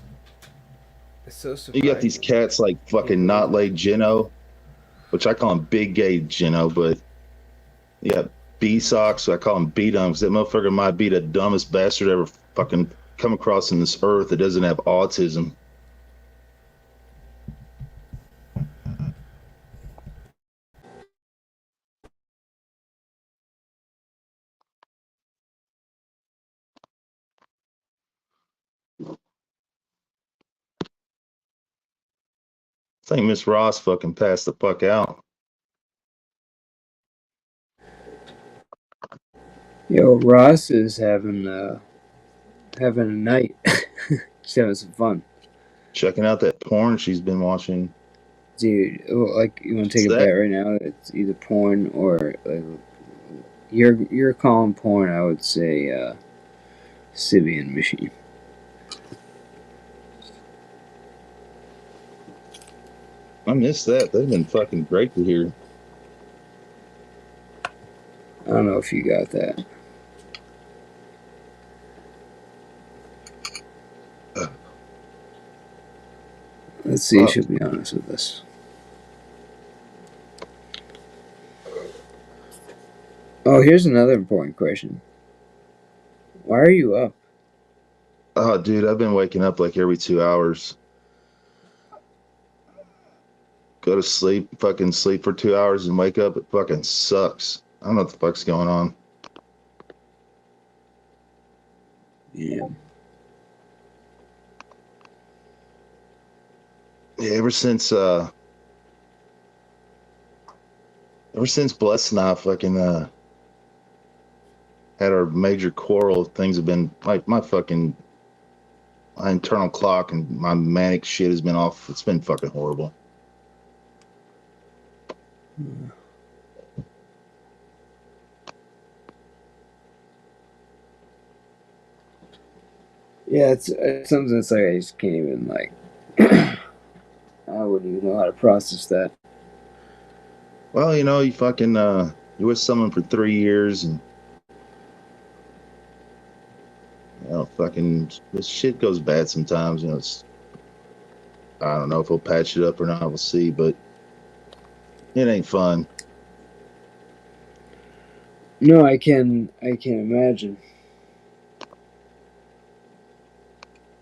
It's so you got these cats like fucking Not Laid Gino, which I call him Big Gay Gino, but you got B-Socks, so I call him Bidenomics. That motherfucker might be the dumbest bastard ever fucking come across in this earth that doesn't have autism. I think Miss Ross fucking passed the fuck out. Yo, Ross is having a night. She's having some fun. Checking out that porn she's been watching. Dude, like, you want to take a bet right now? It's either porn or you're calling porn. I would say Sibian Machine. I missed that. They've been fucking great to hear. I don't know if you got that. Let's see if she'll be honest with us. Oh, here's another important question. Why are you up? Oh, dude, I've been waking up like every 2 hours. Go to sleep, fucking sleep for 2 hours and wake up. It fucking sucks. I don't know what the fuck's going on. Yeah. Yeah, ever since Bless and I fucking had our major quarrel, things have been like my internal clock and my manic shit has been off. It's been fucking horrible. Yeah, it's something that's like I just can't even like. I wouldn't even know how to process that. Well, you fucking you with someone for 3 years and fucking this shit goes bad sometimes. It's I don't know if we'll patch it up or not. We'll see, but it ain't fun. No, I can imagine.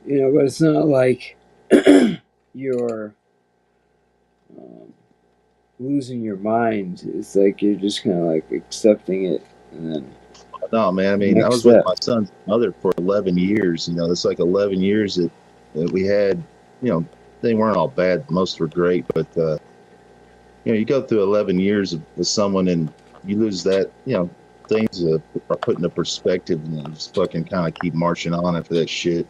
But it's not like you're losing your mind. It's like you're just kind of like accepting it, and then. No, man. I mean, I was with my son's mother for 11 years. It's like 11 years that we had. They weren't all bad. Most were great, but you go through 11 years with someone and you lose that. Things are put into perspective, and then just fucking kind of keep marching on after that shit.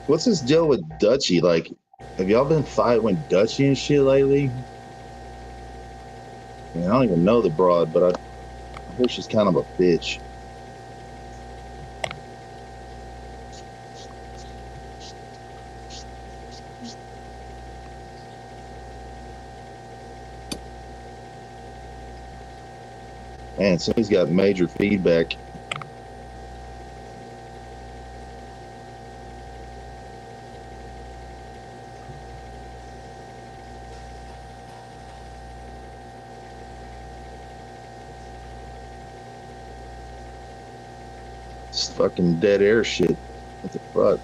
What's this deal with Dutchie? Like, have y'all been fighting with Dutchie and shit lately? I mean, I don't even know the broad, but I hear she's kind of a bitch. Man, somebody's got major feedback. It's fucking dead air shit. What the fuck?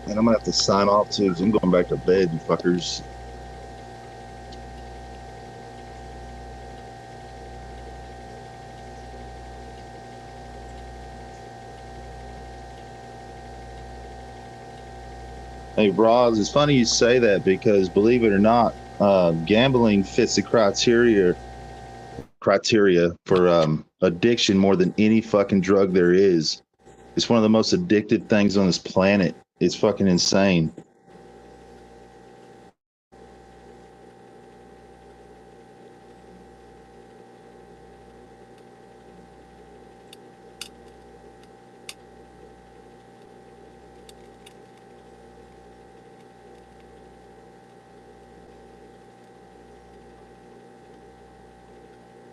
And I'm gonna have to sign off too, because I'm going back to bed, you fuckers. Hey, Roz, it's funny you say that because believe it or not, gambling fits the criteria for addiction more than any fucking drug there is. It's one of the most addictive things on this planet. It's fucking insane.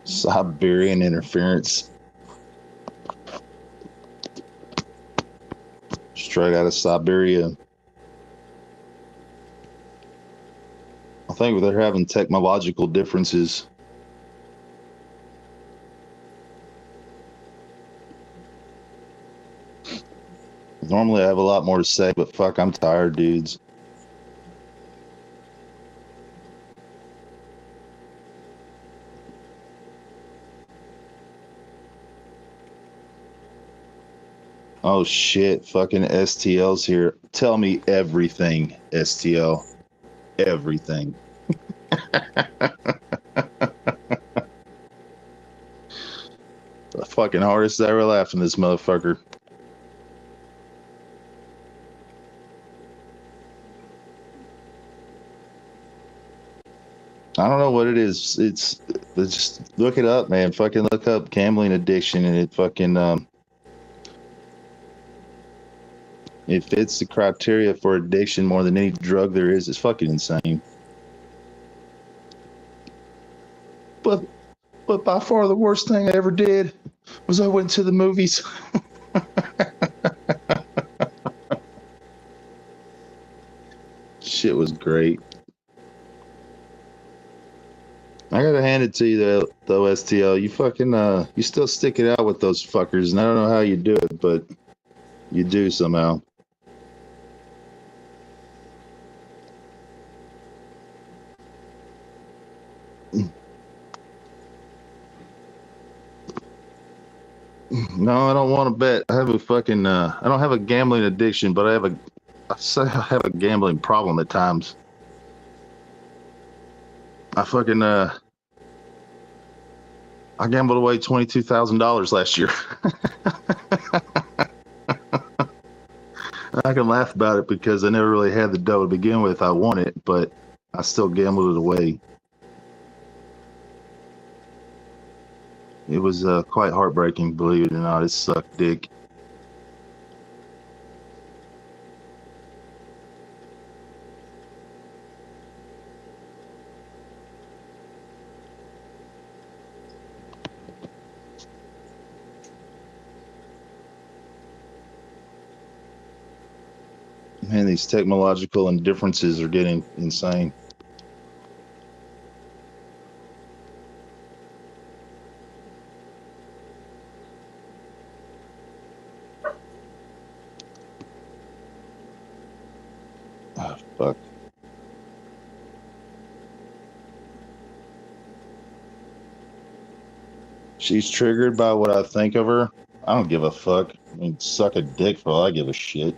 Siberian interference. Straight out of Siberia. I think they're having technological differences. Normally I have a lot more to say, but fuck, I'm tired, dudes. Oh shit, fucking STL's here. Tell me everything, STL. Everything. The fucking hardest I ever laughing this motherfucker. I don't know what it is. It's just look it up, man. Fucking look up gambling addiction, and it fucking it fits the criteria for addiction more than any drug there is. It's fucking insane. But by far the worst thing I ever did was I went to the movies. Shit was great. I gotta hand it to you though, STL. You fucking you still stick it out with those fuckers, and I don't know how you do it, but you do somehow. No, I don't want to bet. I have a fucking I don't have a gambling addiction, but I say I have a gambling problem at times. I fucking I gambled away $22,000 last year. I can laugh about it because I never really had the dough to begin with. I won it, but I still gambled it away. It was quite heartbreaking, believe it or not. It sucked dick. Man, these technological indifferences are getting insane. Oh, fuck. She's triggered by what I think of her. I don't give a fuck. I mean, suck a dick for all I give a shit.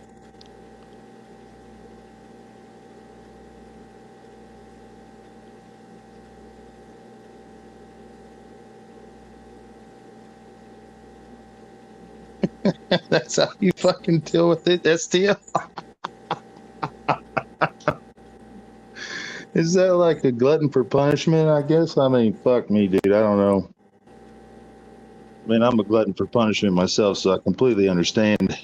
That's how you fucking deal with it, STL. Is that like a glutton for punishment, I guess? I mean, fuck me, dude. I don't know. I mean, I'm a glutton for punishment myself, so I completely understand.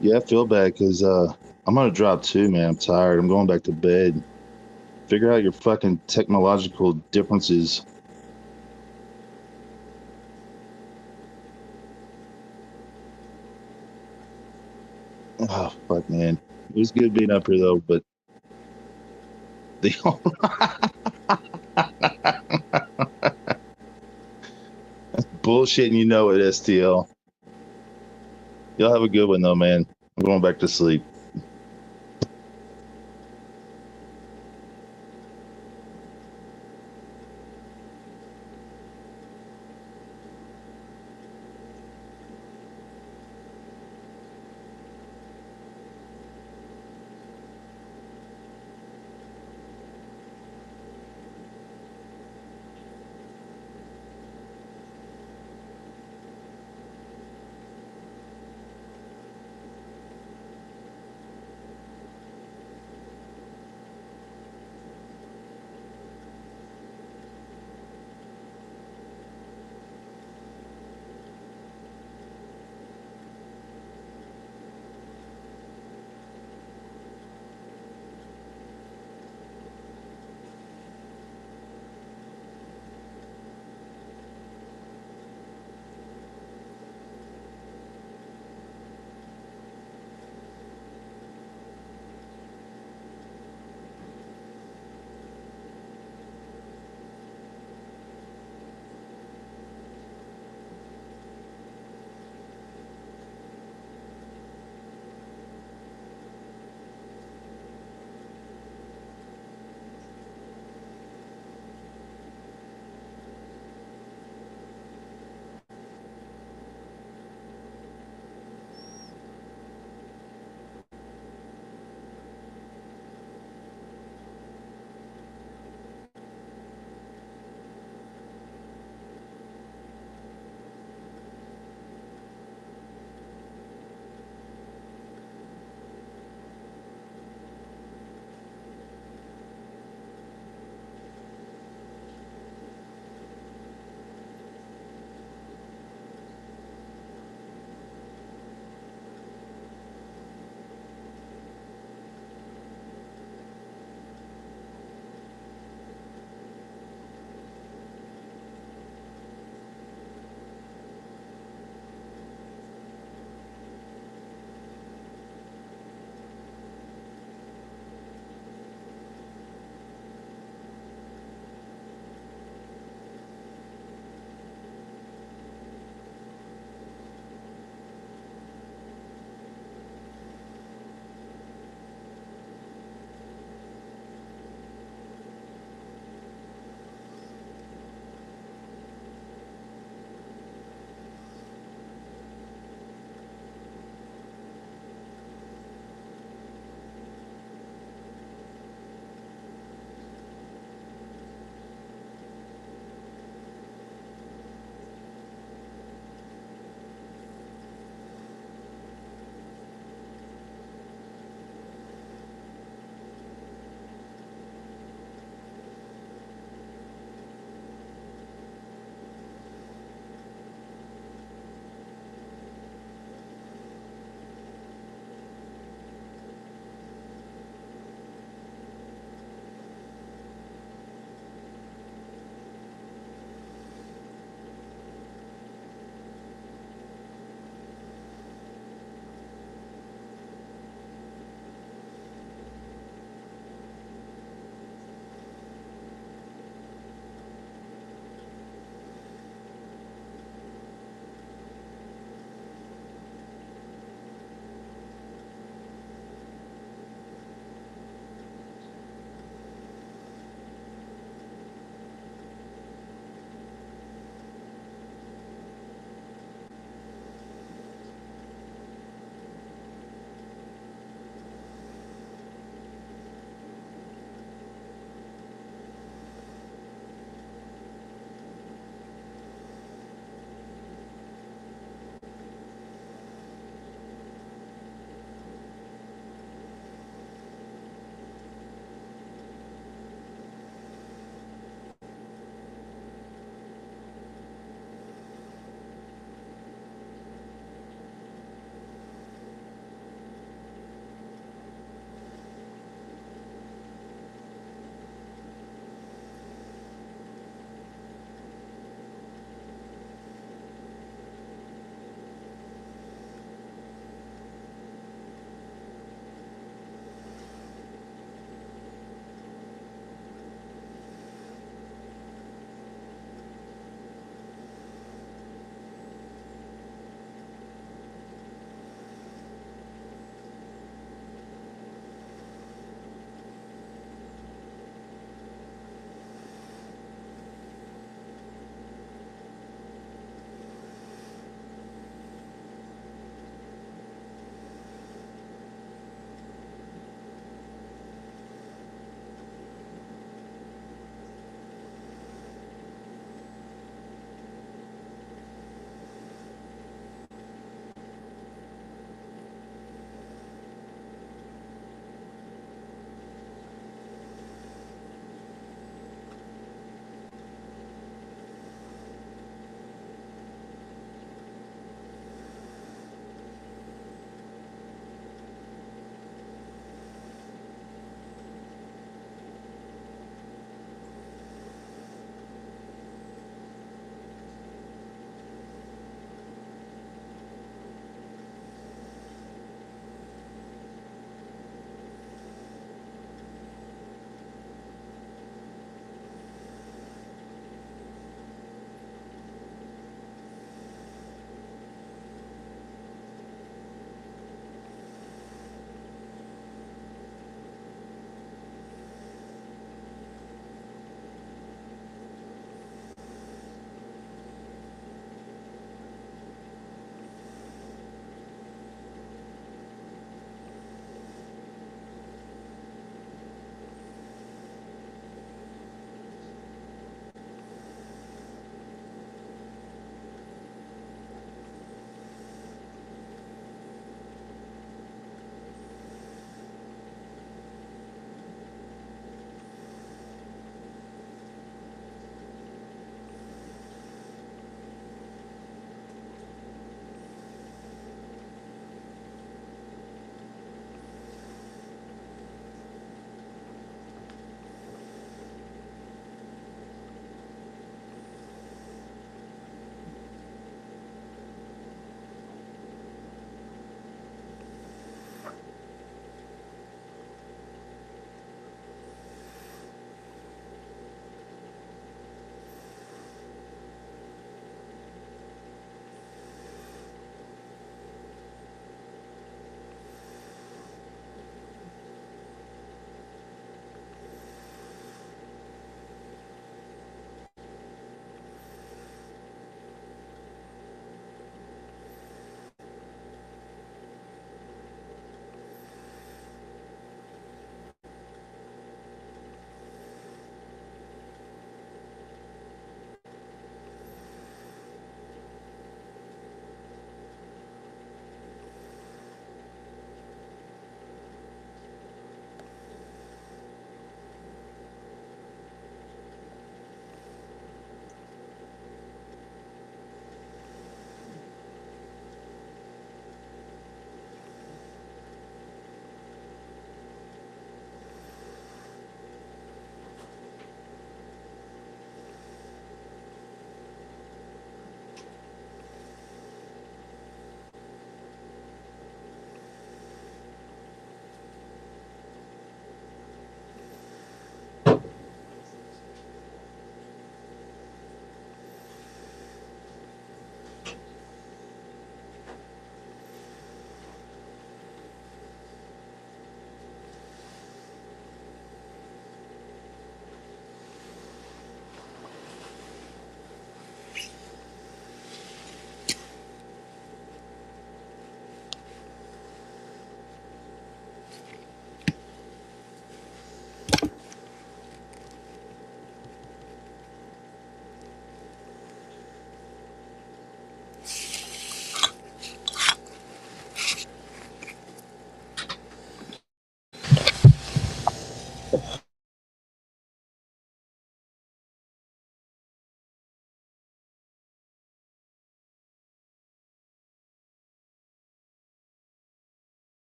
Yeah, I feel bad because I'm gonna drop too, man. I'm tired. I'm going back to bed. Figure out your fucking technological differences. Oh fuck, man. It was good being up here though, but the bullshit, and you know it, STL. Y'all have a good one though, man. I'm going back to sleep.